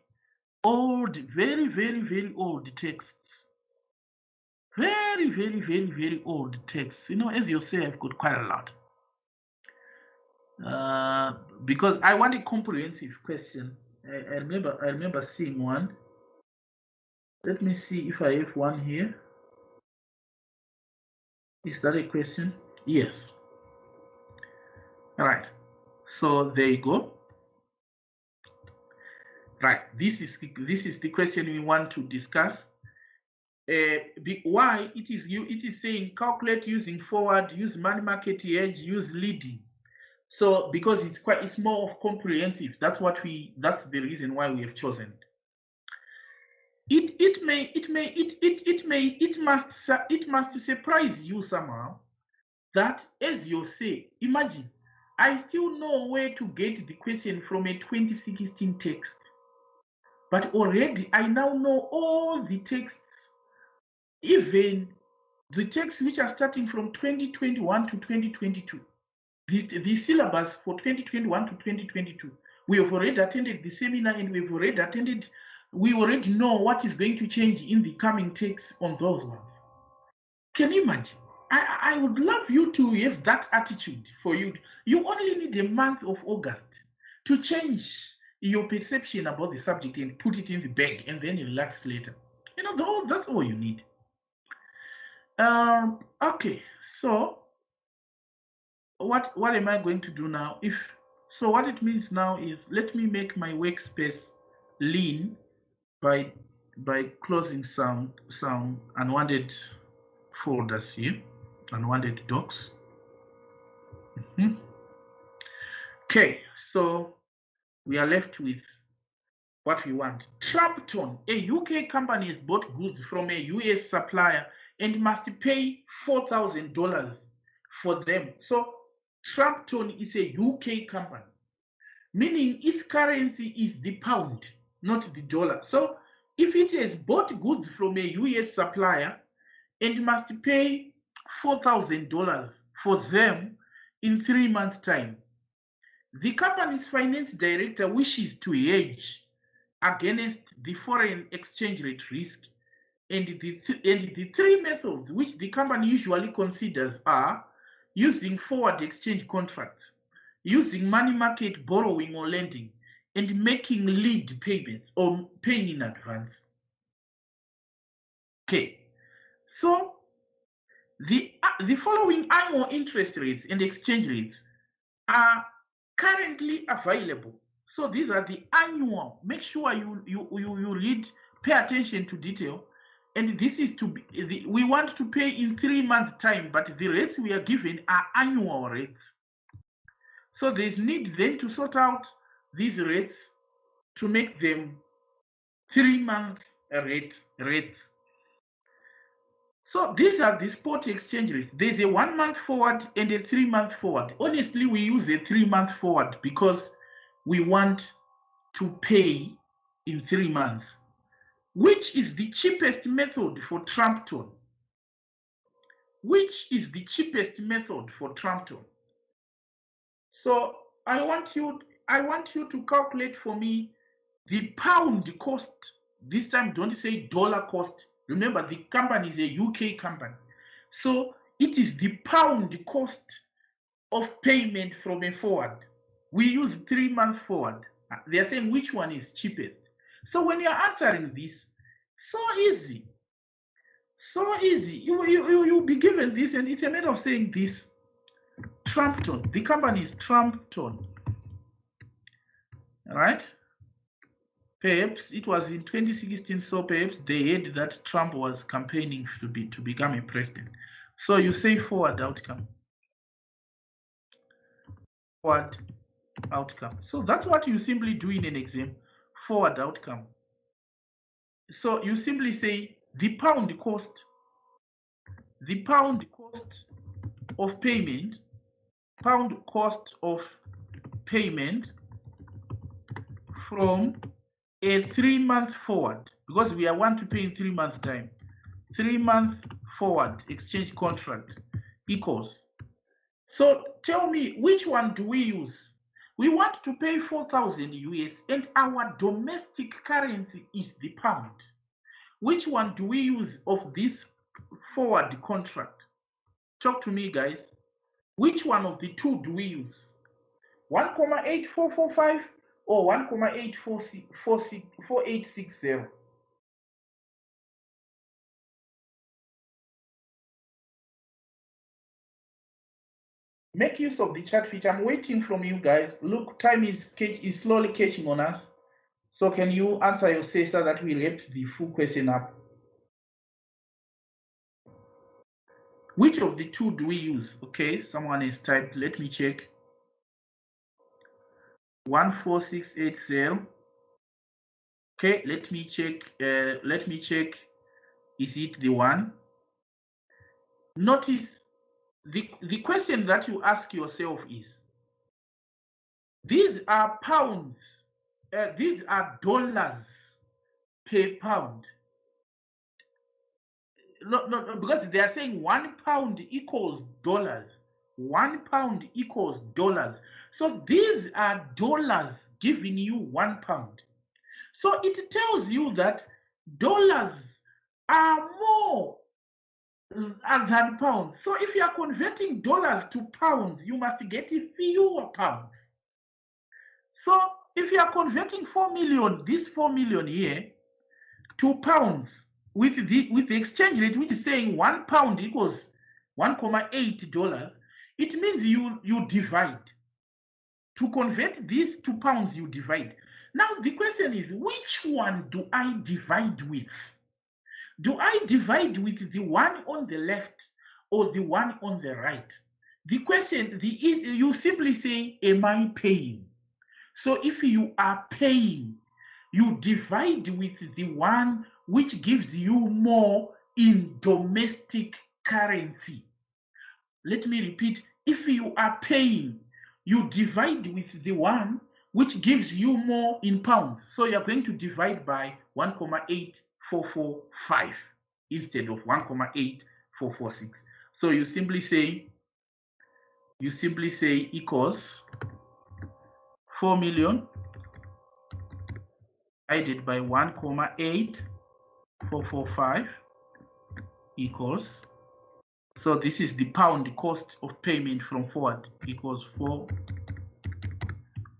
old, very, very, very old texts. Very, very, very, very old texts. You know, as you say, I've got quite a lot. Because I want a comprehensive question. I remember seeing one. Let me see if I have one here. Is that a question? Yes. All right. So there you go. Right. This is the question we want to discuss. Why it is saying calculate using forward, use money market hedge, use leading. So because it's more of comprehensive. That's the reason why we have chosen it. It must surprise you somehow that, as you say, imagine I still know where to get the question from a 2016 text, but already I now know all the texts, even the texts which are starting from 2021 to 2022. The syllabus for 2021 to 2022. We have already attended the seminar, and we already know what is going to change in the coming texts on those ones. Can you imagine? I would love you to have that attitude for you. You only need a month of August to change your perception about the subject and put it in the bag, and then relax later. You know, that's all you need. Okay, so what am I going to do now? So what it means now is, let me make my workspace lean by closing some unwanted folders here, unwanted docs. Okay, so we are left with what we want. Trampton, a UK company, has bought goods from a US supplier and must pay $4,000 for them. So Trampton is a UK company, meaning its currency is the pound, not the dollar. So if it has bought goods from a US supplier and must pay $4,000 for them, in 3 months' time. The company's finance director wishes to hedge against the foreign exchange rate risk, and the three methods which the company usually considers are using forward exchange contracts, using money market borrowing or lending, and making lead payments or paying in advance. Okay, so the following annual interest rates and exchange rates are currently available. So these are the annual. Make sure you read, pay attention to detail. And this is to be, we want to pay in 3 months' time, but the rates we are given are annual rates. So there's need then to sort out these rates to make them 3 month rates. So these are the spot exchange rates. There's a 1 month forward and a 3 month forward. Honestly, we use a 3 month forward because we want to pay in 3 months. Which is the cheapest method for Trumpton? Which is the cheapest method for Trumpton? So I want you to calculate for me the pound cost. This time, don't say dollar cost. Remember, the company is a UK company. So it is the pound cost of payment from a forward. We use 3 months forward. They are saying which one is cheapest. So when you're answering this, so easy. So easy. You'll be given this, and it's a matter of saying this. Trumpton. The company is Trumpton. All right? Perhaps it was in 2016, so perhaps they heard that Trump was campaigning to become a president. So you say forward outcome. Forward outcome. So that's what you simply do in an exam. Forward outcome. So you simply say the pound cost of payment, from a 3 month forward, because we want to pay in 3 months time. 3 month forward exchange contract equals. So tell me, which one do we use? We want to pay 4,000 US and our domestic currency is the pound. Which one do we use of this forward contract? Talk to me, guys. Which one of the two do we use? 1,8445 or 1,860? Make use of the chat feature. I'm waiting from you guys. Look, time is slowly catching on us. So can you answer your say so that we wrap the full question up? Which of the two do we use? Okay, someone has typed. Let me check. 14680. Okay, let me check. Is it the one? Notice the question that you ask yourself is, these are pounds, these are dollars per pound. No, because they are saying 1 pound equals dollars. 1 pound equals dollars. So these are dollars giving you 1 pound. So it tells you that dollars are more than pounds. So if you are converting dollars to pounds, you must get fewer pounds. So if you are converting 4 million, this 4 million here, to pounds, with the exchange rate which is saying 1 pound equals $1.8, it means you divide. To convert this to pounds, you divide. Now the question is, which one do I divide with? Do I divide with the one on the left or the one on the right? The question, you simply say, am I paying? So if you are paying, you divide with the one which gives you more in domestic currency. Let me repeat, if you are paying, you divide with the one which gives you more in pounds. So you're going to divide by 1,8445 instead of 1,8446. So you simply say you simply say equals 4 million divided by 1,8445 equals, so this is the pound cost of payment from forward, equals 4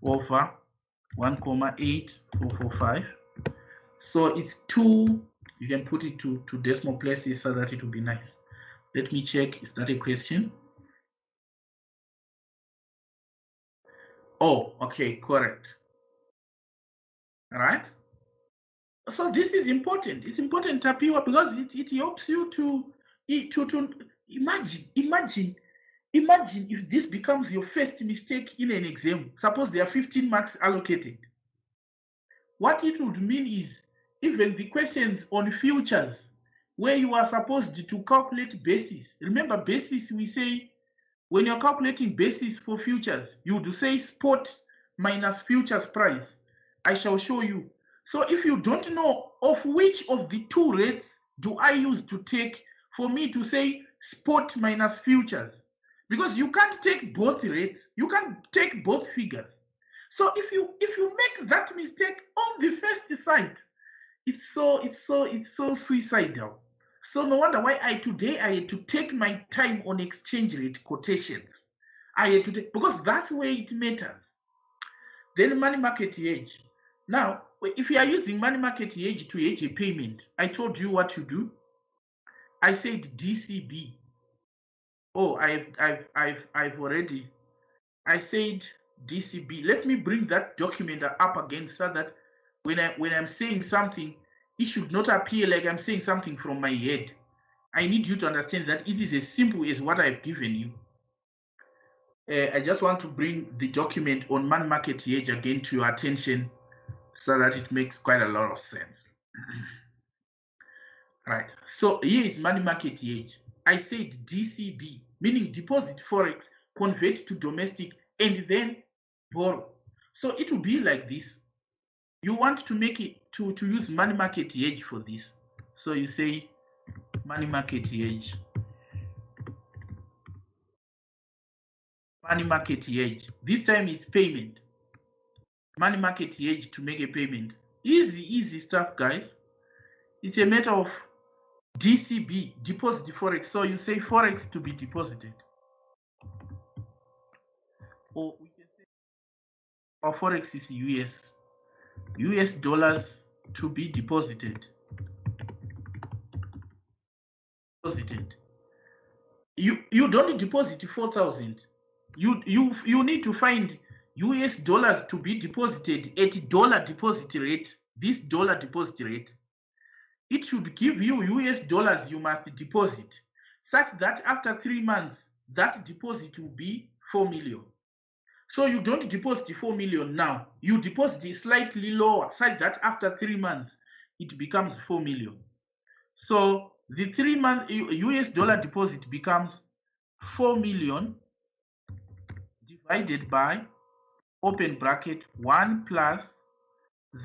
over 1,8445. So it's 2, you can put it to decimal places so that it will be nice. Let me check, is that a question? Oh, okay, correct. All right. So this is important. It's important, Tapiwa, because it helps you to imagine if this becomes your first mistake in an exam. Suppose there are 15 marks allocated. What it would mean is even the questions on futures where you are supposed to calculate basis. Remember basis, we say when you're calculating basis for futures, you would say spot minus futures price. I shall show you. So if you don't know of which of the two rates do I use to take for me to say spot minus futures, because you can't take both rates, you can't take both figures. So if you make that mistake on the first sight, it's so suicidal. So no wonder why today I had to take my time on exchange rate quotations. I had to take, because that's where it matters. Then money market hedge. Now, if you are using money market hedge to hedge a payment, I told you what to do. I said DCB. Oh, I've already. I said DCB. Let me bring that document up again so that when I'm saying something, it should not appear like I'm saying something from my head. I need you to understand that it is as simple as what I've given you. I just want to bring the document on money market hedge again to your attention so that it makes quite a lot of sense. Right. So here is money market hedge. I said DCB, meaning deposit forex, convert to domestic, and then borrow. So it will be like this. You want to make it to use money market hedge for this. So you say money market hedge. Money market hedge. This time it's payment. Money market hedge to make a payment. Easy stuff, guys. It's a matter of DCB, deposit forex. So you say forex to be deposited. Or we can say our forex is US dollars to be deposited. You don't deposit 4,000. You need to find US dollars to be deposited at dollar deposit rate. This dollar deposit rate, it should give you US dollars you must deposit, such that after 3 months that deposit will be 4 million. So you don't deposit 4 million now, you deposit slightly lower, such that after 3 months it becomes 4 million. So the 3 month US dollar deposit becomes 4 million divided by, open bracket, 1 plus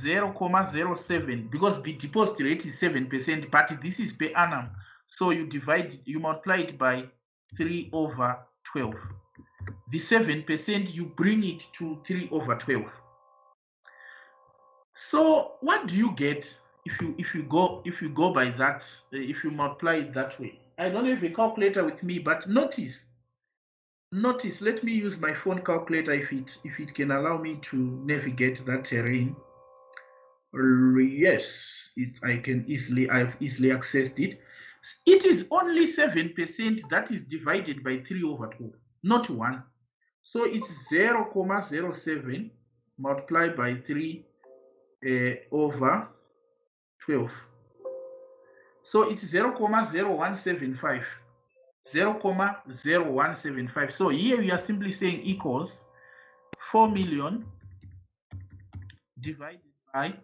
0.07, because the deposit rate is 7%, but this is per annum. So you multiply it by 3 over 12. The 7%, you bring it to 3 over 12. So what do you get if you go by that, if you multiply it that way? I don't have a calculator with me, but notice, let me use my phone calculator if it can allow me to navigate that terrain. Yes, I've easily accessed it. It is only 7% that is divided by 3 over 12, not 1. So it's 0.07 multiplied by 3 over 12. So it's 0.0175. 0.0175. So here we are simply saying equals 4 million divided by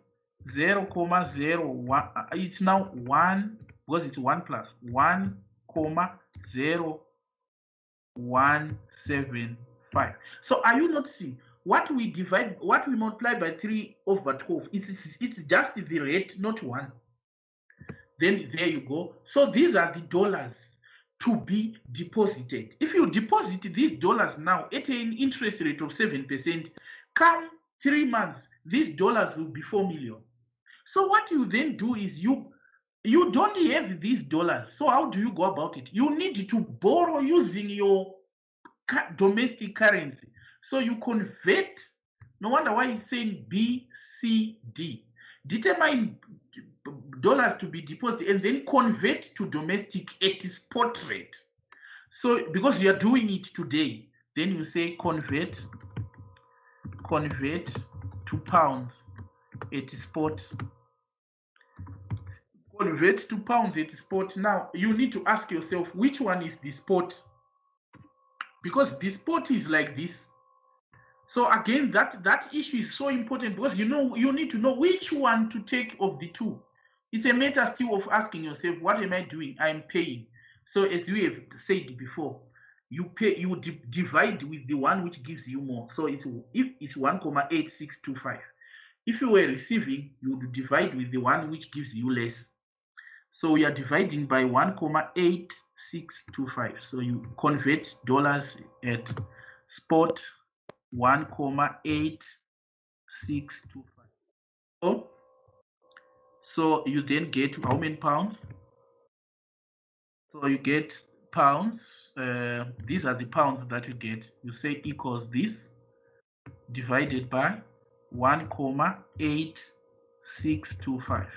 0.01. It's now 1, because it's 1 plus 1,0175. So are you noticing what we multiply by 3 over 12? It's just the rate, not 1. Then there you go. So these are the dollars. to be deposited. If you deposit these dollars now at an interest rate of 7%, come 3 months, these dollars will be 4 million. So what you then do is you don't have these dollars. So how do you go about it? You need to borrow using your domestic currency. So you convert. No wonder why it's saying BCD. Determine dollars to be deposited and then convert to domestic at spot rate. So because you are doing it today, then you say convert to pounds at spot. Convert to pounds at spot. Now you need to ask yourself which one is the spot, because the spot is like this. So again, that issue is so important, because you need to know which one to take of the two. It's a matter still of asking yourself, what am I doing? I'm paying. So as we have said before, you divide with the one which gives you more. So if it's 1,8625, if you were receiving, you would divide with the one which gives you less. So we are dividing by 1,8625. So you convert dollars at spot 1,8625. So you then get how many pounds? So you get pounds. These are the pounds that you get. You say equals this divided by 1,8625.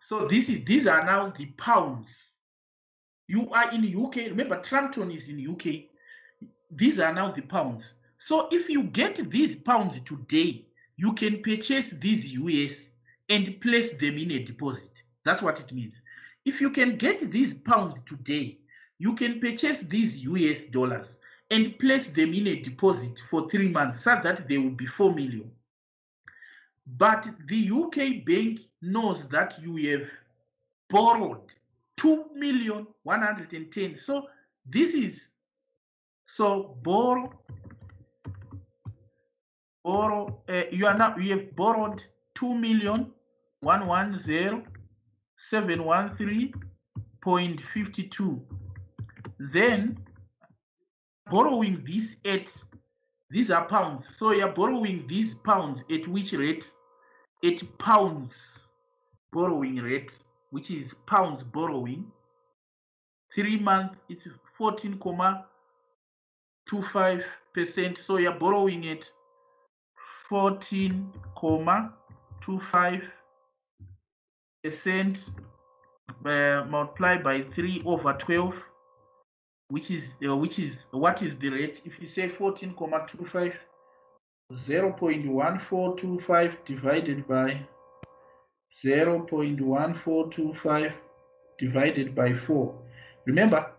So these are now the pounds. You are in UK. Remember, Trampton is in UK. These are now the pounds. So if you get these pounds today, you can purchase these US and place them in a deposit. That's what it means. If you can get these pounds today, you can purchase these US dollars and place them in a deposit for 3 months so that they will be 4 million. But the UK bank knows that you have borrowed 2,110,000. So this is, so borrow, you have borrowed 2,110,713.52. Then borrowing this at, these are pounds, so you're borrowing these pounds at which rate? At pounds borrowing rate, which is pounds borrowing. 3 months, it's 14.25%. So you're borrowing at 14.25% multiplied by 3/12, which is what is the rate? If you say 14.25, 0.1425 divided by 0.1425 divided by 4. Remember,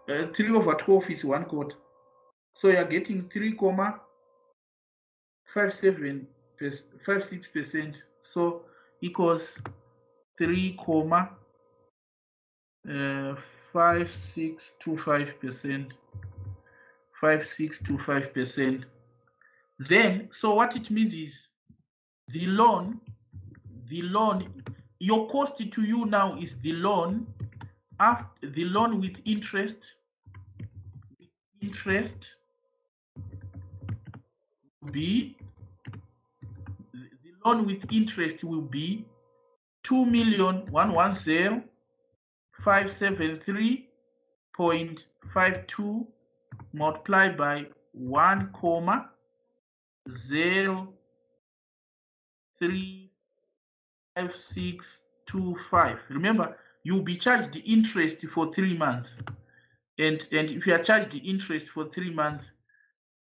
3/12 is 1/4. So you're getting 3.56%. So equals 3.5625%. 5625%. Then, so what it means is the loan, your cost to you now is the loan, after the loan with interest be, the loan with interest will be 2,110,573.52 multiplied by 1,035625. Remember, you'll be charged the interest for 3 months, and if you are charged the interest for 3 months,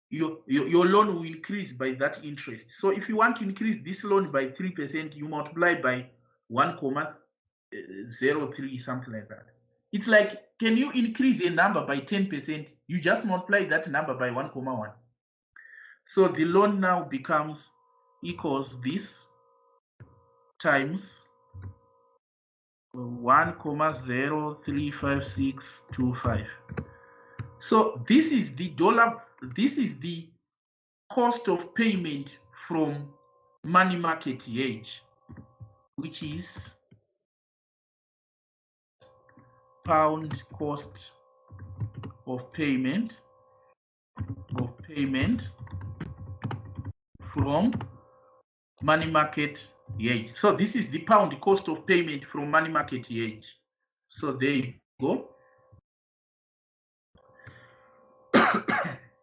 your loan will increase by that interest. So if you want to increase this loan by 3%, you multiply by 1,03, something like that. It's like, can you increase a number by 10%? You just multiply that number by 1,1. So the loan now becomes equals this times 1,035,625. So this is the dollar, this is the cost of payment from money market Hedge, which is pound cost of payment from money market hedge. So this is the pound cost of payment from money market hedge. So there you go.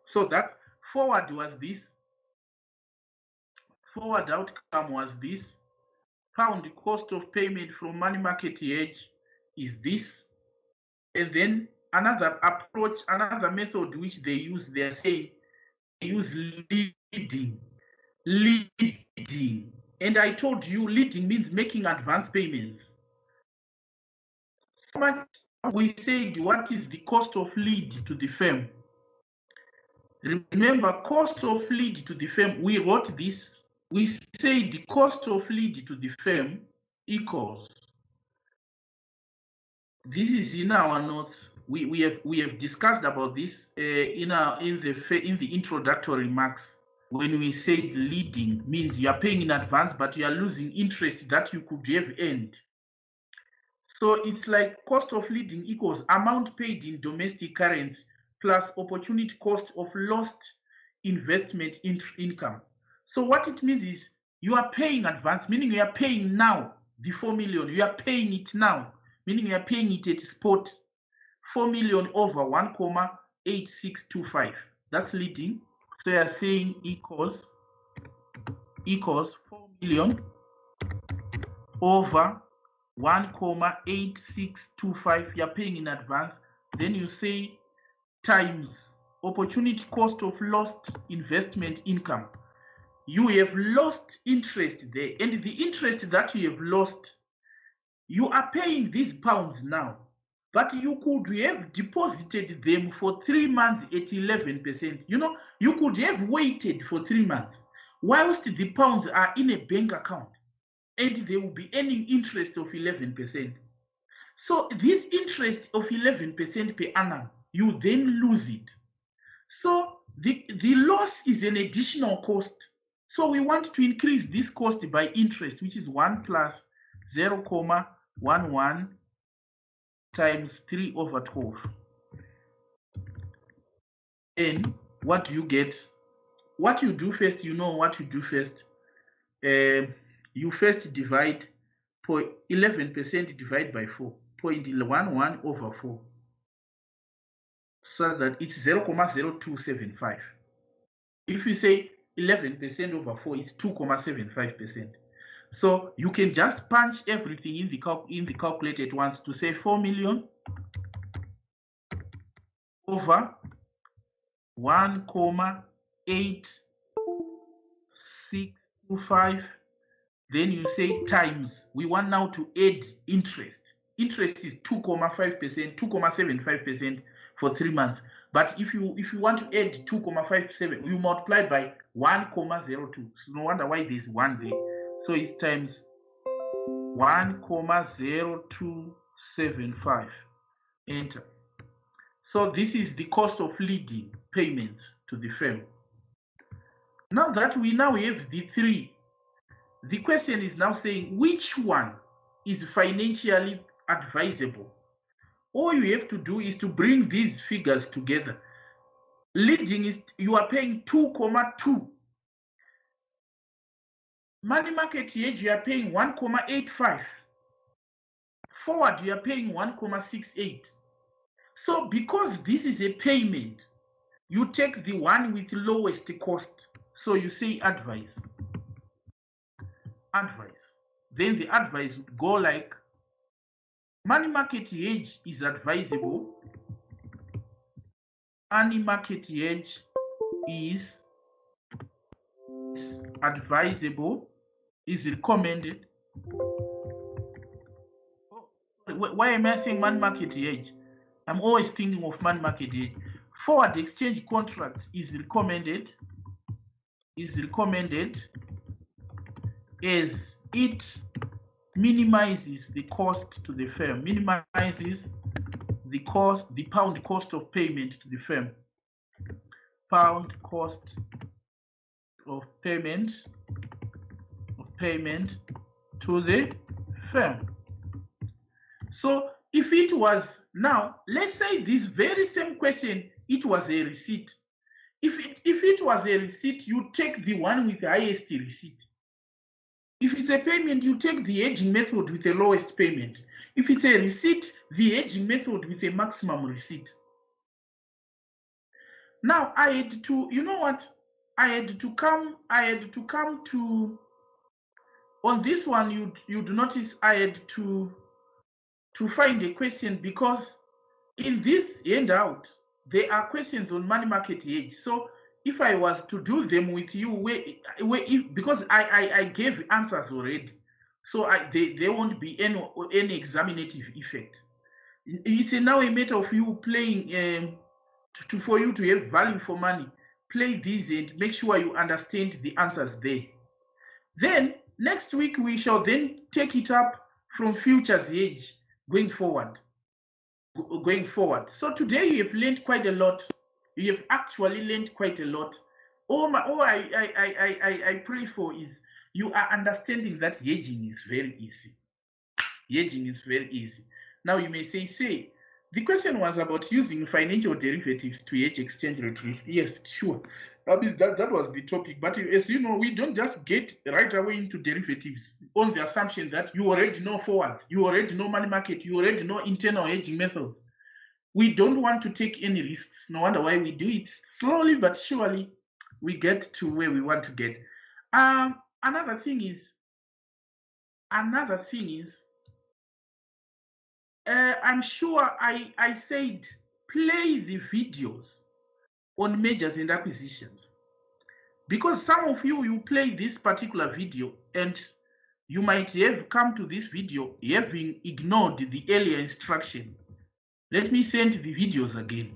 So that forward was this. Forward outcome was this. Pound cost of payment from money market hedge is this. And then another approach, another method which they use, they are saying they use leading. And I told you leading means making advance payments. So much we said, what is the cost of lead to the firm? Remember, cost of lead to the firm, we wrote this. We say the cost of lead to the firm equals. This is in our notes. We have discussed about this in the introductory remarks. When we say leading means you are paying in advance, but you are losing interest that you could have earned. So it's like cost of leading equals amount paid in domestic currency plus opportunity cost of lost investment income. So what it means is you are paying advance, meaning you are paying now the 4 million. You are paying it now, meaning you are paying it at spot. 4 million over 1,8625. That's leading. So you are saying equals 4 million over 1,8625. You are paying in advance. Then you say times opportunity cost of lost investment income. You have lost interest there, and the interest that you have lost, you are paying these pounds now, but you could have deposited them for 3 months at 11%. You know, you could have waited for 3 months whilst the pounds are in a bank account, and they will be earning interest of 11%. So this interest of 11% per annum, you then lose it. So the loss is an additional cost. So we want to increase this cost by interest, which is 1 plus 0,11 times 3 over 12. And what do you get? What you do first, you know what you do first. You first divide 11% divided by 4, 0.11 over 4. So that it's 0,0275. If you say 11% over 4, it's 2,75%. So you can just punch everything in the calculator at once to say 4 million over 1,8625. Then you say times. We want now to add interest. Interest is 2,5%, 2,75% for 3 months. But if you want to add 2,57, you multiply by 1,02. So no wonder why there's 1 there. So it's times 1,0275. Enter. So this is the cost of leading payments to the firm. Now that we now have the 3, the question is now saying which one is financially advisable. All you have to do is to bring these figures together. Leading is you are paying 2,2. Money market hedge you are paying 1,85. Forward you are paying 1,68. So because this is a payment, you take the one with lowest cost. So you say advice. Then the advice would go like money market hedge is advisable. Money market hedge is advisable, is recommended. Why am I saying money market hedge? I'm always thinking of money market hedge. Forward exchange contract is recommended as it minimizes the cost to the firm, minimizes the pound cost of payment to the firm. Pound cost of payment to the firm. So if it was Now, let's say this very same question, it was a receipt. If it was a receipt, you take the one with the highest receipt. If it's a payment, you take the hedging method with the lowest payment. If it's a receipt, the hedging method with a maximum receipt. Now I had to, you know what? I had to come to, on this one, you'd notice I had to find a question, because in this handout, there are questions on money market hedge. So if I was to do them with you, because I gave answers already, so there won't be any examinative effect. It's now a matter of you playing, for you to have value for money. Play these and make sure you understand the answers there. Then next week we shall then take it up from futures hedge going forward. So today you have learned quite a lot. You have actually learned quite a lot. All I pray for is you are understanding that hedging is very easy. Hedging is very easy. Now you may say, the question was about using financial derivatives to hedge exchange rate risk. Yes, sure. I mean, that was the topic. But as you know, we don't just get right away into derivatives on the assumption that you already know forward, you already know money market, you already know internal hedging methods. We don't want to take any risks. No wonder why we do it slowly but surely. We get to where we want to get. Another thing is, I'm sure I said play the videos on mergers and acquisitions, because some of you play this particular video and you might have come to this video having ignored the earlier instruction. Let me send the videos again.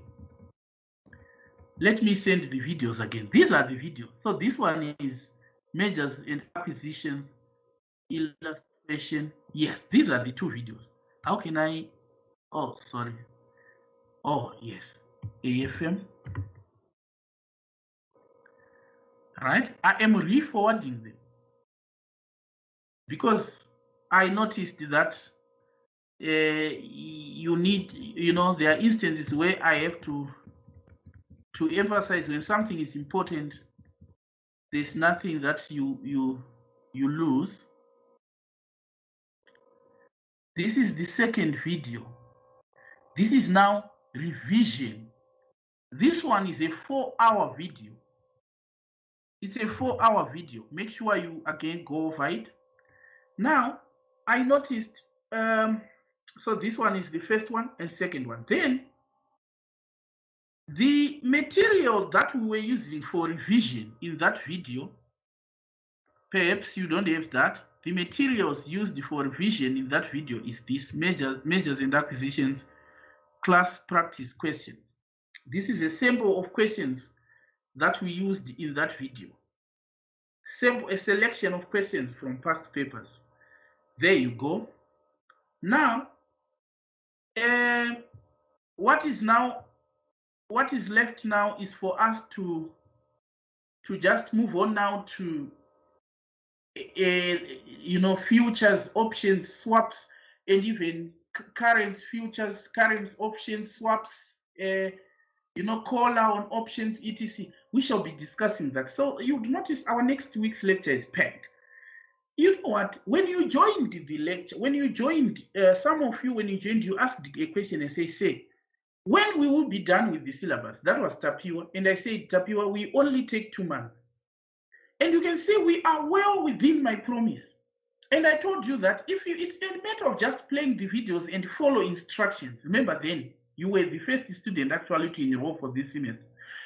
These are the videos. So this one is mergers and acquisitions illustration. Yes, these are the two videos. How can I? Oh, sorry. Oh, yes. AFM. Right? I am re-forwarding them because I noticed that you need, there are instances where I have to emphasize when something is important. There's nothing that you lose. This is the second video. This is now revision. This one is a 4-hour video. It's a 4-hour video. Make sure you again go over it. Now, I noticed, so this one is the first one and second one. Then, the material that we were using for revision in that video, perhaps you don't have that. The materials used for revision in that video is this mergers and acquisitions class practice questions. This is a sample of questions that we used in that video. A selection of questions from past papers. There you go. Now, what is left now is for us to just move on now to futures, options, swaps, and even current futures, current options, swaps, caller on options, etc. We shall be discussing that. So you'd notice our next week's lecture is packed. You know what? When you joined the lecture, some of you, when you joined, you asked a question and say, when we will be done with the syllabus? That was Tapiwa. And I said, Tapiwa, we only take 2 months. And you can see we are well within my promise. And I told you that it's a matter of just playing the videos and follow instructions. Remember then, you were the first student actually to enroll for this semester.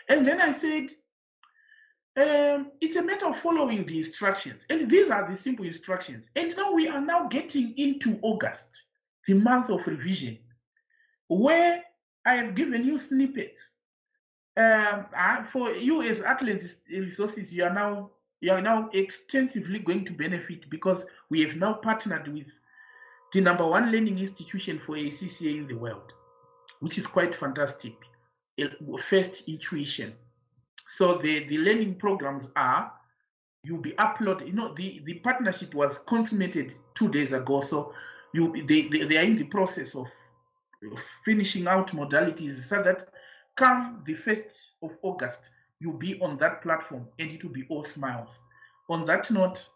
And then I said, it's a matter of following the instructions. And these are the simple instructions. And now we are now getting into August, the month of revision, where I have given you snippets. For you as Atlant Resources, you are now extensively going to benefit, because we have now partnered with the #1 learning institution for ACCA in the world, which is quite fantastic. First Intuition. So the learning programs you'll be uploaded. The partnership was consummated 2 days ago. So they are in the process of finishing out modalities so that come the 1st of August, you'll be on that platform and it will be all smiles. On that note,